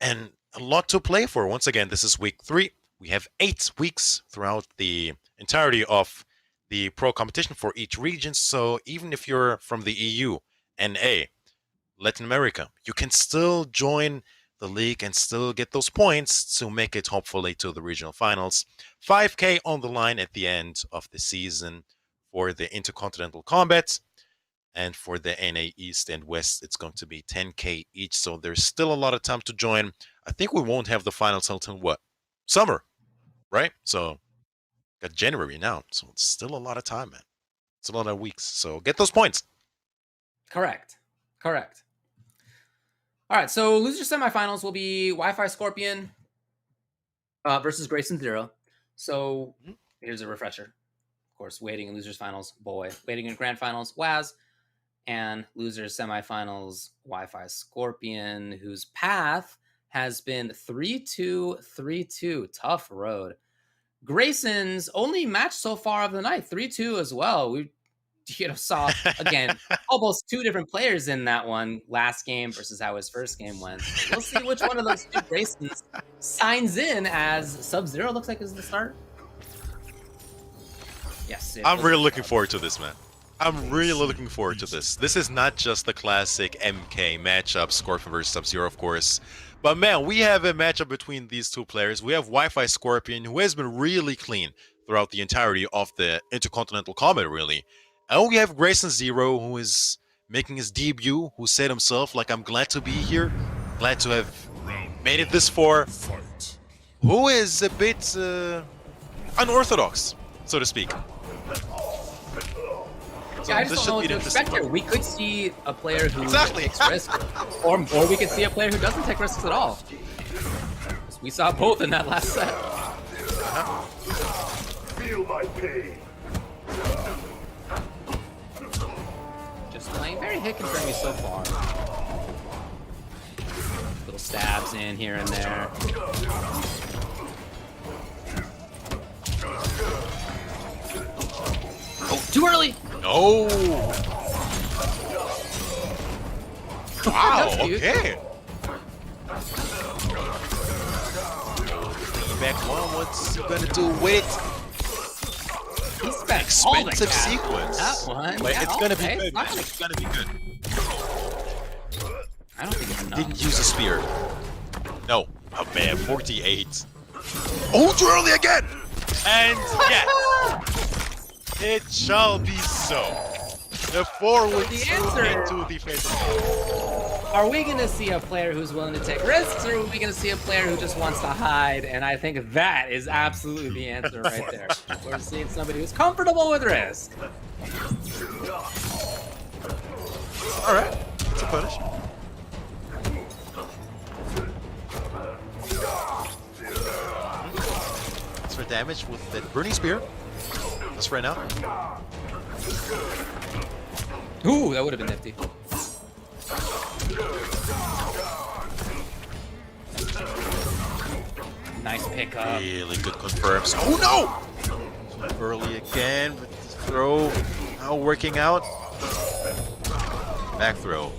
and a lot to play for. Once again, this is week 3. We have 8 weeks throughout the entirety of the pro competition for each region. So even if you're from the EU, NA, Latin America, you can still join the league and still get those points to make it hopefully to the regional finals. 5K on the line at the end of the season for the Intercontinental Combat. And for the NA East and West, it's going to be 10K each. So there's still a lot of time to join. I think we won't have the finals until what? Summer, right? So got January now. So it's still a lot of time, man. It's a lot of weeks. So get those points. Correct. All right, so loser semifinals will be Wi-Fi Scorpion versus Grayson Zero. So here's a refresher. Of course, waiting in losers finals, Boy. Waiting in grand finals, Waz. And losers semifinals, Wi-Fi Scorpion, whose path has been 3-2, 3-2. Tough road. Grayson's only match so far of the night, 3-2 as well. We saw, again, almost 2 different players in that one last game versus how his first game went. So we'll see which one of those 2 Graysons signs in as Sub-Zero looks like is the start. Yes. I'm really looking forward to this, man. I'm really looking forward to this. This is not just the classic MK matchup, Scorpion versus Sub-Zero, of course. But man, we have a matchup between these 2 players. We have Wi-Fi Scorpion, who has been really clean throughout the entirety of the Intercontinental Combat, really. And we have Grayson Zero, who is making his debut, who said himself, like, I'm glad to be here, glad to have made it this far, who is a bit unorthodox, so to speak. Yeah, I just don't know what to expect here. We could see a player who takes risks, or we could see a player who doesn't take risks at all. We saw both in that last set. Feel my pain. Just playing very hit confirming so far. Little stabs in here and there. Oh, too early! Oh! Wow, okay. Back one, what's he gonna do with it? He's back. Expensive sequence. That one. But yeah, it's gonna okay. be good. Man. It's gonna be good. I don't think it's enough. Didn't use a spear. No. Oh man, 48. Oh, too early again! And yes, it shall be so. The forward into the face. Are we going to see a player who's willing to take risks, or are we going to see a player who just wants to hide? And I think that is absolutely the answer right there. We're seeing somebody who's comfortable with risk. All right, it's a punish. damage with the Burning Spear. Just right now. Ooh, that would have been nifty. Nice pickup. Really good confirms. Oh no! Too early again with the throw. Now working out. Back throw.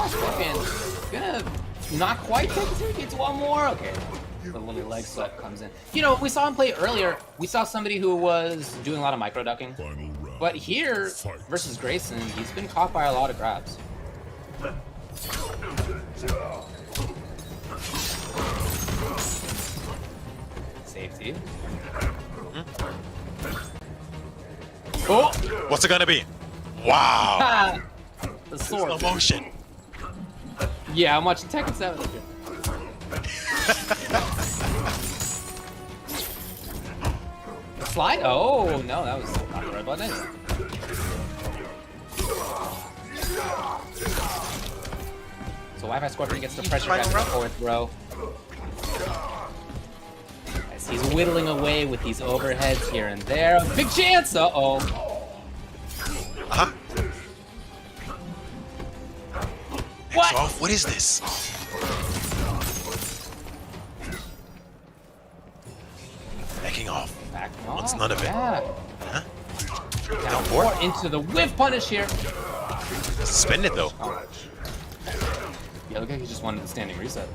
Scorpion gonna not quite take it through. Gets one more. Okay. The little leg slap comes in. You know, we saw him play earlier. We saw somebody who was doing a lot of micro ducking. But here, versus Grayson, he's been caught by a lot of grabs. Safety. Oh! What's it gonna be? Wow! The sword. Slow motion. Yeah, I'm watching Tekken 7. Slide? Oh, no, that was not the right button. So Wi-Fi Scorpion gets the pressure back to the forward throw. As he's whittling away with these overheads here and there. Big chance! Uh-oh. Uh-huh. What? Off. What is this? Backing off. Backing off. What's none of it? Yeah. Huh? Down four into the whiff punish here. Spend it though. Oh. Yeah, look like he just wanted the standing reset.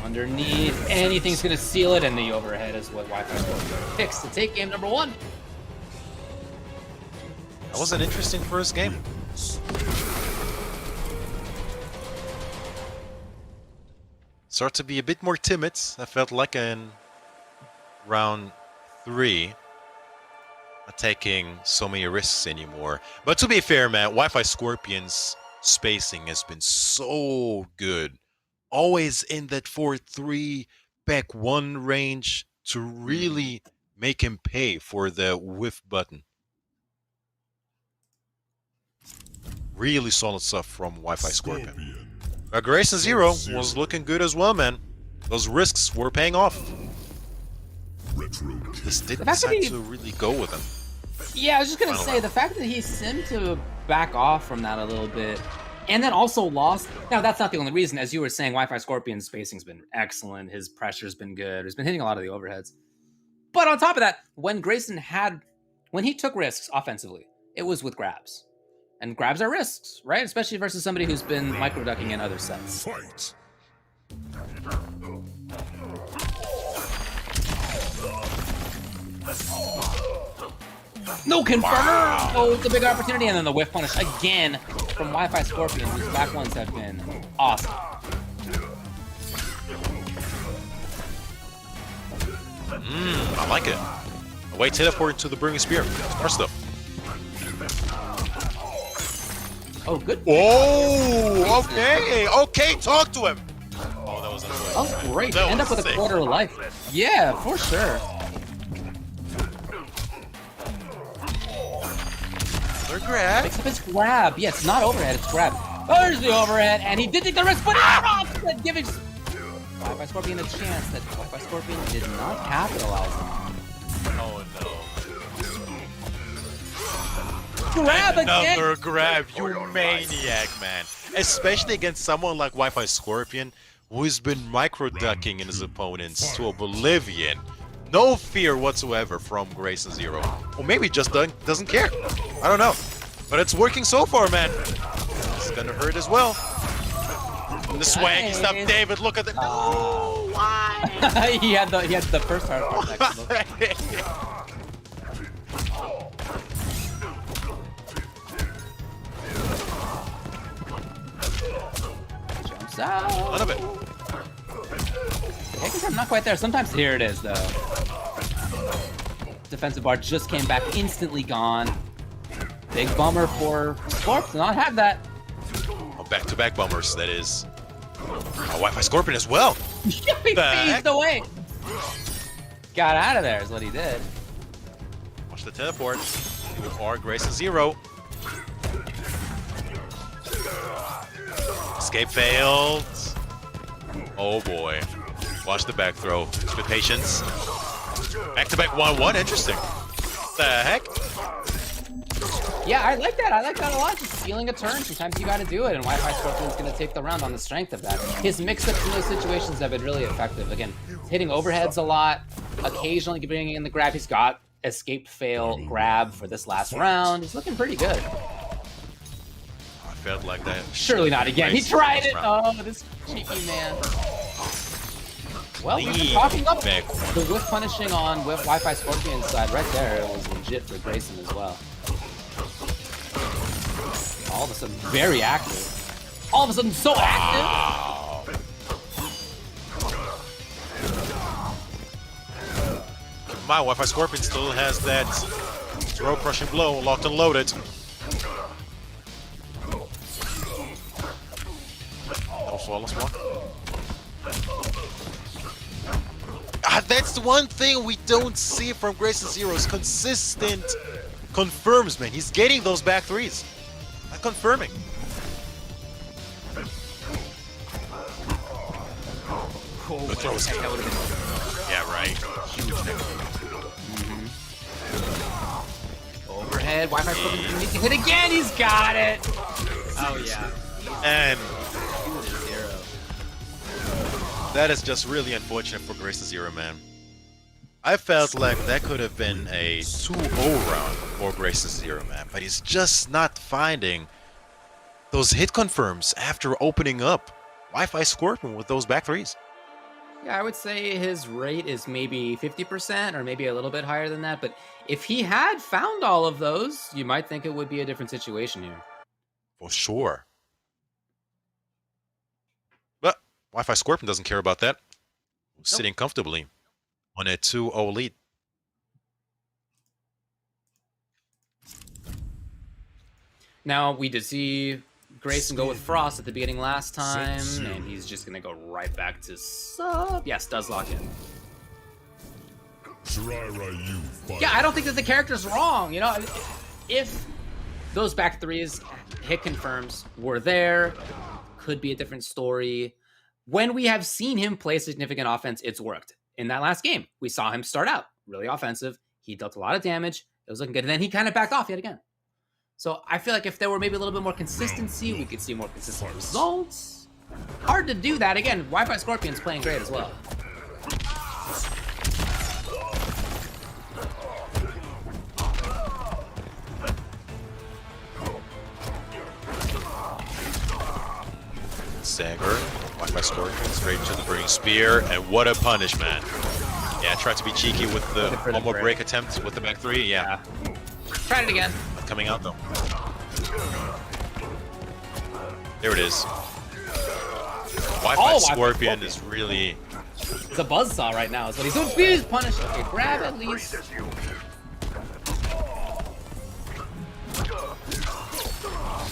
Underneath, anything's gonna seal it, and the overhead is what Wi-Fi Scorpion picks to take game number 1. That was an interesting first game. Start to be a bit more timid. I felt like in round 3, not taking so many risks anymore. But to be fair, man, Wi-Fi Scorpion's spacing has been so good. Always in that 4-3 back 1 range to really make him pay for the whiff button. Really solid stuff from Wi-Fi Scorpion. Grayson Zero was looking good as well, man. Those risks were paying off. This didn't decide to really go with him. Yeah, I was just gonna say, the fact that he seemed to back off from that a little bit, and then also lost. Now, that's not the only reason. As you were saying, Wi-Fi Scorpion's spacing's been excellent. His pressure's been good. He's been hitting a lot of the overheads. But on top of that, when he took risks offensively, it was with grabs. And grabs are risks, right? Especially versus somebody who's been micro-ducking in other sets. Fight. No confirm! Oh, it's a big opportunity. And then the whiff punish again from Wi-Fi Scorpion, whose back ones have been awesome. I like it. Away teleport to the Burning Spear. Smart stuff. Oh, good. Oh, okay. Okay, talk to him. Oh, that was unfair. That was great. That End was up with sick. a quarter of life. Yeah, for sure. Another grab. Except it's grab. Yeah, it's not overhead, it's grab. Oh, there's the overhead, and he did take the risk, but off! Giving Wi-Fi Scorpion a chance that Wi-Fi Scorpion did not capitalize on. Oh, no. Grab again! Another grab, you maniac, man. Especially against someone like Wi-Fi Scorpion, who's been micro-ducking in his opponents to oblivion. No fear whatsoever from Grayson Zero. Or maybe just doesn't care. I don't know. But it's working so far, man. It's gonna hurt as well. And the swaggy stuff, David, look at the... No, why? he had the first hard part. Jumps out. None of it. I'm not quite there. Sometimes here it is, though. Defensive bar just came back, instantly gone. Big bummer for Scorp to not have that. Oh, back-to-back bummers, that is. Wi-Fi Scorpion as well. He phased away. Got out of there is what he did. Watch the teleport. You are Grayson Zero. This Escape failed. Oh boy. Watch the back throw. With patience. Back to back 1-1. Interesting. The heck? Yeah, I like that. I like that a lot. Just stealing a turn. Sometimes you got to do it, and Wi-Fi Scorpion's going to take the round on the strength of that. His mix-ups in those situations have been really effective. Again, hitting overheads a lot, occasionally bringing in the grab. He's got escape fail grab for this last round. He's looking pretty good. I felt like that. Surely not again. He tried it. Oh, this cheeky man. Well, we've been talking up the whiff punishing on Wi-Fi Scorpion's side right there. It was legit for Grayson as well. All of a sudden, very active. All of a sudden, so active. My Wi-Fi Scorpion still has that throw crushing blow locked and loaded. No flawless one. That's the one thing we don't see from Grayson Zero's consistent confirms, man. He's getting those back threes. Not confirming. Oh, the throw escape. that would have been Yeah, right. Huge overhead. Wi-Fi Scorpion needs to hit again. He's got it. Oh yeah. And that is just really unfortunate for Grayson Zero, man. I felt like that could have been a 2-0 round for Grayson Zero, man, but he's just not finding those hit confirms after opening up Wi-Fi Scorpion with those back threes. Yeah, I would say his rate is maybe 50% or maybe a little bit higher than that, but if he had found all of those, you might think it would be a different situation here. For sure. But Wi-Fi Scorpion doesn't care about that. Sitting comfortably on a 2-0 lead. Now, we did see Grayson go with Frost at the beginning last time, and he's just going to go right back to sub. Yes, does lock in. Yeah, I don't think that the character's wrong. You know, if those back threes hit confirms were there, could be a different story. When we have seen him play significant offense, it's worked. In that last game, we saw him start out really offensive. He dealt a lot of damage. It was looking good. And then he kind of backed off yet again. So I feel like if there were maybe a little bit more consistency, we could see more consistent results. Hard to do that. Again, Wi-Fi Scorpion's playing great as well. Sager, Wi-Fi Scorpion, straight to the Burning Spear, and what a punish, man. Yeah, tried to be cheeky with the one more break attempt with the back three, yeah. Tried it again. Not coming out, though. There it is. Wi-Fi Scorpion is really... It's a buzzsaw right now, is what he's doing. Please punish. Okay, grab at least.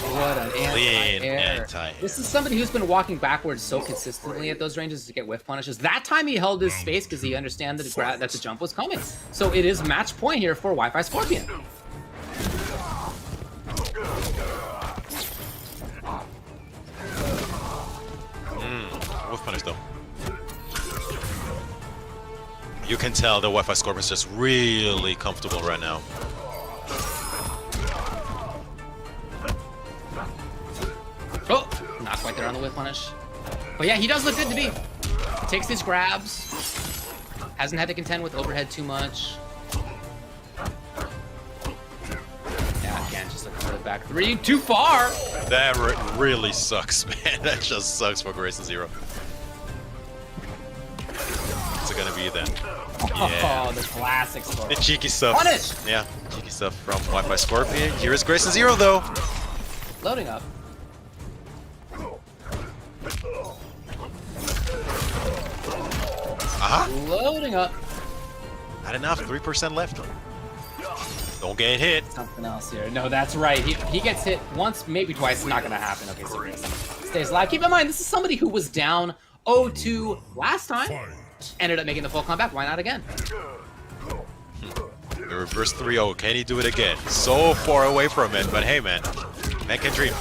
What an anti-air. This is somebody who's been walking backwards so consistently at those ranges to get whiff punishes. That time he held his space because he understood that the jump was coming. So it is match point here for Wi-Fi Scorpion. Whiff punish though. You can tell the Wi-Fi Scorpion is just really comfortable right now. Oh, not quite there on the whip punish. But yeah, he does look good to be. Takes these grabs. Hasn't had to contend with overhead too much. Yeah, again, just looking for the back three. Too far! That really sucks, man. That just sucks for Grayson Zero. What's it gonna be then? Yeah. Oh, the classic story. The cheeky stuff. Punish! Yeah, cheeky stuff from Wi-Fi Scorpion. Here is Grayson Zero, though. Loading up. Loading up. Not enough. 3% left. Don't get hit. Something else here. No, that's right. He gets hit once, maybe twice. It's not going to happen. Okay, so stays alive. Keep in mind, this is somebody who was down 0-2 last time. Ended up making the full comeback. Why not again? The reverse 3-0. Can he do it again? So far away from it, but hey, man can dream.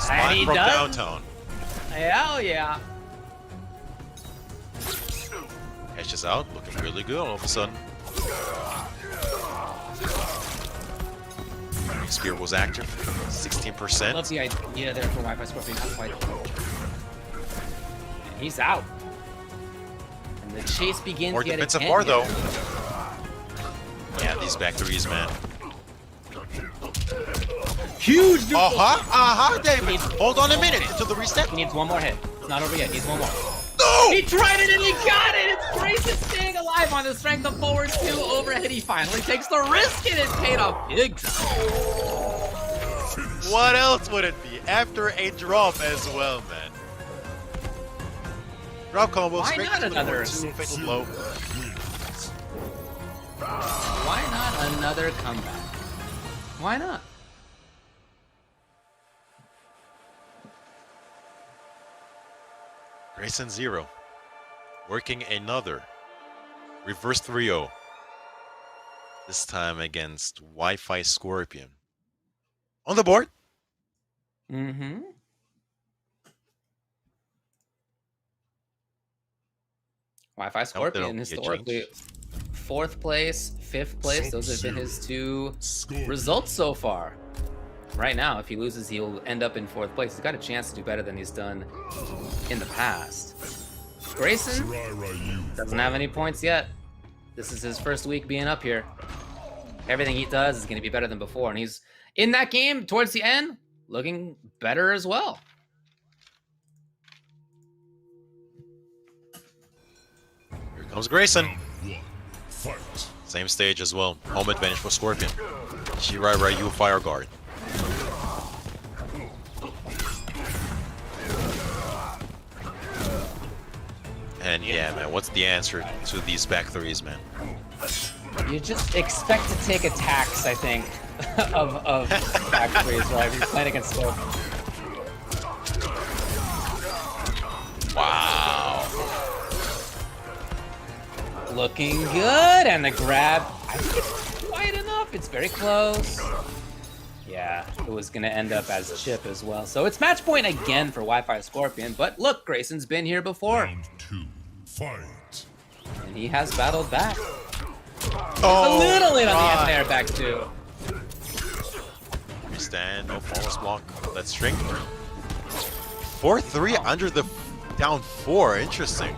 Slide he from does. downtown. Hell yeah. Ashes out, looking really good all of a sudden. Spear was active, I 16%. love the idea there for Wi-Fi Scorpion. Not quite. And he's out. And the chase begins More yet defensive again bar here. though. Yeah, these back threes, man. Huge David. Hold on a minute until the reset. He needs one more hit. It's not over yet. He needs one more. No! He tried it and he got it! It's Grayson staying alive on the strength of forward 2 overhead. He finally takes the risk and it paid off big time. What else would it be? After a drop as well, man. Drop combo, Why straight not to another? the fatal blow. Why not another comeback? Why not? Grayson 0. Working another. Reverse 3-0. This time against Wi-Fi Scorpion. On the board. Mm-hmm. Wi-Fi Scorpion historically 4th place, 5th place. Those have been his 2 results so far. Right now, if he loses, he'll end up in 4th place. He's got a chance to do better than he's done in the past. Grayson doesn't have any points yet. This is his first week being up here. Everything he does is going to be better than before, and he's in that game towards the end, looking better as well. Here comes Grayson. Same stage as well. Home advantage for Scorpion. Shirai Ryu Fire Guard. And yeah, man, what's the answer to these back threes, man? You just expect to take attacks, I think, of back threes, right? If you're playing against Scorpion. Wow. Looking good, and the grab, I think it's quite enough. It's very close. Yeah, it was gonna end up as chip as well. So it's match point again for Wi-Fi Scorpion, but look, Grayson's been here before. Round 2, fight. And he has battled back. Oh, a little late on the anti-air back too. Stand, no false block. Let's string. 4-3 under the down 4. Interesting.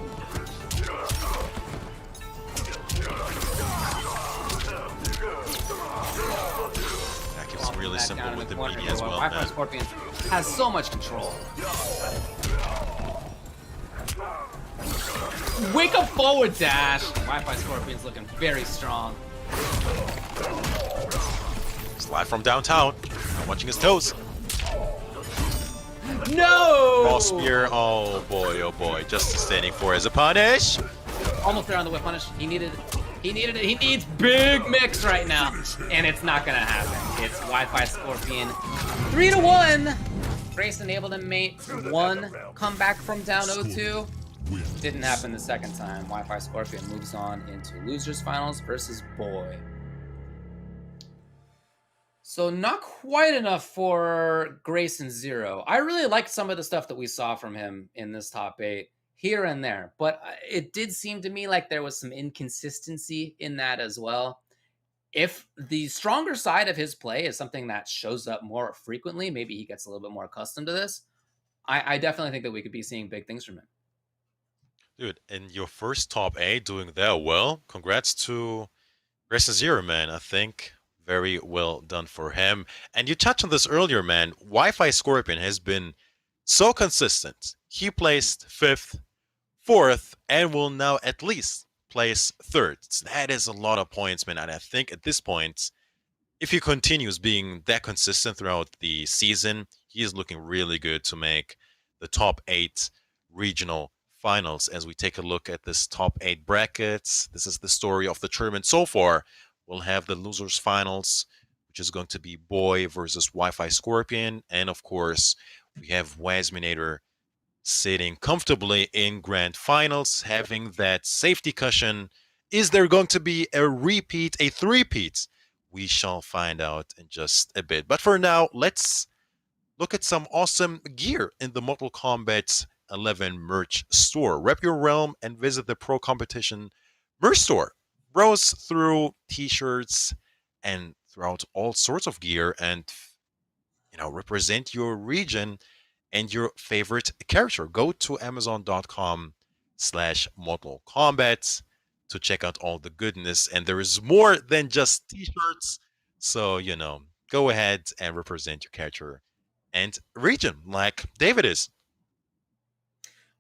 That keeps it really simple with the media as well, Wi-Fi man. Scorpion has so much control. Wake up forward dash. Wi-Fi Scorpion's looking very strong. Slide from downtown. I'm watching his toes. No! Cross spear. Oh boy. Just standing for as a punish. Almost there on the whip punish. He needed it. He needs big mix right now. And it's not gonna happen. It's Wi-Fi Scorpion 3-1. Grayson able to mate 1 comeback from down 0-2. Didn't happen the second time. Wi-Fi Scorpion moves on into losers finals versus Boy. So not quite enough for Grayson 0. I really liked some of the stuff that we saw from him in this top 8 here and there, but it did seem to me like there was some inconsistency in that as well. If the stronger side of his play is something that shows up more frequently, maybe he gets a little bit more accustomed to this. I definitely think that we could be seeing big things from him. Dude, in your first top 8 doing that well, congrats to Grayson 0, man. I think very well done for him. And you touched on this earlier, man. Wi-Fi Scorpion has been so consistent. He placed 5th, 4th, and will now at least place 3rd. So that is a lot of points, man. And I think at this point, if he continues being that consistent throughout the season, he is looking really good to make the top 8 regional finals. As we take a look at this top 8 brackets, this is the story of the tournament so far. We'll have the losers finals, which is going to be Boy versus Wi-Fi Scorpion. And of course, we have Wasminator sitting comfortably in grand finals, having that safety cushion. Is there going to be a repeat, a three-peat? We shall find out in just a bit. But for now, let's look at some awesome gear in the Mortal Kombat 11 merch store. Rep your realm and visit the Pro Competition merch store. Browse through t-shirts and throughout all sorts of gear and represent your region and your favorite character. Go to amazon.com/Mortal Kombat to check out all the goodness. And there is more than just t-shirts. So, go ahead and represent your character and region like David is.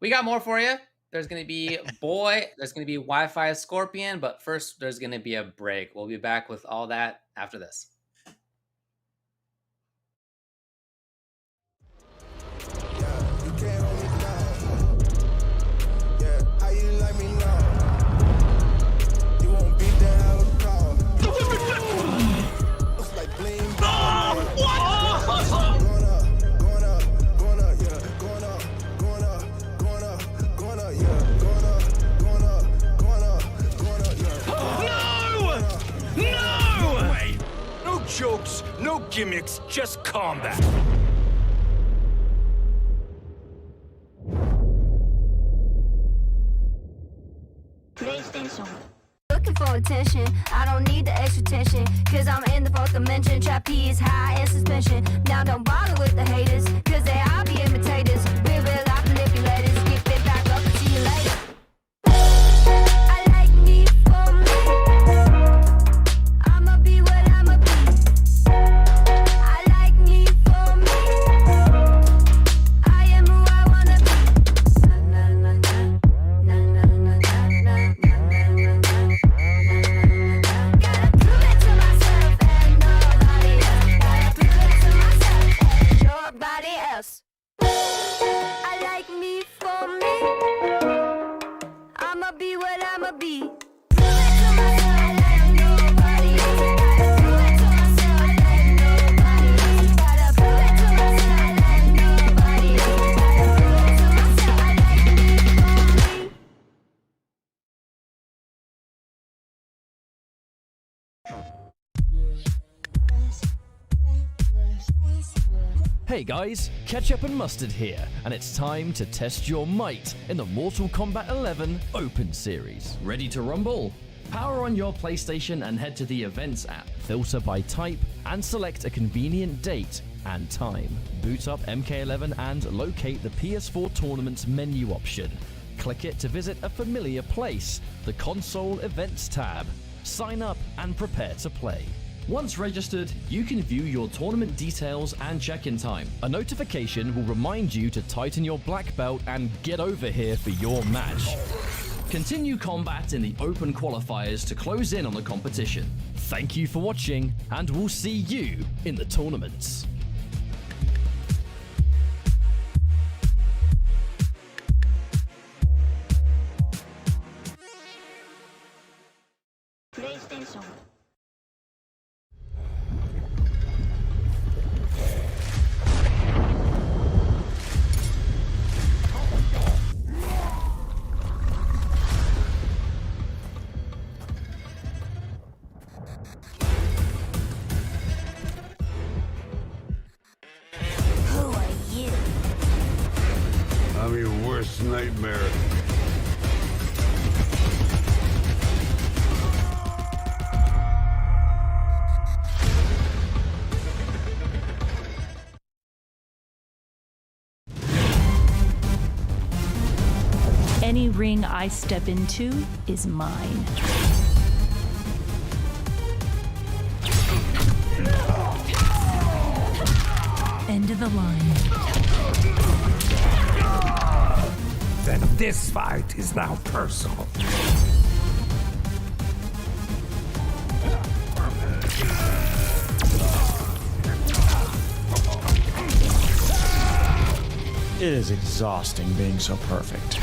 We got more for you. There's going to be Boy, there's going to be Wi-Fi Scorpion, but first there's going to be a break. We'll be back with all that after this. Jokes, no gimmicks, just combat. PlayStation. Looking for attention, I don't need the extra tension, cause I'm in the fourth dimension, trapeze high in suspension. Now don't bother with the haters, cause they all be imitators. We're real life manipulators, get it back up and see you later. I like me for me, I'ma be what I'ma be. I like me for me, I am who I wanna be. Na na na na, na na na na na, na na na na. Gotta prove it to myself and nobody else. Gotta prove it to myself and nobody else. I like me for me, I'ma be what I'ma be. Prove it to myself and nobody else. Gotta prove it to myself and nobody else. Gotta prove it to myself and nobody else. Gotta prove it to myself. I like me for me. Hey guys, Ketchup and Mustard here, and it's time to test your might in the Mortal Kombat 11 Open Series. Ready to rumble? Power on your PlayStation and head to the Events app, filter by type, and select a convenient date and time. Boot up MK11 and locate the PS4 Tournaments menu option. Click it to visit a familiar place, the Console Events tab. Sign up and prepare to play. Once registered, you can view your tournament details and check-in time. A notification will remind you to tighten your black belt and get over here for your match. Continue combat in the open qualifiers to close in on the competition. Thank you for watching, and we'll see you in the tournaments. PlayStation. Who are you? I'm your worst nightmare. Any ring I step into is mine. End of the line. Then this fight is now personal. It is exhausting being so perfect.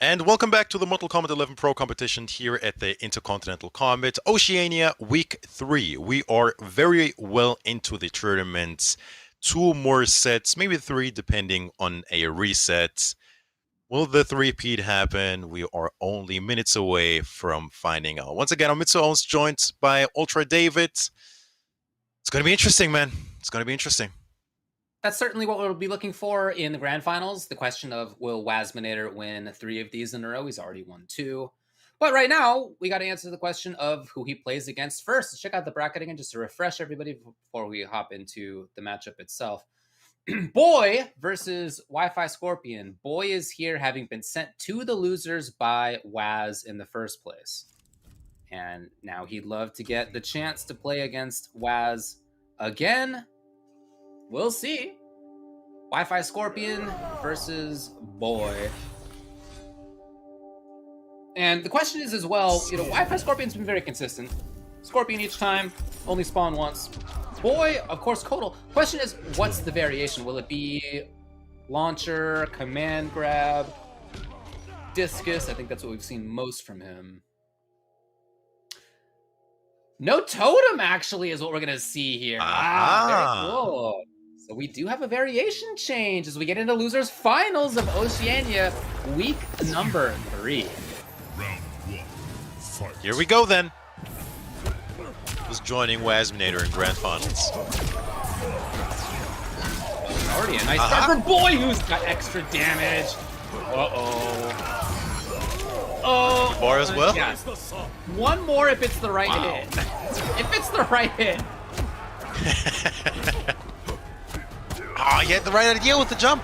And welcome back to the Mortal Kombat 11 Pro competition here at the Intercontinental Combat Oceania Week 3. We are very well into the tournament. 2 more sets, maybe 3 depending on a reset. Will the three-peat happen? We are only minutes away from finding out. Once again, I'm Mitsuo's joined by Ultra David. It's going to be interesting, man. It's going to be interesting. That's certainly what we'll be looking for in the grand finals. The question of, will Wasminator win 3 of these in a row? He's already won 2. But right now, we got to answer the question of who he plays against first. Let's check out the bracket again just to refresh everybody before we hop into the matchup itself. Boy versus Wi-Fi Scorpion. Boy is here having been sent to the losers by Waz in the first place. And now he'd love to get the chance to play against Waz again. We'll see. Wi-Fi Scorpion versus Boy. And the question is as well, Wi-Fi Scorpion's been very consistent. Scorpion each time, only spawn once. Boy, of course, Kodal. Question is, what's the variation? Will it be launcher, command grab, discus? I think that's what we've seen most from him. No totem, actually, is what we're going to see here. Very cool. So we do have a variation change as we get into losers finals of Oceania, week number 3. Round 1. Fight. Here we go then. Who's joining Wasminator in grand finals? Already a nice start for Boy, who's got extra damage. Oh, Bar as well? Yeah. One more if it's the right hit. If it's the right hit. You had the right idea with the jump.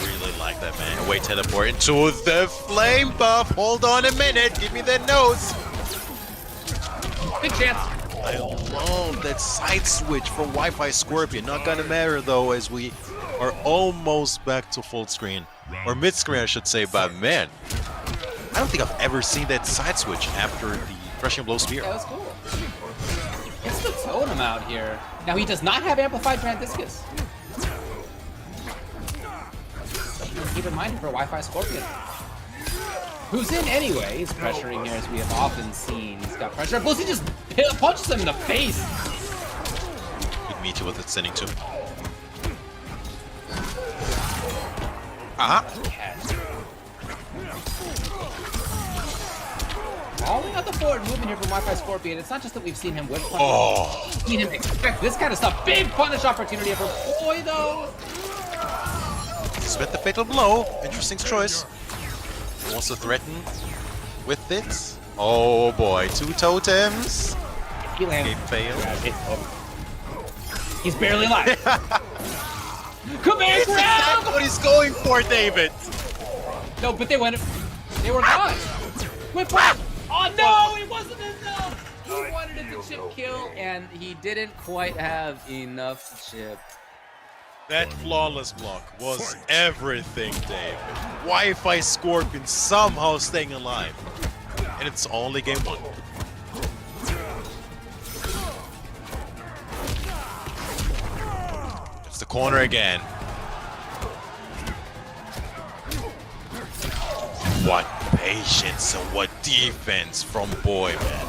Really like that, man. Away teleport into the flame buff. Hold on a minute. Give me that nose. Big chance. I love that side switch for Wi-Fi Scorpion. Not gonna matter though, as we are almost back to full screen. Or mid-screen, I should say, but man, I don't think I've ever seen that side switch after the Crushing Blow Spear. Yeah, that's cool. It's the totem out here. Now, he does not have Amplified Grand Discus. Keep in mind for Wi-Fi Scorpion. Who's in anyway. He's pressuring here, as we have often seen. He's got pressure. Plus, he just punches him in the face. Good meet you with it sending too. Calling out the forward movement here from Wi-Fi Scorpion. It's not just that we've seen him whip punish. We've seen him expect this kind of stuff. Big punish opportunity for Boy, though. Spent the fatal blow. Interesting choice. He wants to threaten with it. Oh boy, 2 totems. He lands. Game failed. He's barely alive. Command grab! Exactly what he's going for, David. No, but they were gone. Whip up! Oh no, it wasn't enough! He wanted it to chip kill, and he didn't quite have enough to chip. That flawless block was everything, David. Wi-Fi Scorpion somehow staying alive. And it's only game 1. It's the corner again. What patience and what defense from Boy, man.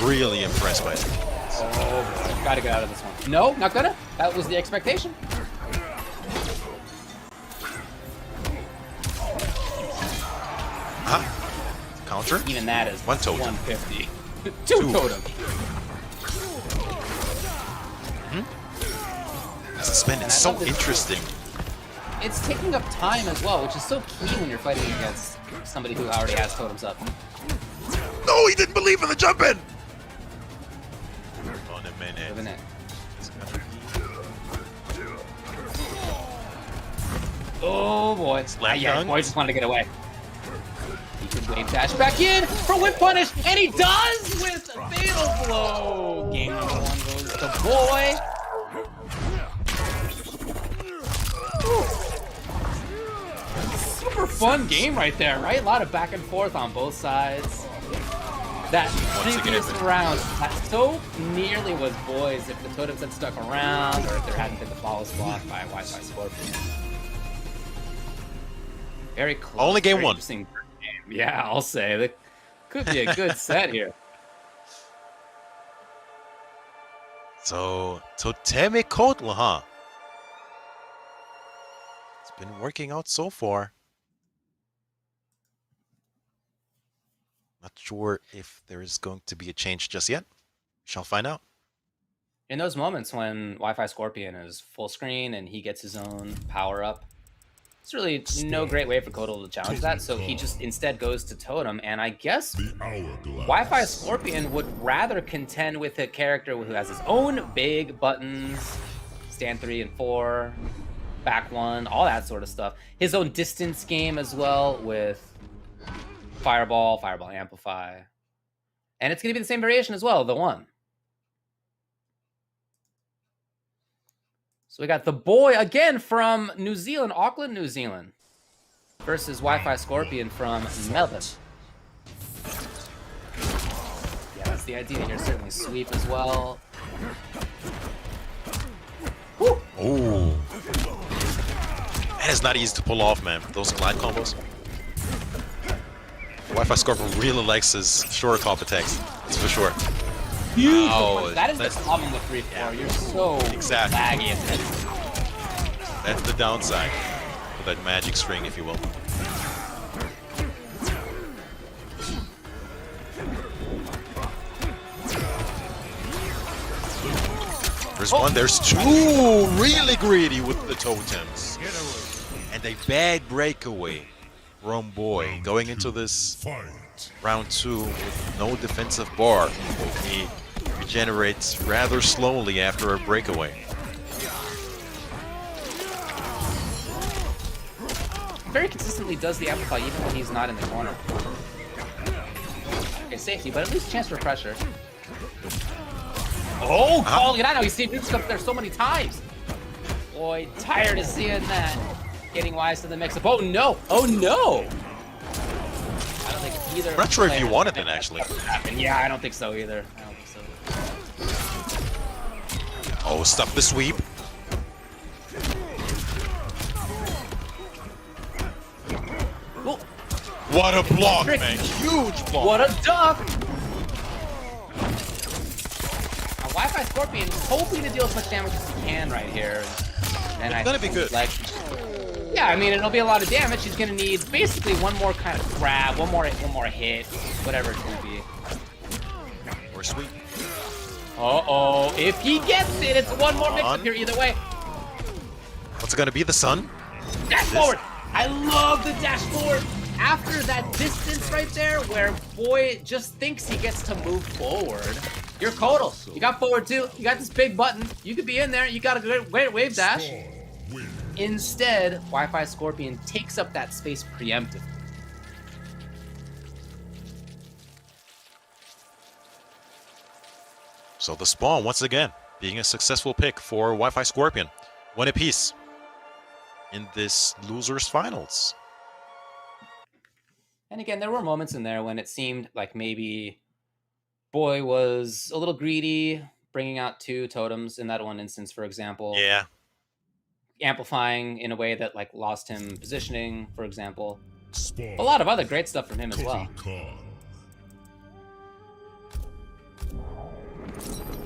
Really impressed by his defense. Oh, gotta get out of this one. No, not gonna. That was the expectation. Counter? Even that is 1 totem. 150. 2 totem. This spin is so interesting. It's taking up time as well, which is so key when you're fighting against somebody who already has totems up. No, he didn't believe in the jump in! On a minute. Oh boy. Yeah, Boy just wanted to get away. He can wave dash back in for whip punish, and he does with a fatal blow. Game number 1 goes to Boy. Super fun game right there, right? A lot of back and forth on both sides. That Once again. previous round, that so nearly was boys if the totems had stuck around or if there hadn't been the follow block by Wi-Fi Scorpion. Very close. Only game very one. interesting game. Yeah, I'll say. That could be a good set here. So, Totemic Kotl, huh? It's been working out so far. Not sure if there is going to be a change just yet. Shall find out. In those moments when Wi-Fi Scorpion is full screen and he gets his own power up, it's really no great way for Kotal to challenge that, so he just instead goes to Totem, and I guess Wi-Fi Scorpion would rather contend with a character who has his own big buttons, stand 3 and 4, back 1, all that sort of stuff. His own distance game as well with Fireball, Fireball Amplify. And it's going to be the same variation as well, the 1. So we got the boy again from New Zealand, Auckland, New Zealand, versus Wi-Fi Scorpion from Melbourne. Yeah, that's the idea here. Certainly sweep as well. Woo! Oh. That is not easy to pull off, man. Those glide combos. Wi-Fi Scorpion really likes his shorter comp attacks. That's for sure. Huge. Oh, that is the that's- problem with 3-4. You're so Exactly. laggy at this. That's the downside of that magic string, if you will. There's one, there's two. Really greedy with the totems. And a bad breakaway from Boy going into this round 2 with no defensive bar. He regenerates rather slowly after a breakaway. Very consistently does the amplify even when he's not in the corner. Okay, safety, but at least chance for pressure. Oh, calling it out. He's seen Duke's up there so many times. Boy, tired of seeing that. Getting wise to the mix-up. Oh no! Oh no! I don't think either. I'm not sure if you wanted it, actually. Yeah, I don't think so either. I don't think so. Oh, stuff the sweep. Oh. What a block, Tricky. man. Huge block. What a duck! Now, Wi-Fi Scorpion is hoping to deal as much damage as he can right here. And It's gonna be good. Like, yeah, I mean, it'll be a lot of damage. He's gonna need basically one more kind of grab, one more hit, whatever it's gonna be. Or sweep. Uh-oh, if he gets it, it's one more mix-up here either way. What's it gonna be? The sun? Dash forward! I love the dash forward! After that distance right there, where Boy just thinks he gets to move forward, you're Kotal. You got forward too. You got this big button. You could be in there. You got a great wave dash. Instead, Wi-Fi Scorpion takes up that space preemptively. So the spawn, once again, being a successful pick for Wi-Fi Scorpion. One apiece in this losers finals. And again, there were moments in there when it seemed like maybe Boy was a little greedy, bringing out 2 totems in that one instance, for example. Yeah. Amplifying in a way that like lost him positioning, for example. A lot of other great stuff from him as well.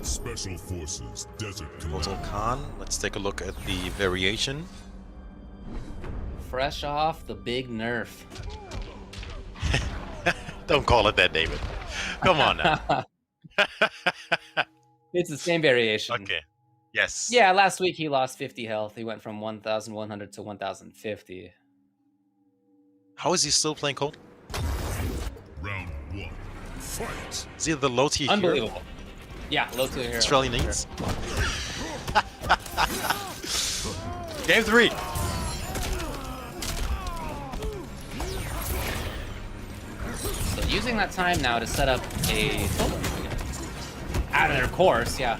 Special Forces Desert Total Khan. Let's take a look at the variation. Fresh off the big nerf. Don't call it that, David. Come on now. It's the same variation. Okay. Yes. Yeah, last week he lost 50 health. He went from 1,100 to 1,050. How is he still playing cold? Round 1. Fight. Is he the low tier hero Unbelievable. Yeah, low tier hero. Australia needs? Game 3. So using that time now to set up a totem. Out of their course, yeah.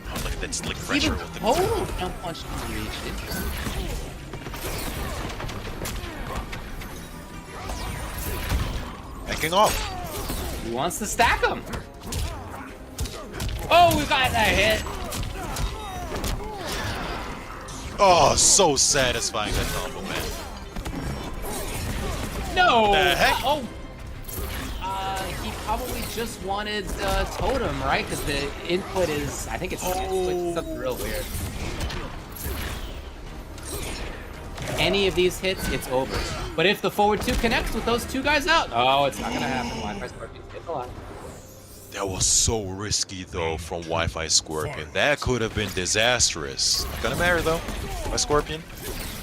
Oh, look at that slick pressure Even with the total jump punch can reach. Interesting. stacking off. He wants to stack them. Oh, we got that hit. Oh, so satisfying, that combo, man. No. The heck? Oh. He probably just wanted totem, right? Because the input is, I think it's something real weird. Any of these hits, it's over. But if the forward 2 connects with those 2 guys out, oh, it's not gonna happen. Wi-Fi Scorpion gets a lot. That was so risky, though, from Wi-Fi Scorpion. That could have been disastrous. Not gonna matter, though, by Scorpion.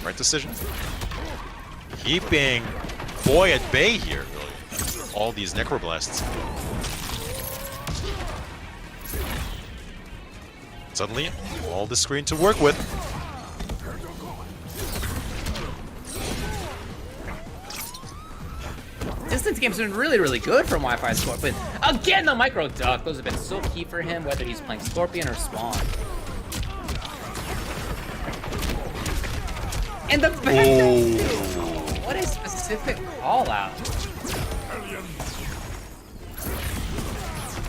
Right decision. Keeping Boy at bay here, really. All these Necroblasts. Suddenly, all the screen to work with. Distance games have been really, really good from Wi-Fi Scorpion. Again, the micro duck. Those have been so key for him, whether he's playing Scorpion or Spawn. And the back what a specific call out.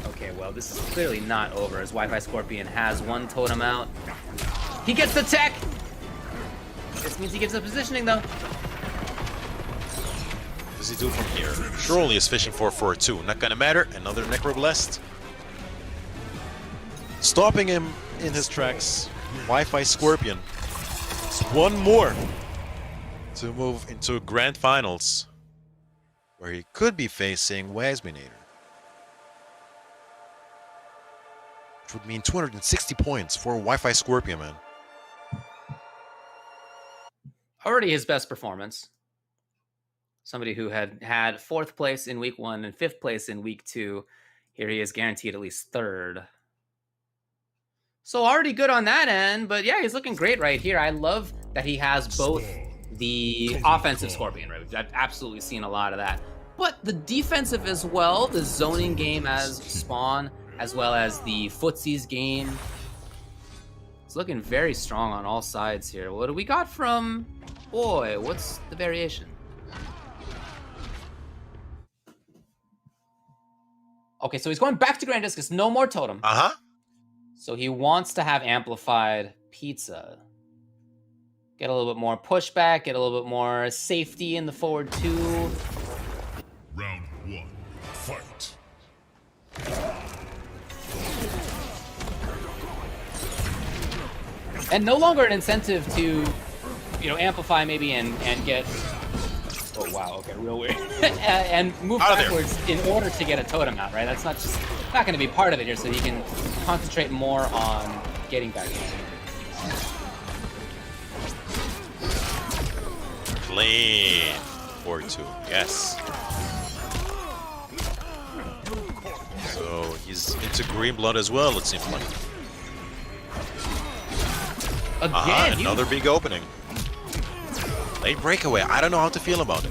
Okay, well, this is clearly not over as Wi-Fi Scorpion has 1 totem out. He gets the tech. This means he gives up positioning, though. What does he do from here? Surely is fishing for 4-2. Not gonna matter. Another Necroblast. Stopping him in his tracks. Wi-Fi Scorpion. It's 1 more to move into Grand Finals, where he could be facing Wasminator. Which would mean 260 points for Wi-Fi Scorpion, man. Already his best performance. Somebody who had 4th place in week 1 and 5th place in week 2. Here he is guaranteed at least 3rd. So already good on that end, but yeah, he's looking great right here. I love that he has both the offensive Scorpion, right? I've absolutely seen a lot of that. But the defensive as well, the zoning game as Spawn, as well as the footsies game. It's looking very strong on all sides here. What do we got from Boy? What's the variation? Okay, so he's going back to Grand Discus, no more totem. Uh-huh. So he wants to have amplified pizza. Get a little bit more pushback, get a little bit more safety in the forward 2. Round 1, fight. And no longer an incentive to, amplify maybe and get... Oh, wow, okay, real weird. and move backwards in order to get a totem out, right? That's not going to be part of it here, so he can concentrate more on getting back in. Clean. 4-2, yes. So he's into green blood as well, it seems like. Again, another big opening. Late breakaway. I don't know how to feel about it.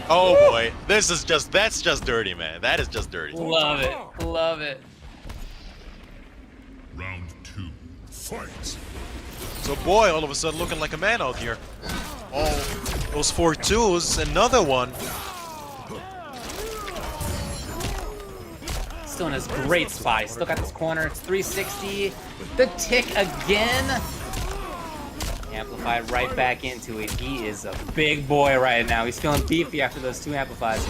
Oh boy, that's just dirty, man. That is just dirty. Love it. Love it. Round 2, fight. So Boy, all of a sudden looking like a man out here. All those 4-2s, another one. Still in his great spot. He's still got this corner. It's 360. The tick again. Amplified right back into it. He is a big boy right now. He's feeling beefy after those 2 amplifies.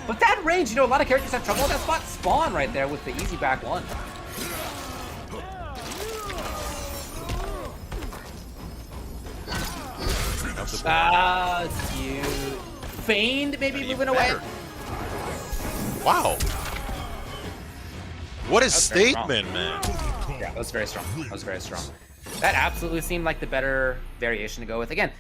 But that range, a lot of characters have trouble with that spot. Spawn right there with the easy back 1. Ah, it's cute. Feigned maybe moving away. Wow. What a statement, man. Yeah, that was very strong. That was very strong. That absolutely seemed like the better variation to go with. Again,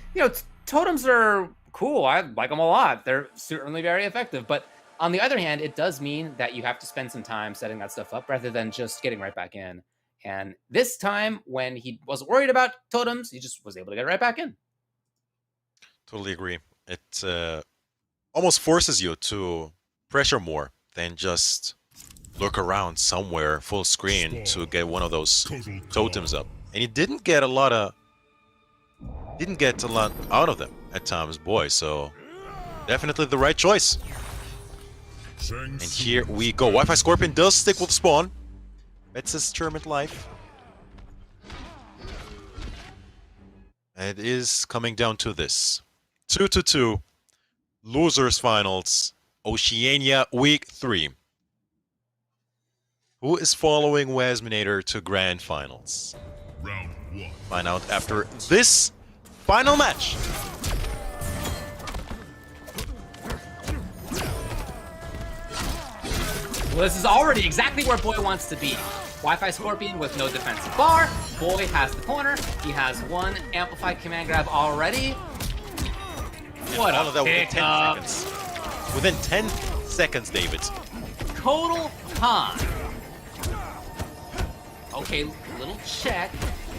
totems are cool. I like them a lot. They're certainly very effective. But on the other hand, it does mean that you have to spend some time setting that stuff up rather than just getting right back in. And this time, when he wasn't worried about totems, he just was able to get right back in. Totally agree. It almost forces you to pressure more than just look around somewhere full screen to get one of those totems up. And he didn't get a lot out of them, at times, boy. So definitely the right choice. And here we go. Wi-Fi Scorpion does stick with Spawn. That's his tournament life. And it is coming down to this. 2-2. Losers finals. Oceania Week 3. Who is following Wasminator to Grand Finals? Round 1. Find out after this final match. Well, this is already exactly where Boy wants to be. Wi-Fi Scorpion with no defensive bar. Boy has the corner. He has one amplified command grab already. What all a of that within 10 pickup. seconds. Within 10 seconds, David. Total time. Okay, little check,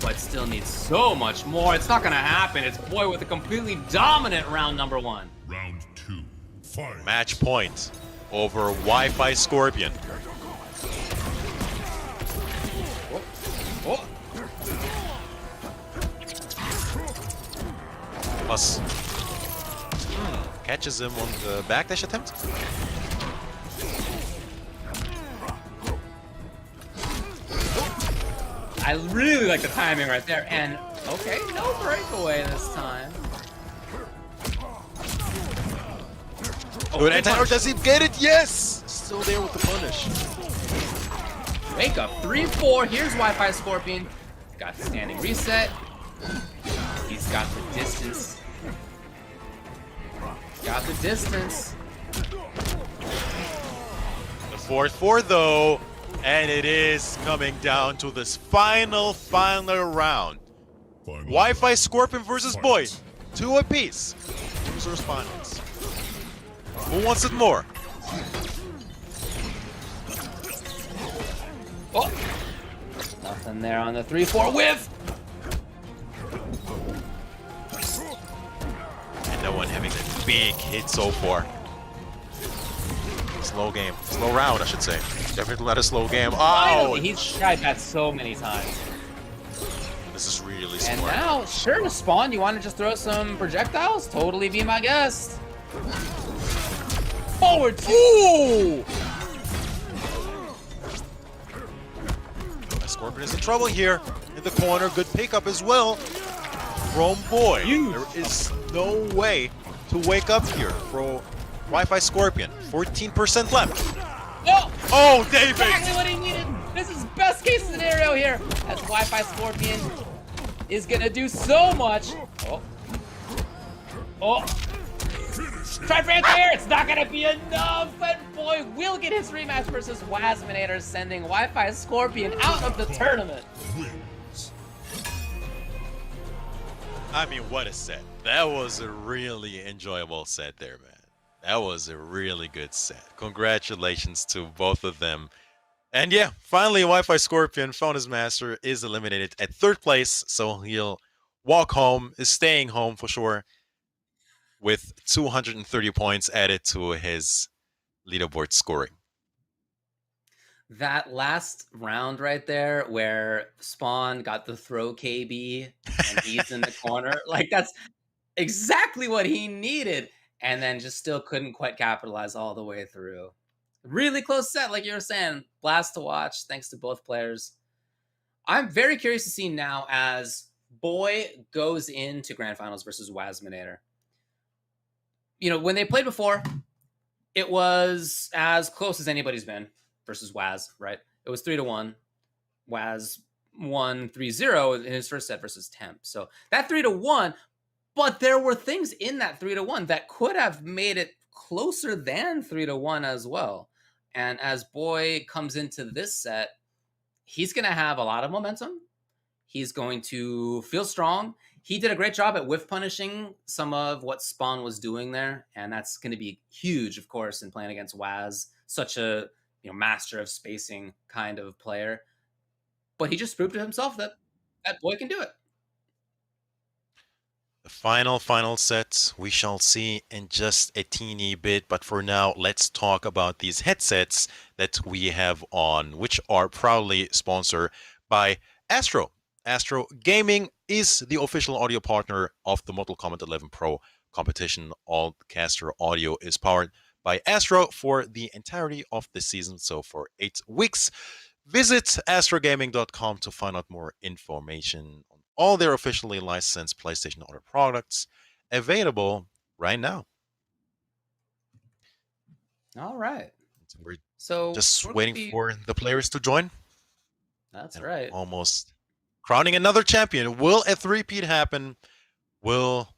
but still needs so much more. It's not gonna happen. It's Boy with a completely dominant round number 1. Round 2. Fight. Match point over Wi-Fi Scorpion. Oh. Plus, catches him on the backdash attempt. I really like the timing right there. And, okay, no breakaway this time. Good anti-air, does he get it? Yes! Still there with the punish. Wake up, 3-4. Here's Wi-Fi Scorpion. Got the standing reset. He's got the distance. Got the distance. The 4-4 though, and it is coming down to this final round. Wi-Fi Scorpion versus Boy. 2 apiece. Losers finals. Who wants it more? Oh! Nothing there on the 3-4 whiff! And no one having that big hit so far. Slow game. Slow round, I should say. Definitely not a slow game. Oh! Finally, he's tried that so many times. This is really And smart. now, sure to Spawn, you want to just throw some projectiles? Totally be my guest. Forward two! Ooh! Scorpion is in trouble here. In the corner, good pickup as well from Boy. There is no way to wake up here for Wi-Fi Scorpion. 14% left. Oh! Oh, David! Exactly what he needed! This is best case scenario here, as Wi-Fi Scorpion is gonna do so much. Oh. Oh. Try for anti-air, it's not gonna be enough, but Boy will get his rematch versus Wasminator, sending Wi-Fi Scorpion out of the tournament. I mean, what a set. That was a really enjoyable set there, man. That was a really good set. Congratulations to both of them. And yeah, finally Wi-Fi Scorpion found his master, is eliminated at 3rd place, so he'll walk home, is staying home for sure, with 230 points added to his leaderboard scoring. That last round right there where Spawn got the throw KB and he's in the corner, like that's exactly what he needed, and then just still couldn't quite capitalize all the way through. Really close set, like you were saying. Blast to watch, thanks to both players. I'm very curious to see now as Boy goes into Grand Finals versus Wasminator. You know, when they played before, it was as close as anybody's been versus Waz, right? It was 3-1. Waz won 3-0 in his first set versus Temp. So that 3-1, but there were things in that 3-1 that could have made it closer than 3-1 as well. And as Boy comes into this set, he's going to have a lot of momentum. He's going to feel strong. He did a great job at whiff punishing some of what Spawn was doing there, and that's going to be huge, of course, in playing against Waz, such a master of spacing kind of player. But he just proved to himself that Boy can do it. The final set we shall see in just a teeny bit, but for now let's talk about these headsets that we have on, which are proudly sponsored by Astro Gaming is the official audio partner of the Mortal Kombat 11 Pro competition. All caster audio is powered by Astro for the entirety of the season, so for 8 weeks. Visit astrogaming.com to find out more information on all their officially licensed PlayStation audio products available right now. All right. We're So just we're waiting gonna be- for the players to join. That's And right. almost crowning another champion. Will a three-peat happen? Will,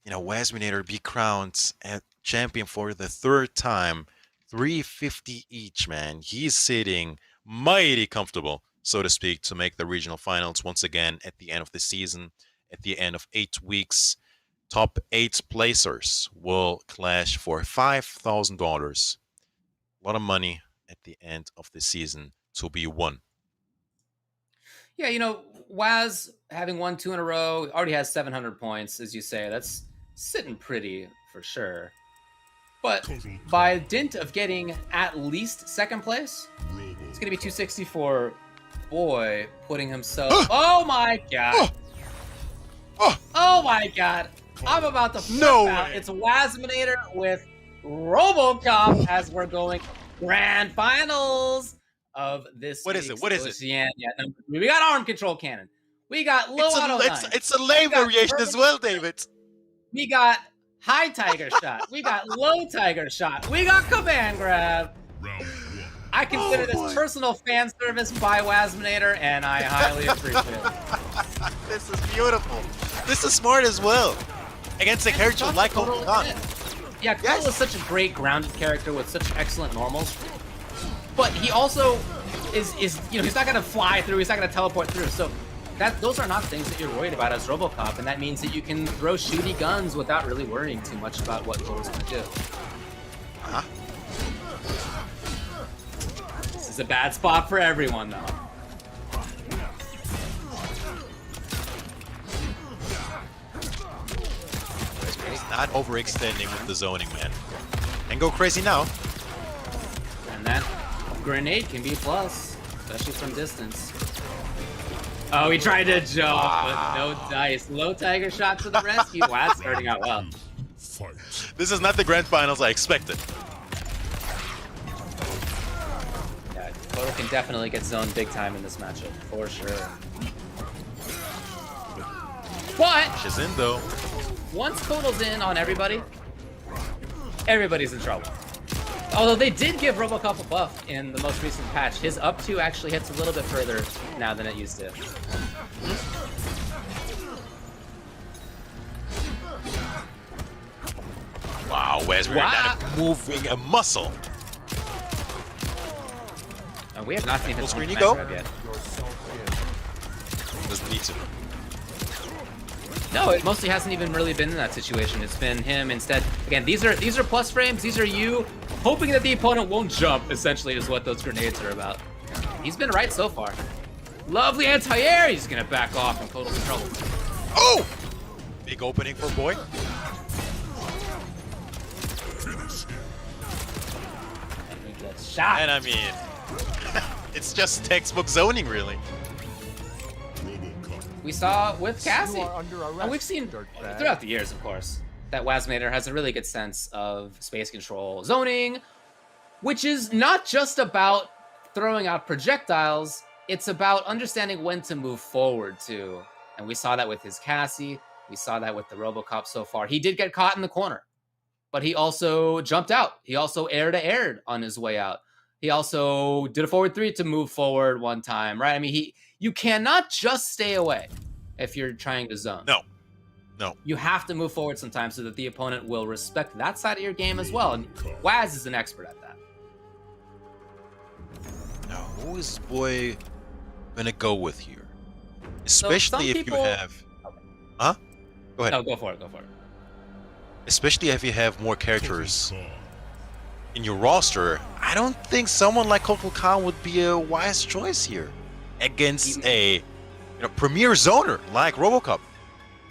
Wasminator be crowned a champion for the third time? 350 each, man. He's sitting mighty comfortable, so to speak, to make the regional finals once again at the end of the season, at the end of 8 weeks. Top 8 placers will clash for $5,000. A lot of money at the end of the season to be won. Yeah, Waz having won 2 in a row already has 700 points, as you say. That's sitting pretty for sure. But by dint of getting at least second place, it's going to be 260 for Boy putting himself. Oh my god! Oh my god! I'm about to flip out. It's Wazminator with RoboCop as we're going grand finals of this. What is it? What is it? Oceania. We got arm control cannon. We got low auto line. It's a lane variation as well, David. We got high tiger shot. We got low tiger shot. We got command grab. I consider this personal fan service by Wazminator, and I highly appreciate it. This is beautiful. This is smart as well. Against a character like Kotal Khan. Yeah, Kotal is such a great grounded character with such excellent normals. But he also is he's not gonna fly through, he's not gonna teleport through. So those are not things that you're worried about as RoboCop, and that means that you can throw shooty guns without really worrying too much about what Kotal's gonna do. This is a bad spot for everyone, though. Not overextending with the zoning, man. And go crazy now. And that grenade can be plus, especially from distance. Oh, he tried to jump, but no dice. Low tiger shot to the rescue. Wow, that's starting out well. This is not the grand finals I expected. Yeah, Kotal can definitely get zoned big time in this matchup, for sure. But she's in though. Once Kotal's in on everybody, everybody's in trouble. Although they did give RoboCop a buff in the most recent patch. His up 2 actually hits a little bit further now than it used to. Wow, Wes, we're not moving a muscle. And we have not seen his full screen you go. Yet. Doesn't need to. No, it mostly hasn't even really been in that situation. It's been him instead. Again, these are plus frames. These are you hoping that the opponent won't jump, essentially, is what those grenades are about. He's been right so far. Lovely anti-air. He's going to back off and Kotal's in trouble. Oh! Big opening for Boy. And he gets shot. And I mean, it's just textbook zoning, really. We saw with Cassie, and we've seen throughout the years, of course, that Wazminator has a really good sense of space control zoning, which is not just about throwing out projectiles, it's about understanding when to move forward, too. And we saw that with his Cassie, we saw that with the RoboCop so far. He did get caught in the corner, but he also jumped out. He also air-to-aired on his way out. He also did a forward 3 to move forward one time, right? I mean, you cannot just stay away if you're trying to zone. No. You have to move forward sometimes so that the opponent will respect that side of your game as well. And Waz is an expert at that. Now, who is Boy gonna go with here? Especially if you have... Huh? Go ahead. No, go for it. Especially if you have more characters in your roster. I don't think someone like Kotal Khan would be a wise choice here against a premier zoner like RoboCop.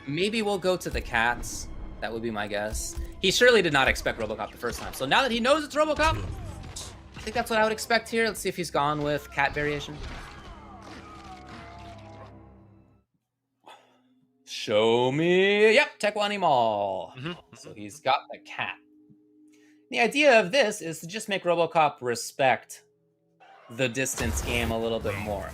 Maybe we'll go to the cats. That would be my guess. He surely did not expect RoboCop the first time. So now that he knows it's RoboCop, I think that's what I would expect here. Let's see if he's gone with cat variation. Show me. Yep, Tekwani Mall. Mm-hmm. So he's got the cat. The idea of this is to just make RoboCop respect the distance game a little bit more.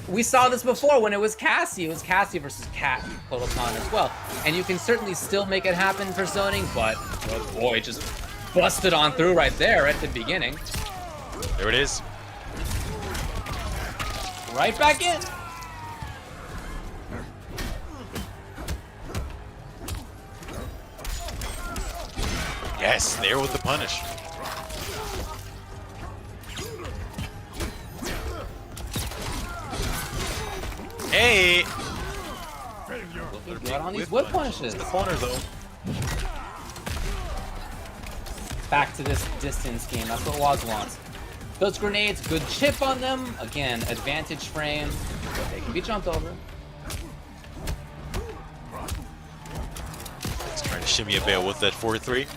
We saw this before when it was Cassie. It was Cassie versus Cat in Kodokan as well. And you can certainly still make it happen for zoning, but oh boy, just busted on through right there at the beginning. There it is. Right back in. Yes, there with the punish. Hey! Looking good on these whip punishes. The corner though. Back to this distance game. That's what Waz wants. Those grenades, good chip on them. Again, advantage frame, but they can be jumped over. He's trying to shimmy a bit with that 4-3.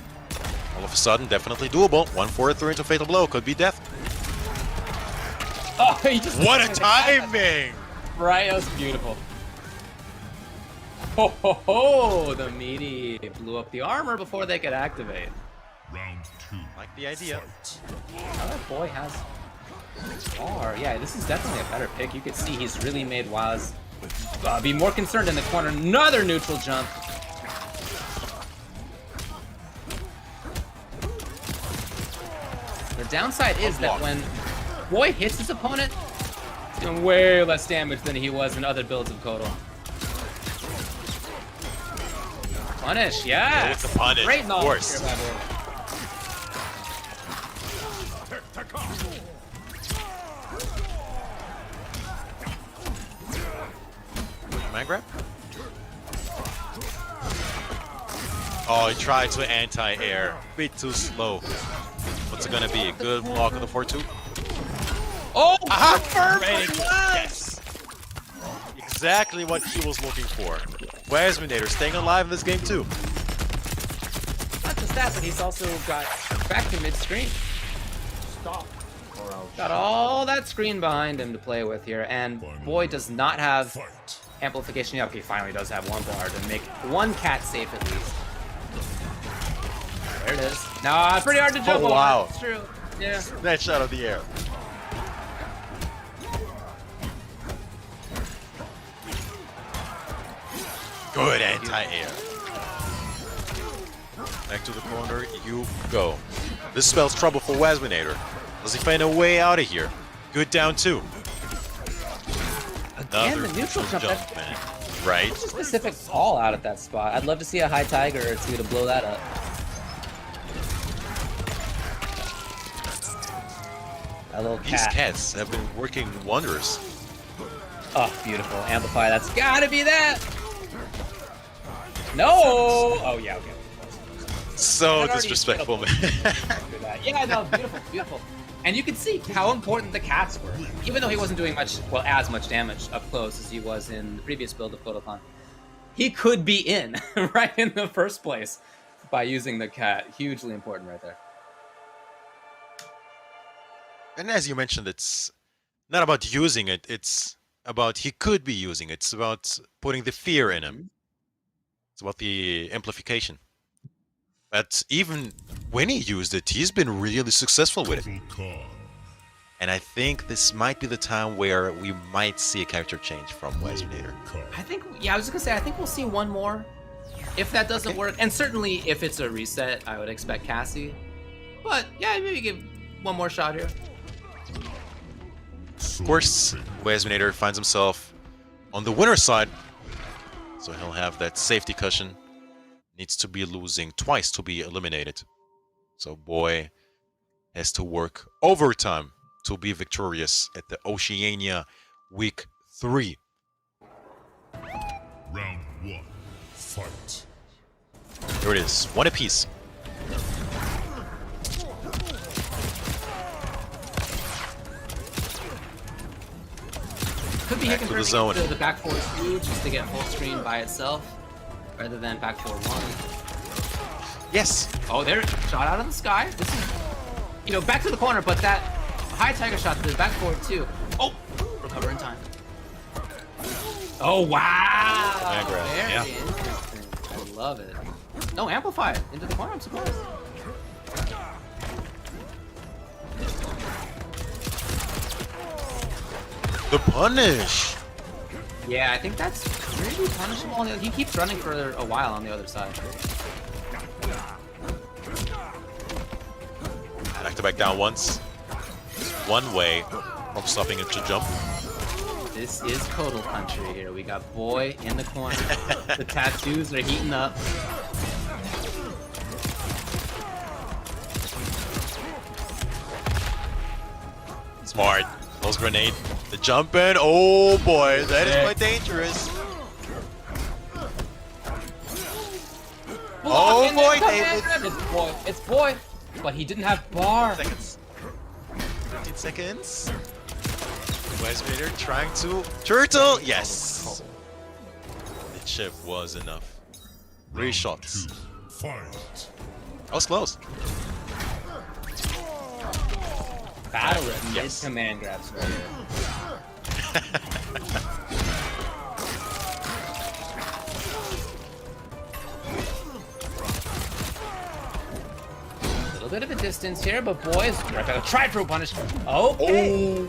All of a sudden, definitely doable. 1-4-3 into fatal blow. Could be death. Oh, he just What a timing! Right, that was beautiful. Ho ho ho! The meaty blew up the armor before they could activate. Round 2. Like the idea. Oh, that boy has far. Yeah, this is definitely a better pick. You can see he's really made Waz be more concerned in the corner. Another neutral jump. The downside is that when Boy hits his opponent, he's doing way less damage than he was in other builds of Kodo. Punish, yeah. With the punish, Great knowledge of course. here by Boy. Man grab? Oh, he tried to anti-air. Bit too slow. What's it gonna be? A good block on the 4-2? Oh, Aha! perfect! Yes! Exactly what he was looking for. Wasminator staying alive in this game too. Not just that, but he's also got back to mid-screen. Stop. Got all that screen behind him to play with here, and Boy does not have Fight. amplification. Yeah, okay, finally does have one bar to make one cat safe at least. There it is. No, it's pretty hard to jump over. Wow. It's true. Yeah. That shot of the air. Good anti-air. Back to the corner, you go. This spells trouble for Wasminator. Does he find a way out of here? Good down two. Again, the neutral jump. man. Right? Specific call out at that spot. I'd love to see a high tiger or two to blow that up. That little These cat. cats have been working wonders. Oh, beautiful. Amplify. That's gotta be that. No. Oh yeah. Okay. So That already disrespectful, man. After that. Yeah, no, beautiful, beautiful. And you can see how important the cats were. Even though he wasn't doing much, well, as much damage up close as he was in the previous build of Kodokan, he could be in right in the first place by using the cat. Hugely important right there. And as you mentioned, it's not about using it, it's about he could be using it. It's about putting the fear in him. It's about the amplification. But even when he used it, he's been really successful with it. And I think this might be the time where we might see a character change from Wasminator. I think, yeah, I was just gonna say, I think we'll see one more. If that doesn't work, and certainly if it's a reset, I would expect Cassie. But yeah, maybe give one more shot here. Of course, Wasminator finds himself on the winner's side, so he'll have that safety cushion. Needs to be losing twice to be eliminated. So Boy has to work overtime to be victorious at the Oceania Week 3. Round 1. Fight. There it is, one apiece. Could be Back he to can the zone. the back four two just to get full screen by itself, rather than back 4-1. Yes. Oh, there, shot out of the sky. This is, you know, back to the corner, but that high tiger shot to the back 4-2. Oh, recover in time. Oh wow! Command grab, Very yeah. interesting. I love it. No, amplify it into the corner. I'm surprised. The punish. Yeah, I think that's really punishable. He keeps running for a while on the other side. Back to back down once. One way from stopping him to jump. This is Kodal country here. We got Boy in the corner. The tattoos are heating up. Smart. Close grenade. The jump in. Oh boy, that is quite dangerous. Oh boy, David. It's Boy. It's Boy. But he didn't have bar. Seconds. 15 seconds. Westmater trying to turtle. Yes. The chip was enough. 3 shots. Fight. That was close. Battle rip. Yes. Command grabs right here. A little bit of a distance here, but Boy's right back. Try through punish. Okay. Oh.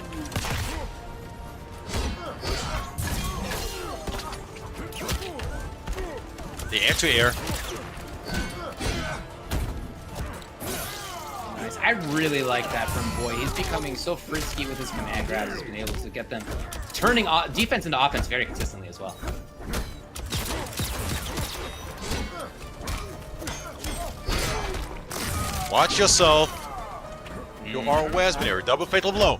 The air to air. Nice. I really like that from Boy. He's becoming so frisky with his command grabs. He's been able to get them turning defense into offense very consistently as well. Watch yourself. You are Westmater. Double fatal blow.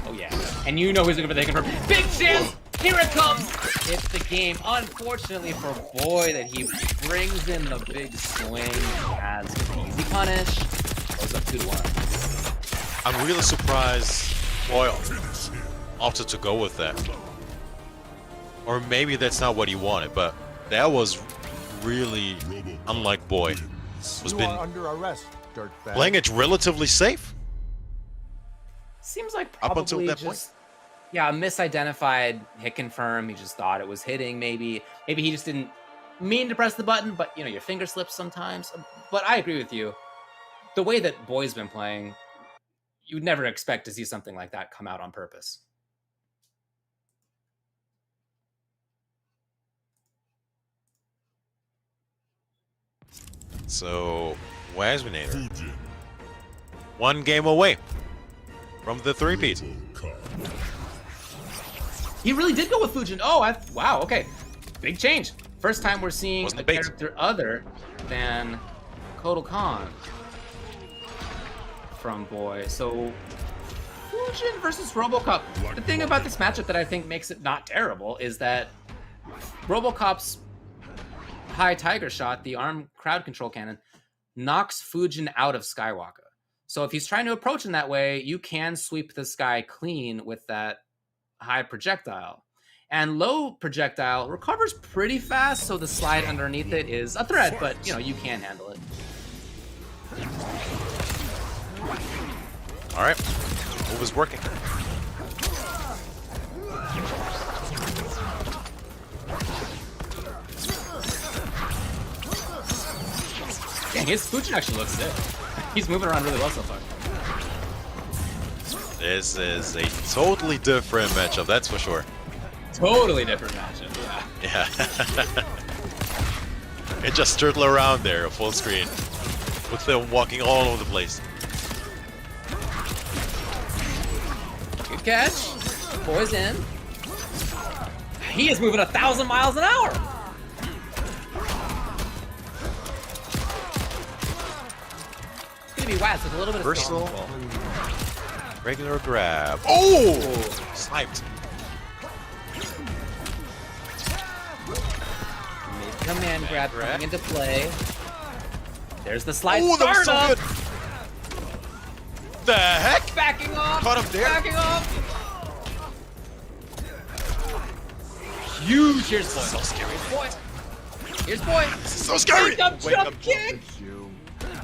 Oh yeah. And you know who's looking for the confirm. Big chance! Here it comes! It's the game. Unfortunately for Boy that he brings in the big swing as an easy punish. Goes up 2-1. I'm really surprised Boy opted to go with that. Or maybe that's not what he wanted, but that was really unlike Boy. Was You been are under arrest, dirtbag. playing it relatively safe. Seems like Up probably until that just, point. yeah, a misidentified hit confirm. He just thought it was hitting. Maybe he just didn't mean to press the button, but you know, your finger slips sometimes. But I agree with you. The way that Boy's been playing, you'd never expect to see something like that come out on purpose. So, Westmater, Fujin. 1 game away from the 3-peat. Cup. He really did go with Fujin. Oh, wow. Okay, big change. First time we're seeing Wasn't a the bait. character other than Kodal Khan from Boy. So Fujin versus RoboCop. The thing about this matchup that I think makes it not terrible is that RoboCop's high tiger shot, the arm crowd control cannon, knocks Fujin out of Skywalker. So if he's trying to approach in that way, you can sweep the sky clean with that high projectile. And low projectile recovers pretty fast, so the slide underneath it is a threat, but you know, you can handle it. All right, move is working. Dang, his Fujin actually looks sick. He's moving around really well so far. This is a totally different matchup, that's for sure. Totally different matchup, yeah. Yeah. It just turtle around there, full screen, with them walking all over the place. Good catch. Boy's in. He is moving 1,000 miles an hour. It's gonna be Waz with a little bit of Versatile. storm. Regular grab. Oh! Sniped. Command grab coming into play. There's the slide. Oh, that was so startup. good. The heck? Backing off. Caught him there. Backing off. Huge. Here's Boy. So scary. Boy. Here's Boy. So scary. Wake up, Wake jump up, kick.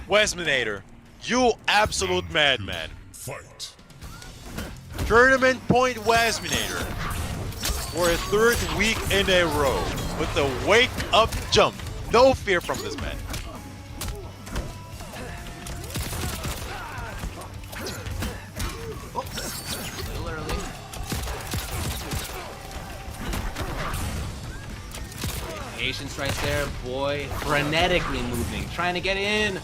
Westmater, you absolute madman. Fight. Tournament point Westmater. for a third week in a row with the wake up jump. No fear from this man. Oh, a little early. Patience right there, boy. Frenetically moving, trying to get in.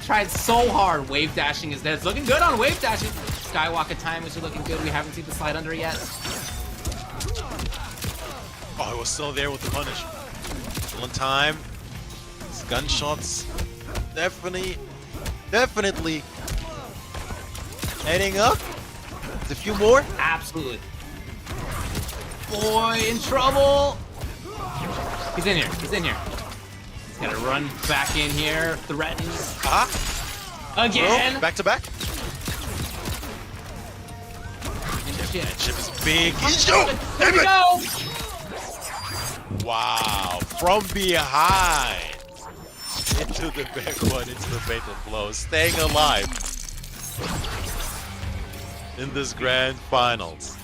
Tried so hard. Wave dashing is there. It's looking good on wave dashing. Skywalker timings are looking good. We haven't seen the slide under yet. Oh, I was still there with the punish. Still in time. These gunshots definitely heading up. There's a few more. Absolutely. Boy, in trouble. He's in here. He's in here. He's gotta run back in here. Threatens. Again. Well, back to back. Shit. Chip is big. There we go. Wow. From behind. Into the back one, into the fatal blow. Staying alive in this grand finals.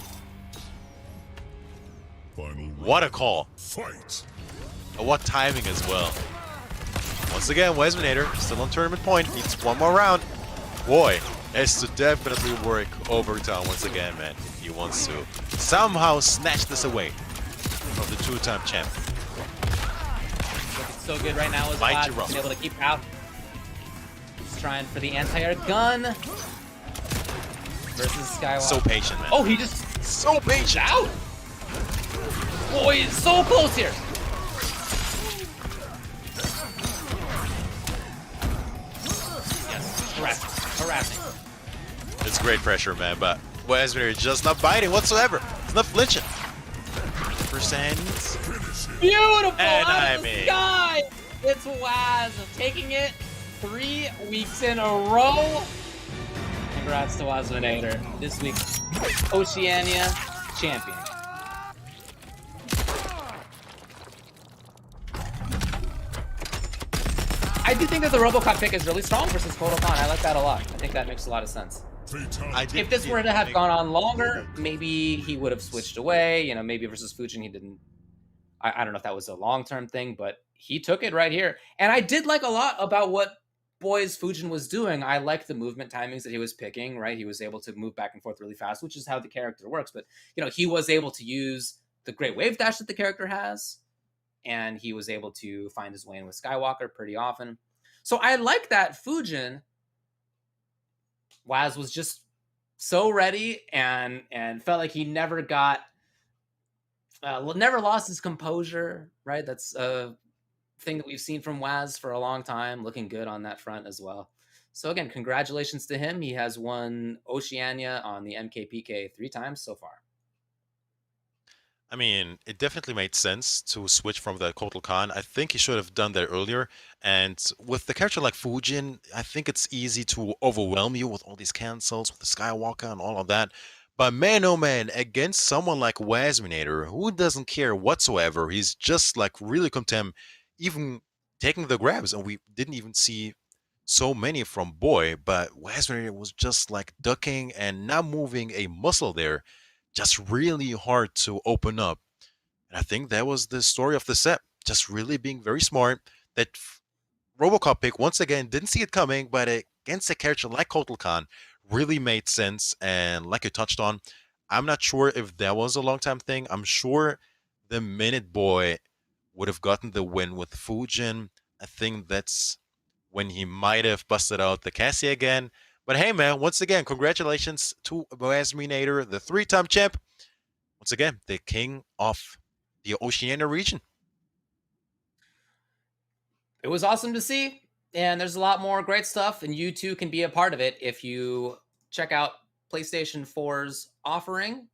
Final What a call. fight. What timing as well. Once again, Wesminator still on tournament point. Needs one more round. Boy, has to definitely work overtime once again, man. If he wants to somehow snatch this away from the two-time champ. Looking so good right now as Mighty well. Been able to keep out. He's trying for the anti-air gun. Versus Skywalker. So patient, man. Oh, he just So patient. out. Boy, it's so close here. Yes, harassing. It's great pressure, man, but Wesminator is just not biting whatsoever. It's not flinching. Percent. Beautiful And out I of the mean- sky. It's Waz taking it 3 weeks in a row. Congrats to Wazminator, this week's Oceania champion. I do think that the RoboCop pick is really strong versus Kotal Khan. I like that a lot. I think that makes a lot of sense. Fatality. If this were to have gone on longer, maybe he would have switched away. You know, maybe versus Fujin he didn't. I don't know if that was a long-term thing, but he took it right here. And I did like a lot about what Boys Fujin was doing. I liked the movement timings that he was picking, right? He was able to move back and forth really fast, which is how the character works. But, you know, he was able to use the great wave dash that the character has, and he was able to find his way in with Skywalker pretty often. So I like that Fujin, Waz was just so ready and felt like he never got, never lost his composure, right? That's a thing that we've seen from Waz for a long time, looking good on that front as well. So again, congratulations to him. He has won Oceania on the MKPK 3 times so far. I mean, it definitely made sense to switch from the Kotal Khan. I think he should have done that earlier. And with the character like Fujin, I think it's easy to overwhelm you with all these cancels, with the Skywalker and all of that. But man, oh man, against someone like Wazminator, who doesn't care whatsoever, he's just like really content, even taking the grabs. And we didn't even see so many from Boy, but Wazminator was just like ducking and not moving a muscle there. Just really hard to open up. And I think that was the story of the set. Just really being very smart. That Robocop pick, once again, didn't see it coming, but against a character like Kotal Khan, really made sense. And like you touched on, I'm not sure if that was a long time thing. I'm sure the minute Boy would have gotten the win with Fujin, I think that's when he might have busted out the Cassie again. But hey, man, once again, congratulations to Wazminator, the 3-time champ. Once again, the king of the Oceania region. It was awesome to see, and there's a lot more great stuff, and you too can be a part of it if you check out PlayStation 4's offering.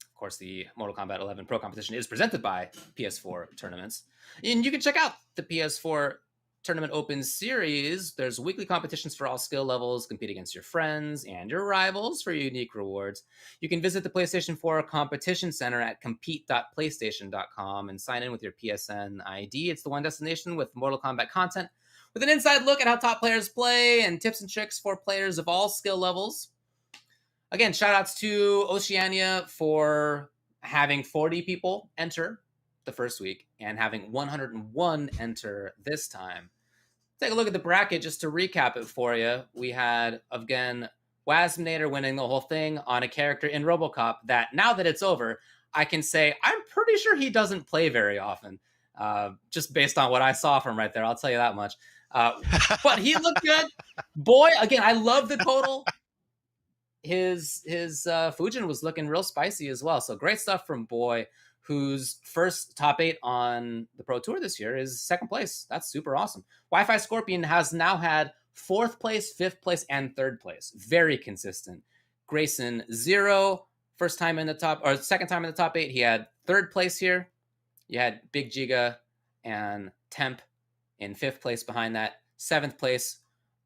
Of course, the Mortal Kombat 11 Pro Competition is presented by PS4 Tournaments, and you can check out the PS4 Tournament Open Series. There's weekly competitions for all skill levels. Compete against your friends and your rivals for unique rewards. You can visit the PlayStation 4 Competition Center at compete.playstation.com and sign in with your PSN ID. It's the one destination with Mortal Kombat content, with an inside look at how top players play and tips and tricks for players of all skill levels. Again, shout outs to Oceania for having 40 people enter the first week and having 101 enter this time. Take a look at the bracket just to recap it for you. We had, again, Wasminator winning the whole thing on a character in RoboCop that, now that it's over, I can say I'm pretty sure he doesn't play very often, just based on what I saw from right there. I'll tell you that much. But he looked good. Boy, again, I love the total. His Fujin was looking real spicy as well. So great stuff from Boy, whose first top 8 on the Pro Tour this year is second place. That's super awesome. Wi-Fi Scorpion has now had 4th place, 5th place, and 3rd place. Very consistent. Grayson 0, first time in the top, or second time in the top 8. He had 3rd place here. You had Big Giga and Temp in 5th place behind that. 7th place,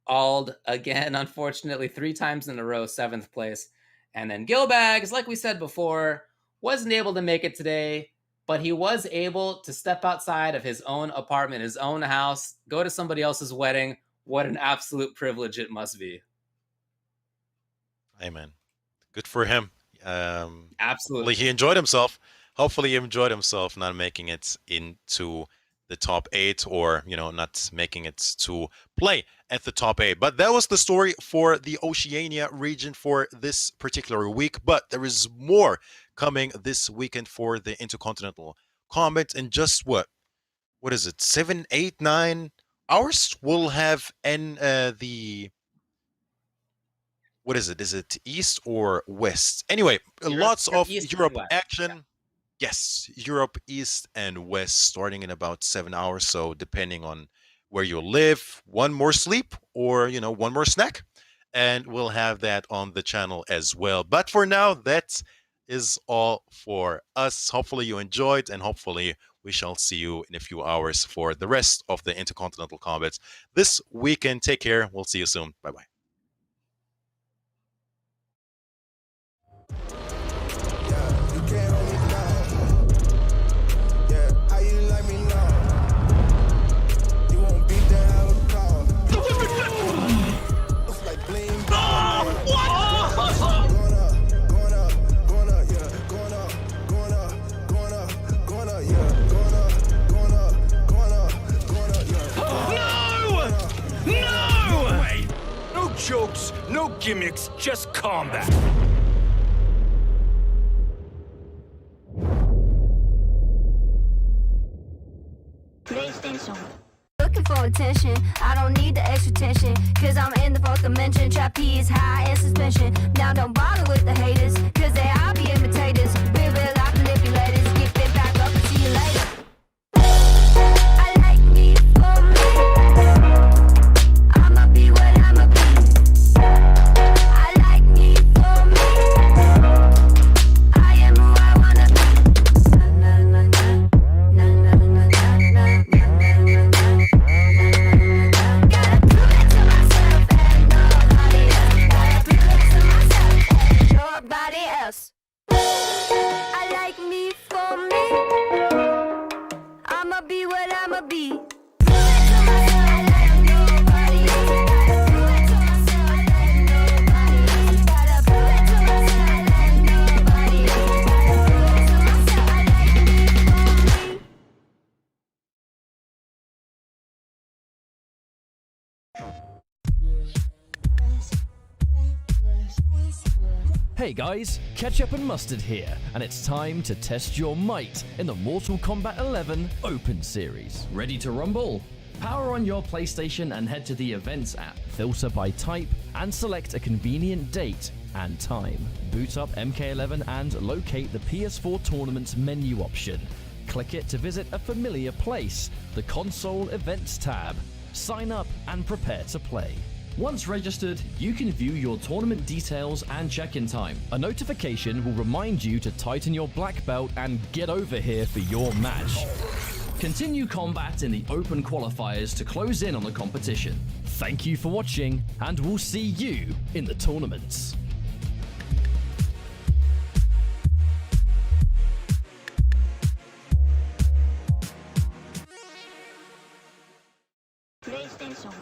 Ald again, unfortunately, 3 times in a row, 7th place. And then Gilbags, like we said before, wasn't able to make it today, but he was able to step outside of his own apartment, his own house, go to somebody else's wedding. What an absolute privilege it must be. Amen. Good for him. Absolutely. Hopefully he enjoyed himself. Hopefully he enjoyed himself, not making it into the top 8, or, you know, not making it to play at the top 8. But that was the story for the Oceania region for this particular week. But there is more coming this weekend for the Intercontinental Combat. In just what is it, 7, 8, 9 hours? We'll have the, what is it? Is it East or West? Anyway, lots of Europe action. Yeah. Yes, Europe East and West starting in about 7 hours. So depending on where you live, one more sleep or, you know, one more snack. And we'll have that on the channel as well. But for now, that is all for us. Hopefully you enjoyed, and hopefully we shall see you in a few hours for the rest of the Intercontinental Combats this weekend. Take care. We'll see you soon. Bye-bye. Jokes, no gimmicks, just combat. PlayStation. Looking for attention, I don't need the extra tension, cause I'm in the 4th dimension. Trapeze high in suspension. Now don't bother with the haters, cause they all be imitators. We will out manipulators. Get it back up and see you later. I like me for me. I'ma be what I'ma be. I like me for me. I am who I wanna be. Gotta prove it to myself and nobody else. Gotta prove it to myself and nobody else. I like me for me. I'ma be what I'ma be. Prove it to myself like nobody else. Gotta prove it to myself like nobody else. Gotta prove it to myself like nobody else. Gotta prove it to myself. I like me for me. Hey guys, Ketchup and Mustard here, and it's time to test your might in the Mortal Kombat 11 Open Series. Ready to rumble? Power on your PlayStation and head to the Events app, filter by type, and select a convenient date and time. Boot up MK11 and locate the PS4 Tournaments menu option. Click it to visit a familiar place, the Console Events tab. Sign up and prepare to play. Once registered, you can view your tournament details and check-in time. A notification will remind you to tighten your black belt and get over here for your match. Continue combat in the open qualifiers to close in on the competition. Thank you for watching, and we'll see you in the tournaments. PlayStation.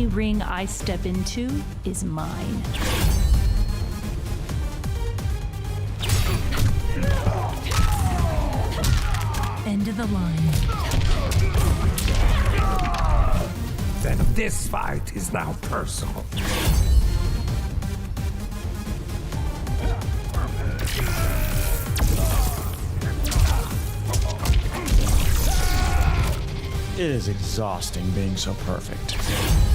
ring I step into is mine. End of the line. Then this fight is now personal. It is exhausting being so perfect.